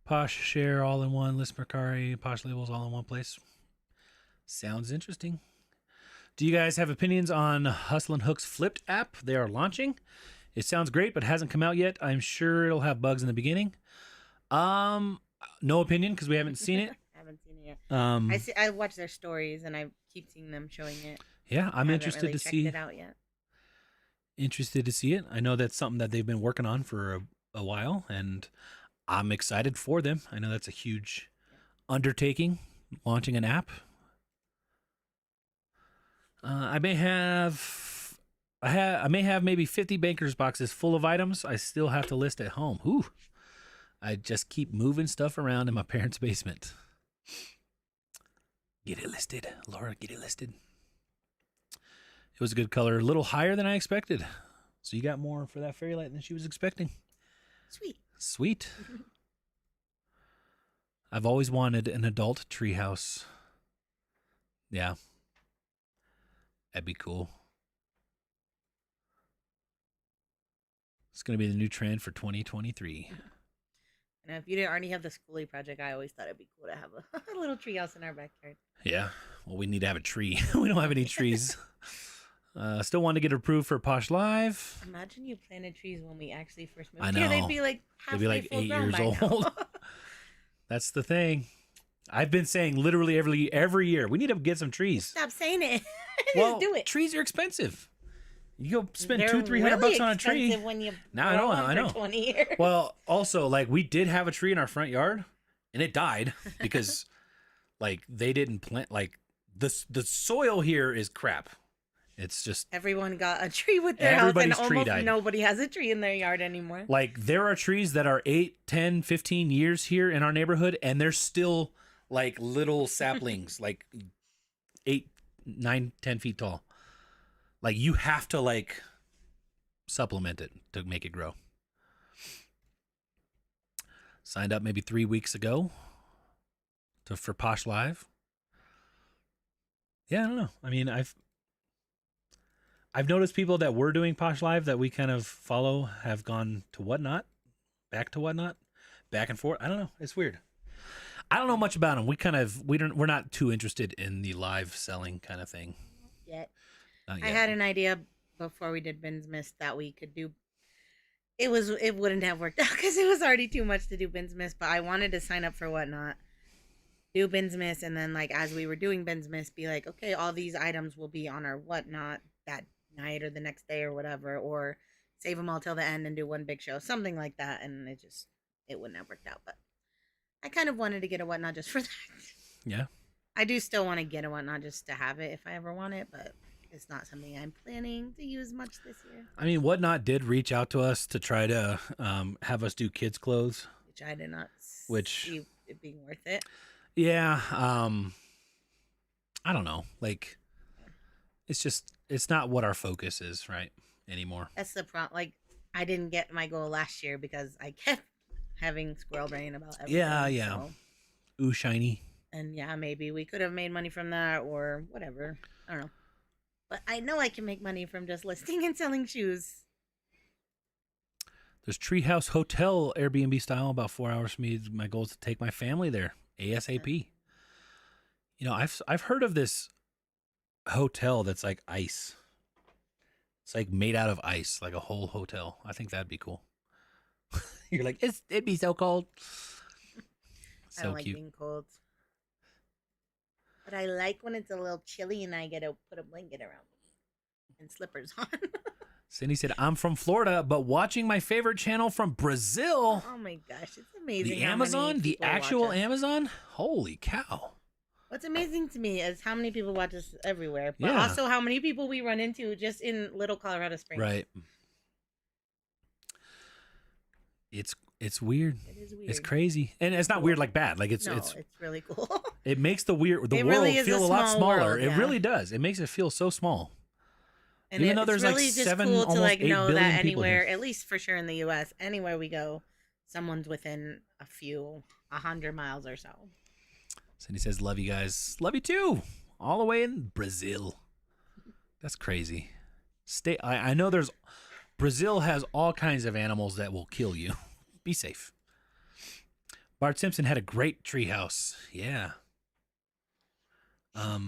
Posh share all in one. List Mercari, Posh labels all in one place. Sounds interesting. Do you guys have opinions on Hustle and Hook's Flipped app they are launching? It sounds great, but hasn't come out yet. I'm sure it'll have bugs in the beginning. No opinion because we haven't seen it. Haven't seen it yet. I watch their stories and I keep seeing them showing it. Yeah, I'm interested really to see it out yet. Interested to see it. I know that's something that they've been working on for a while, and I'm excited for them. I know that's a huge undertaking, launching an app. I may have maybe 50 bankers boxes full of items I still have to list at home. Ooh. I just keep moving stuff around in my parents' basement. Get it listed. Laura, get it listed. It was a good color. A little higher than I expected. So you got more for that fairy light than she was expecting. Sweet. I've always wanted an adult treehouse. Yeah. That'd be cool. It's going to be the new trend for 2023. And if you didn't already have the schoolie project, I always thought it'd be cool to have a little treehouse in our backyard. Yeah. Well, we need to have a tree. We don't have any trees. Still want to get approved for Posh Live. Imagine you planted trees when we actually first moved I know. here. They'd be like 8 years old. That's the thing. I've been saying literally every year, we need to get some trees. Stop saying it. Well, Just do it. Trees are expensive. You go spend They're $200-300 really on a tree. expensive when you Now I know. grow 'em I know. for 20 years. Well, also, like, we did have a tree in our front yard, and it died because, like, they didn't plant. Like, the soil here is crap. It's just everyone got a tree with their house, and everybody's tree almost died. nobody has a tree in their yard anymore. like there are trees that are 8, 10, 15 years here in our neighborhood, and they're still like little saplings, like 8, 9, 10 feet tall. Like you have to like supplement it to make it grow. Signed up maybe 3 weeks ago for Posh Live. Yeah, I don't know. I mean, I've noticed people that were doing Posh Live that we kind of follow have gone to Whatnot, back to Whatnot, back and forth. I don't know. It's weird. I don't know much about them. We're not too interested in the live selling kind of thing. Yet. Not I yet. had an idea before we did Bins Miss that we could do. It wouldn't have worked out because it was already too much to do Bins Miss, but I wanted to sign up for Whatnot, do Bins Miss, and then like as we were doing Bins Miss, be like, okay, all these items will be on our Whatnot that night or the next day or whatever, or save them all till the end and do one big show, something like that. And it wouldn't have worked out, but I kind of wanted to get a Whatnot just for that. Yeah. I do still want to get a Whatnot just to have it if I ever want it, but it's not something I'm planning to use much this year. I mean, Whatnot did reach out to us to try to have us do kids' clothes. Which I did not see it being worth it. Yeah. I don't know. Like, it's not what our focus is, right, anymore. That's the problem. Like, I didn't get my goal last year because I kept having squirrel brain about everything. Yeah. So. Ooh, shiny. And yeah, maybe we could have made money from that or whatever. I don't know. But I know I can make money from just listing and selling shoes. There's Treehouse Hotel Airbnb style, about 4 hours from me. My goal is to take my family there ASAP. You know, I've heard of this hotel that's like ice. It's like made out of ice, like a whole hotel. I think that'd be cool. You're like, it'd be so cold. I don't So like cute. being cold. But I like when it's a little chilly and I get to put a blanket around me and slippers on. Cindy said, I'm from Florida, but watching my favorite channel from Brazil. Oh my gosh, it's amazing. The how Amazon, many the people watch actual us. Amazon. Holy cow. What's amazing to me is how many people watch us everywhere, but Yeah. also how many people we run into just in Little Colorado Springs. Right. It's weird. It is weird. It's crazy. And it's not weird like bad. Like it's really cool. it makes the world It really is feel a a lot small smaller. world, It yeah. really does. It makes it feel so small. And Even though it's there's like really just 7, cool to almost like 8 know billion that people anywhere, here. at least for sure in the U.S., anywhere we go, someone's within 100 miles or so. Cindy says, love you guys. Love you too. All the way in Brazil. That's crazy. I know Brazil has all kinds of animals that will kill you. Be safe. Bart Simpson had a great treehouse. Yeah. I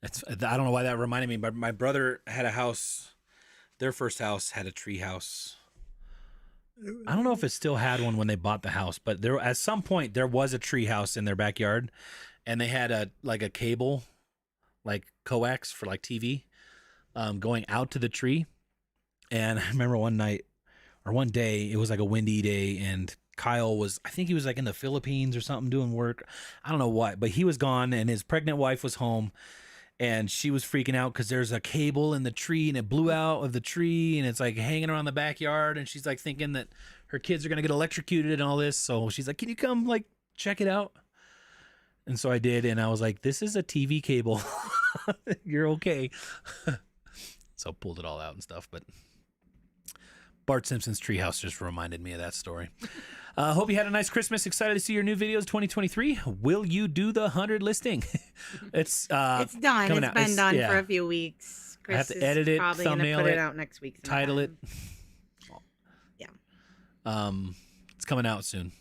don't know why that reminded me, but my brother had a house. Their first house had a treehouse. I don't know if it still had one when they bought the house, but there at some point there was a treehouse in their backyard, and they had a cable, like coax for like TV, going out to the tree. And I remember one day, it was like a windy day, and Kyle I think he was like in the Philippines or something doing work. I don't know what, but he was gone, and his pregnant wife was home, and she was freaking out because there's a cable in the tree, and it blew out of the tree, and it's like hanging around the backyard, and she's like thinking that her kids are going to get electrocuted and all this. So she's like, can you come like check it out? And so I did, and I was like, this is a TV cable. You're okay. So pulled it all out and stuff, but Bart Simpson's treehouse just reminded me of that story. Hope you had a nice Christmas. Excited to see your new videos 2023. Will you do the 100 listing? It's done. It's been done for a few weeks. Chris I have to edit it, probably thumbnail gonna put it, it out next week. title it. Yeah. It's coming out soon.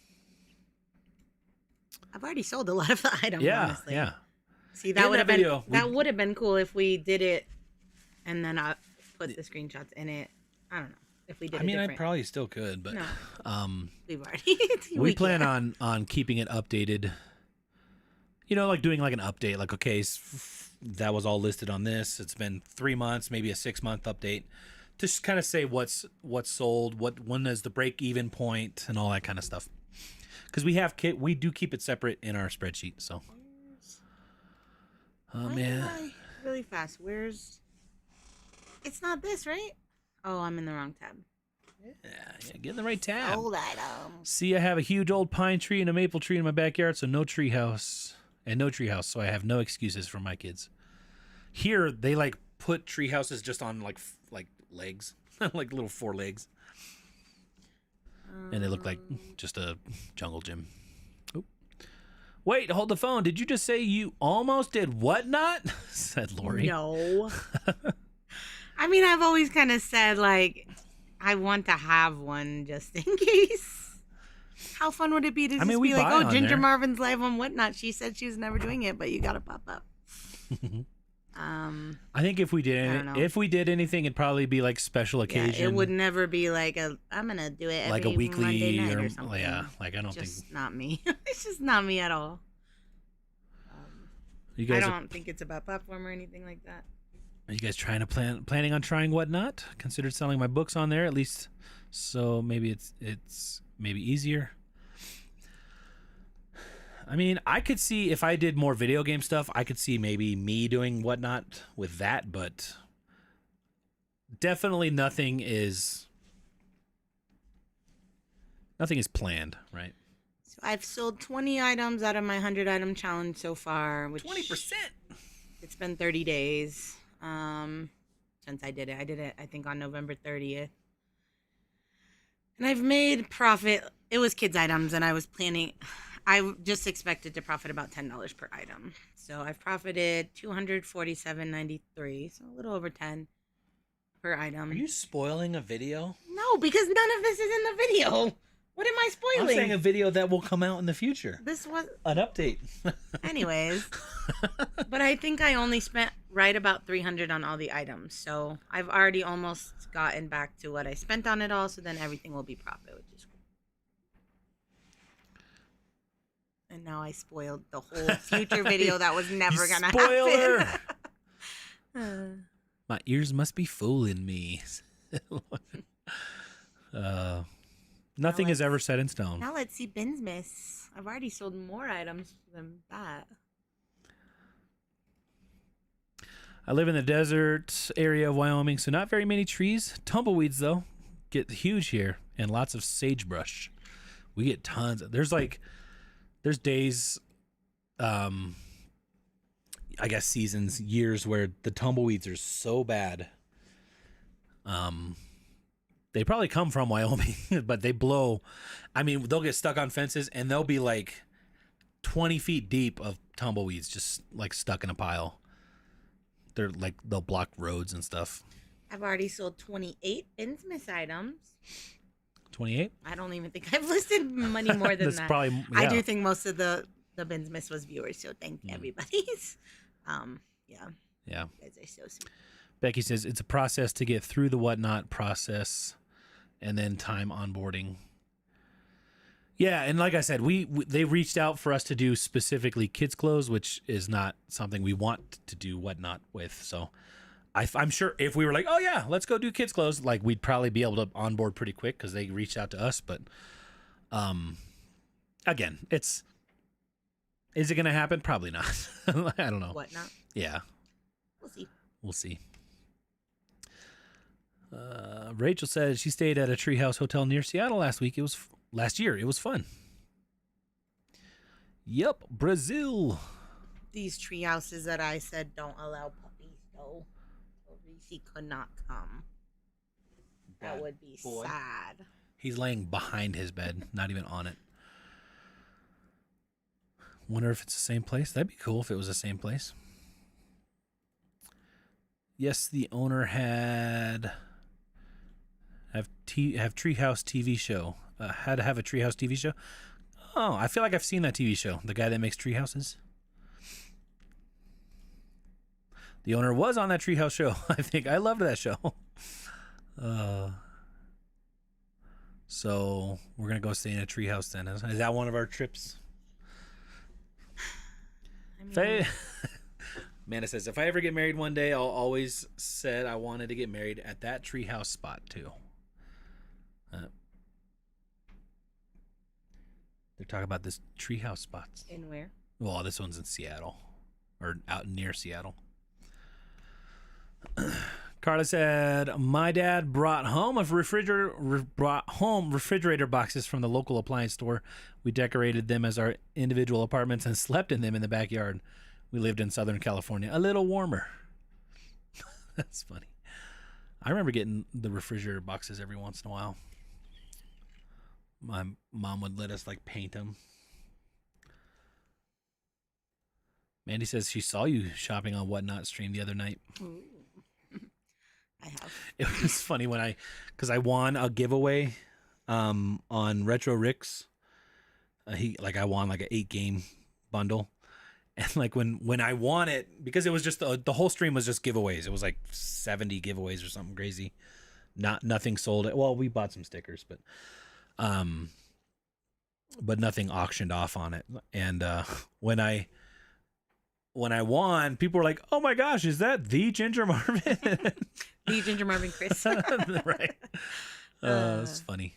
I've already sold a lot of the items. Yeah, honestly. yeah. See, that In would have been cool if we did it, and then I put the screenshots in it. I don't know if we did. I probably still could, but no, we've already. we plan on keeping it updated. You know, like doing like an update. Like, okay, that was all listed on this. It's been 3 months, maybe a 6-month update. Just kind of say what's sold, when is the break even point, and all that kind of stuff. Because we do keep it separate in our spreadsheet. So, man, really fast. It's not this, right? Oh, I'm in the wrong tab. Yeah, get in the right tab. Old item. See, I have a huge old pine tree and a maple tree in my backyard, so no tree house. So I have no excuses for my kids. Here, they like put tree houses just on like legs, like little 4 legs. And they look like just a jungle gym. Oop. Wait, hold the phone. Did you just say you almost did whatnot? Said Lori. No. I mean, I've always kind of said, like, I want to have one just in case. How fun would it be to just be like, oh, Ginger Marvin's live on whatnot. She said she was never doing it, but you got to pop up. I think if we did anything, it'd probably be like special occasion. Yeah, it would never be like I'm gonna do it every like a weekly Monday night or something. Yeah, like I don't just think not me. It's just not me at all. You guys I don't think it's about platform or anything like that. Are you guys planning on trying whatnot? Considered selling my books on there at least, so maybe it's maybe easier. I mean, I could see if I did more video game stuff, I could see maybe me doing whatnot with that, but definitely nothing is planned, right? So I've sold 20 items out of my 100 item challenge so far, which 20%. It's been 30 days since I did it. I did it, I think, on November 30th. And I've made profit. It was kids items, and I just expected to profit about $10 per item. So I've profited $247.93, so a little over 10 per item. Are you spoiling a video? No, because none of this is in the video. What am I spoiling? I'm saying a video that will come out in the future. This was an update. Anyways, but I think I only spent right about $300 on all the items. So I've already almost gotten back to what I spent on it all. So then everything will be profit, which is cool. And now I spoiled the whole future video that was never going to happen. My ears must be fooling me. Nothing is ever set in stone. Now let's see Ben's miss. I've already sold more items than that. I live in the desert area of Wyoming, so not very many trees. Tumbleweeds, though, get huge here, and lots of sagebrush. We get tons. There's days. I I guess seasons, years where the tumbleweeds are so bad. They probably come from Wyoming, but they blow. I mean, they'll get stuck on fences and they'll be like 20 feet deep of tumbleweeds just like stuck in a pile. They're like, they'll block roads and stuff. I've already sold 28 Binsmith items. 28? I don't even think I've listed money more than That's that. probably, I yeah. do think most of the Binsmith was viewers, so thank everybody's. Yeah. Yeah. You guys are so sweet. Becky says it's a process to get through the whatnot process and then time onboarding. Yeah, and like I said, they reached out for us to do specifically kids' clothes, which is not something we want to do whatnot with. So I'm sure if we were like, oh yeah, let's go do kids' clothes, like we'd probably be able to onboard pretty quick because they reached out to us. But again, is it going to happen? Probably not. I don't know. Whatnot? Yeah. We'll see. Rachel said she stayed at a treehouse hotel near Seattle last year. It was fun. Yep, Brazil. These tree houses that I said don't allow puppies, though. So Reese could not come. That Bad would be boy. sad. He's laying behind his bed, not even on it. Wonder if it's the same place. That'd be cool if it was the same place. Yes, the owner have Treehouse TV show. Had to have a Treehouse TV show. Oh, I feel like I've seen that TV show. The guy that makes tree houses. The owner was on that Treehouse show. I think I loved that show. So we're gonna go stay in a treehouse then. Is that one of our trips? Amanda says, if I ever get married one day, I'll always said I wanted to get married at that treehouse spot too. They're talking about this treehouse spots. In where? Well, this one's in Seattle, or out near Seattle. Carla said, my dad brought home refrigerator boxes from the local appliance store. We decorated them as our individual apartments and slept in them in the backyard. We lived in Southern California, a little warmer. That's funny. I remember getting the refrigerator boxes every once in a while. My mom would let us like paint them. Mandy says she saw you shopping on Whatnot stream the other night. Ooh. I have. It was funny when because I won a giveaway on Retro Rick's. I won like an 8-game bundle. And like when I won it, because it was just the whole stream was just giveaways. It was like 70 giveaways or something crazy. Nothing sold. Well, we bought some stickers, but nothing auctioned off on it. And when I won, people were like, "Oh my gosh, is that the Ginger Marvin?" The Ginger Marvin Chris. Right. It's funny.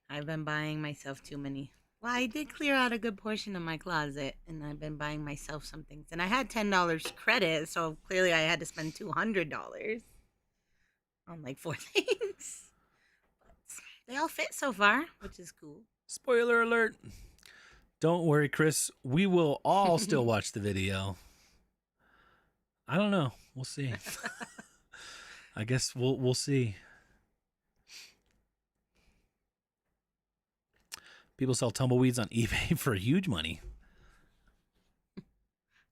I've been buying myself too many. Well, I did clear out a good portion of my closet, and I've been buying myself some things. And I had $10 credit, so clearly I had to spend $200 on like 4 things. But they all fit so far, which is cool. Spoiler alert. Don't worry, Chris. We will all still watch the video. I don't know. We'll see. I guess we'll see. People sell tumbleweeds on eBay for huge money.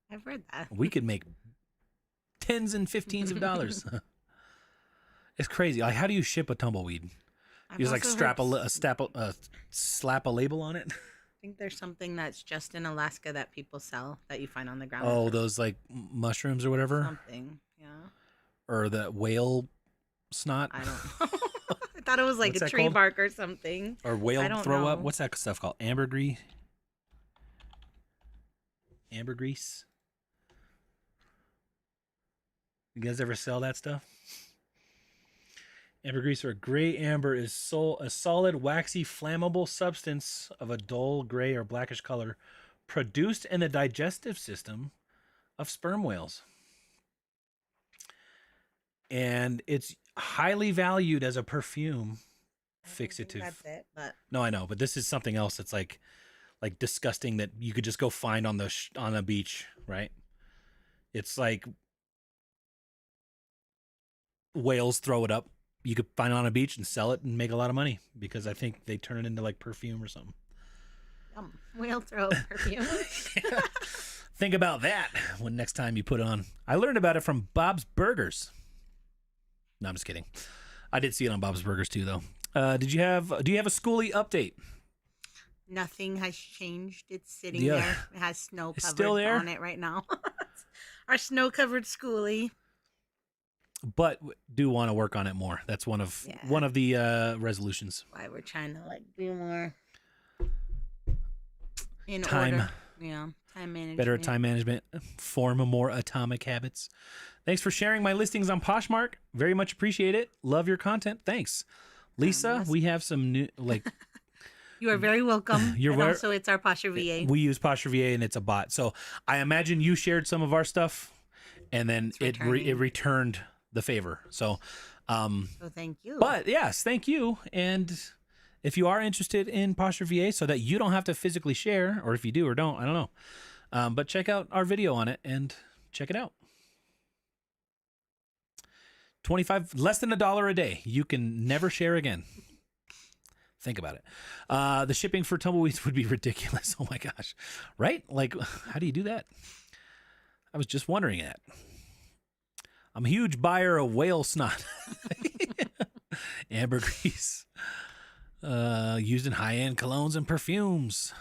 I've heard that. We could make tens and 15s of dollars. It's crazy. Like, how do you ship a tumbleweed? You just like slap a label on it. I think there's something that's just in Alaska that people sell that you find on the ground. Oh, those like mushrooms or whatever. Something, yeah. Or the whale snot. I don't know. I thought it was like What's a that tree called? bark or something. Or whale I don't throw up. know. What's that stuff called? Ambergris. Ambergris. You guys ever sell that stuff? Ambergris, or gray amber, is a solid, waxy, flammable substance of a dull gray or blackish color produced in the digestive system of sperm whales. And it's highly valued as a perfume fixative. That's it, but No, I know, but this is something else that's like disgusting that you could just go find on the beach, right? It's like whales throw it up. You could find it on a beach and sell it and make a lot of money because I think they turn it into like perfume or something. Whale throw perfume. Think about that when next time you put it on. I learned about it from Bob's Burgers. No, I'm just kidding. I did see it on Bob's Burgers too, though. Do you have a schoolie update? Nothing has changed. It's sitting Yeah. there. It has snow It's still covered there? on it right now. Our snow covered schoolie. But do want to work on it more. That's one of the resolutions. Why we're trying to like be more in Time. order. Yeah, time management. Better at time management. Form more atomic habits. Thanks for sharing my listings on Poshmark. Very much appreciate it. Love your content. Thanks. Lisa, we have some new, like... You are very welcome. You're and also, it's our Posture VA. We use Posture VA and it's a bot. So I imagine you shared some of our stuff and then it returned the favor. So, so thank you. But yes, thank you. And if you are interested in Posture VA so that you don't have to physically share, or if you do or don't, I don't know. But check out our video on it and check it out. 25, less than $1 a day. You can never share again. Think about it. The shipping for tumbleweeds would be ridiculous. Oh my gosh. Right? Like, how do you do that? I was just wondering that. I'm a huge buyer of whale snot. Ambergris. Used in high-end colognes and perfumes.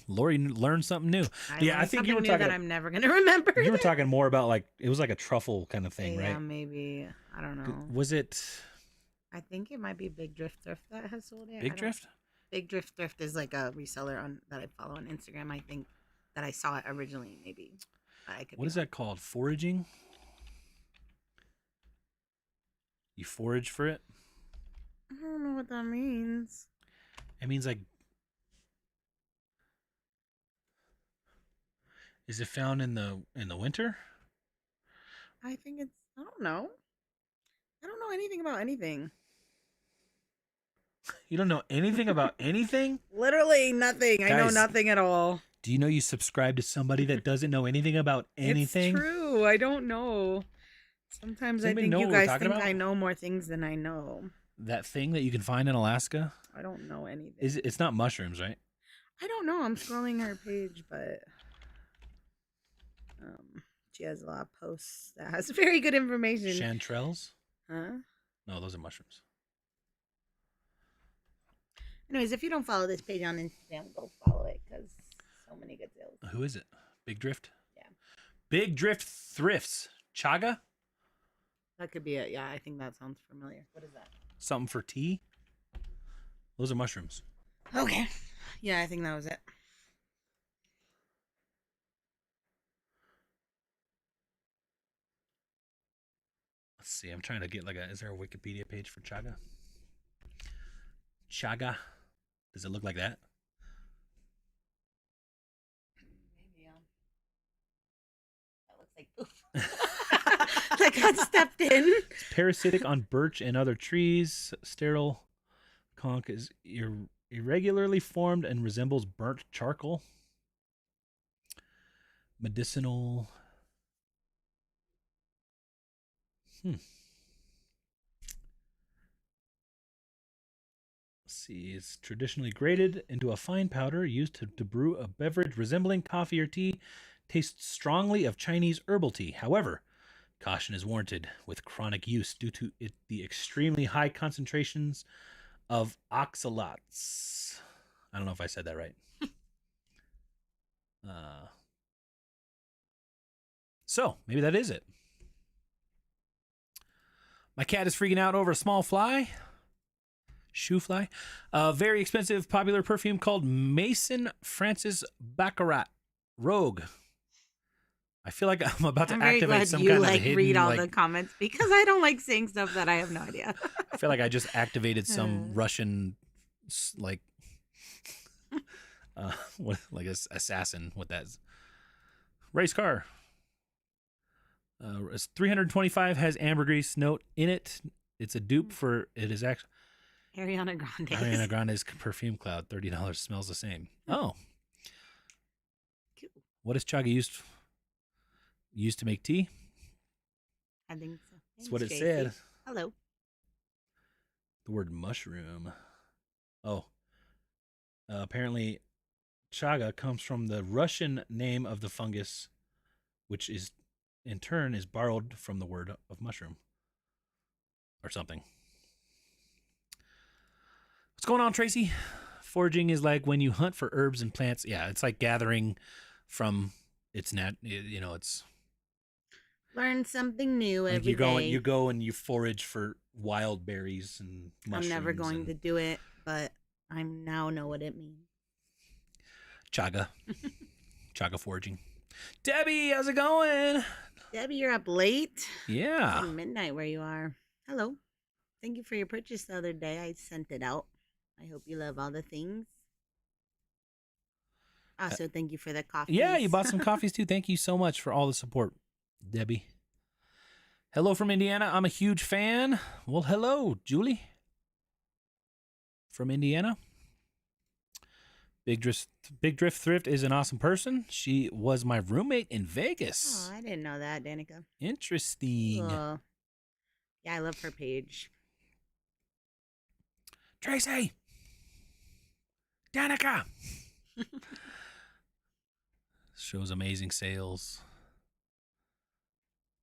Lori learned something new. I think you were talking that I'm never gonna remember. You were talking more about like it was like a truffle kind of thing, right? Yeah, maybe. I don't know. Was it? I think it might be Big Drift Thrift that has sold it. Big Drift? Big Drift Thrift is like a reseller that I follow on Instagram. I think that I saw it originally, maybe. What is that called? Foraging? You forage for it? I don't know what that means. It means like... Is it found in the winter? I think it's... I don't know. I don't know anything about anything. You don't know anything about anything? Literally nothing. Guys, I know nothing at all. Do you know you subscribe to somebody that doesn't know anything about anything? It's true. I don't know. Sometimes I think you guys think I know more things than I know. That thing that you can find in Alaska? I don't know anything. It's not mushrooms, right? I don't know. I'm scrolling her page, but she has a lot of posts that has very good information. Chanterelles? Huh? No, those are mushrooms. Anyways, if you don't follow this page on Instagram, go follow it because so many good deals. Who is it? Big Drift? Yeah. Big Drift Thrifts. Chaga? That could be it. Yeah, I think that sounds familiar. What is that? Something for tea? Those are mushrooms. Okay. Yeah, I think that was it. Let's see. I'm trying to get is there a Wikipedia page for chaga? Chaga. Does it look like that? Maybe. That looks like poof. That got stepped in. It's parasitic on birch and other trees. Sterile conch is irregularly formed and resembles burnt charcoal. Medicinal. Let's see. It's traditionally grated into a fine powder used to brew a beverage resembling coffee or tea. Tastes strongly of Chinese herbal tea. However, caution is warranted with chronic use due to the extremely high concentrations of oxalates. I don't know if I said that right. So, maybe that is it. My cat is freaking out over a small fly. Shoe fly. A very expensive, popular perfume called Mason Francis Baccarat Rogue. I feel like I'm about to activate some kind of hidden... read all the comments because I don't like saying stuff that I have no idea. I feel like I just activated some Russian, assassin with that race car. 325 has ambergris note in it. It's a dupe for it is actually Ariana Grande. Ariana Grande's perfume cloud. $30 smells the same. Oh, Cool. what is chaga used? used to make tea. I think so. That's what it Thanks, said. JC. Hello. The word mushroom. Oh. Apparently, chaga comes from the Russian name of the fungus, which is, in turn, is borrowed from the word of mushroom. Or something. What's going on, Tracy? Foraging is like when you hunt for herbs and plants. Yeah, it's like gathering from it's it's Learn something new like every day. you go and you forage for wild berries and mushrooms. I'm never going to do it, but I now know what it means. Chaga. Chaga foraging. Debbie, how's it going? Debbie, you're up late. Yeah. It's like midnight where you are. Hello. Thank you for your purchase the other day. I sent it out. I hope you love all the things. Also, thank you for the coffee. Yeah, you bought some coffees too. Thank you so much for all the support, Debbie. Hello from Indiana. I'm a huge fan. Well, hello, Julie. From Indiana. Big Drift Thrift is an awesome person. She was my roommate in Vegas. Oh, I didn't know that, Danica. Interesting. Yeah, I love her page. Tracy. Danica. Shows amazing sales.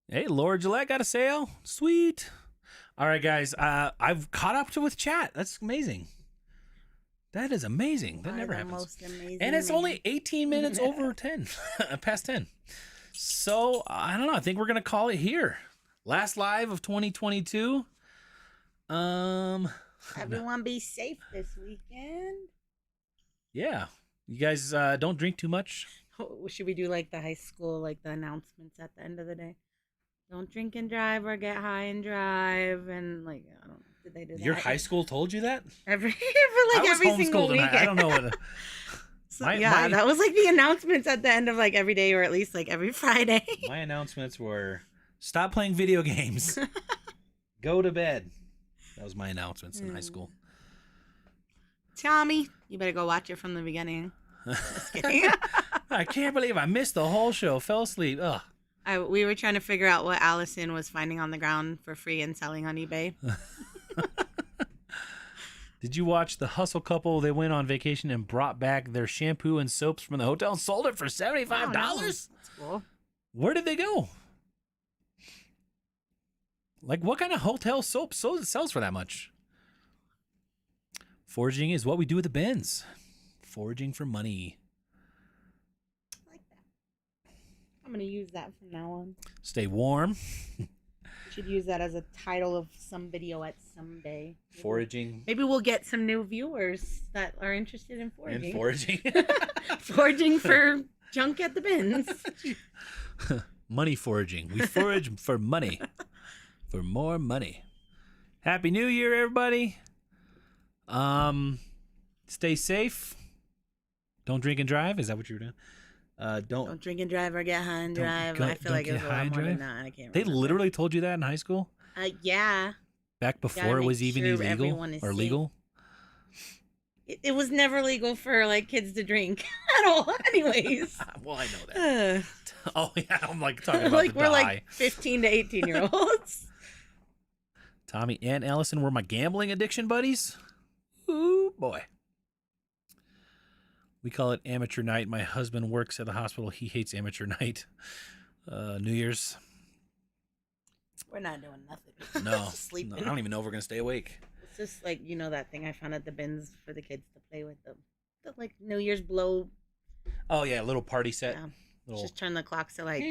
Hey, Laura Gillette got a sale. Sweet. All right, guys. I've caught up with chat. That's amazing. That is amazing. That never happens. Most amazing And it's man. only 18 minutes over 10, past 10. So, I don't know. I think we're going to call it here. Last live of 2022. Everyone be safe this weekend. Yeah. You guys don't drink too much. Should we do like the high school, like the announcements at the end of the day? Don't drink and drive or get high and drive. And like, I don't know. Did they do that? Your high school told you that? Every I was single homeschooled weekend. and I don't know what. So, that was like the announcements at the end of like every day, or at least like every Friday. My announcements were stop playing video games. Go to bed. That was my announcements in high school. Tommy, you better go watch it from the beginning. Just kidding. I can't believe I missed the whole show. Fell asleep. Ugh. We were trying to figure out what Allison was finding on the ground for free and selling on eBay. Did you watch the hustle couple? They went on vacation and brought back their shampoo and soaps from the hotel and sold it for $75. Oh, no. That's cool. Where did they go? Like, what kind of hotel soap sells for that much? Foraging is what we do with the bins. Foraging for money. I like that. I'm going to use that from now on. Stay warm. We should use that as a title of some video at some day. Foraging. Maybe we'll get some new viewers that are interested in foraging. And foraging. Foraging for junk at the bins. Money foraging. We forage for money. For more money. Happy New Year, everybody. Stay safe. Don't drink and drive. Is that what you were doing? Don't drink and drive or get high and drive. I feel like it was a lot more than that. I can't remember. They literally told you that in high school? Yeah. Back before it was make even sure illegal everyone is or safe. legal? It was never legal for like kids to drink at all. Anyways. Well, I know that. Oh yeah, I'm like talking about like the we're high. like 15 to 18-year-olds. Tommy and Allison were my gambling addiction buddies. Ooh boy. We call it amateur night. My husband works at the hospital. He hates amateur night. New Year's. We're not doing nothing. No, Just sleeping. I don't even know if we're gonna stay awake. It's just like, you know, that thing I found at the bins for the kids to play with, the like New Year's blow. Oh yeah, little party set. Yeah. Little... Just turn the clocks to like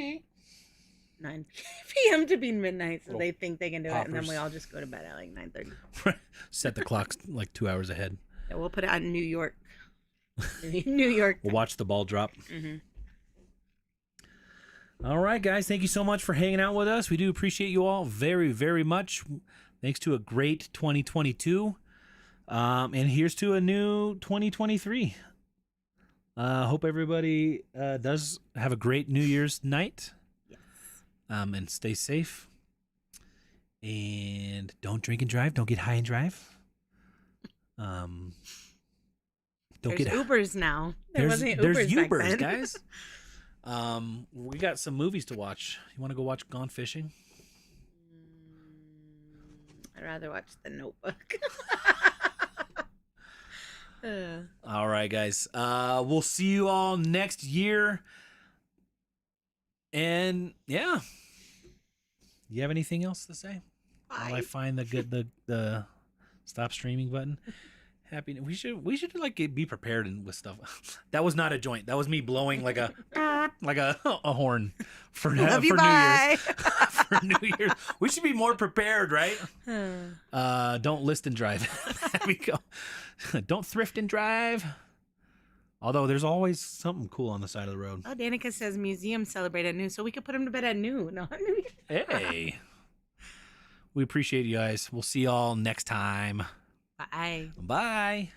9 p.m. to be midnight, so Little they think they can do it, and then poppers. we all just go to bed at like 9:30. Set the clocks like 2 hours ahead. Yeah, we'll put it on New York. New York. We'll watch the ball drop. Mm-hmm. All right, guys. Thank you so much for hanging out with us. We do appreciate you all very, very much. Thanks to a great 2022. And here's to a new 2023. Hope everybody does have a great New Year's night. Yes. And stay safe. And don't drink and drive. Don't get high and drive. Don't There's get Ubers now. There There's wasn't Ubers back Ubers, then. guys. We got some movies to watch. You want to go watch Gone Fishing? I'd rather watch The Notebook. All right, guys. We'll see you all next year. And yeah, you have anything else to say? While I find the stop streaming button. Happy. We should like be prepared with stuff. That was not a joint. That was me blowing like a horn for Love you, for bye. New Year's. For New Year's, we should be more prepared, right? Don't list and drive. There we go. Don't thrift and drive. Although there's always something cool on the side of the road. Oh, Danica says museum celebrate at noon, so we could put him to bed at noon. No, New Year's. Hey. We appreciate you guys. We'll see y'all next time. Bye. Bye.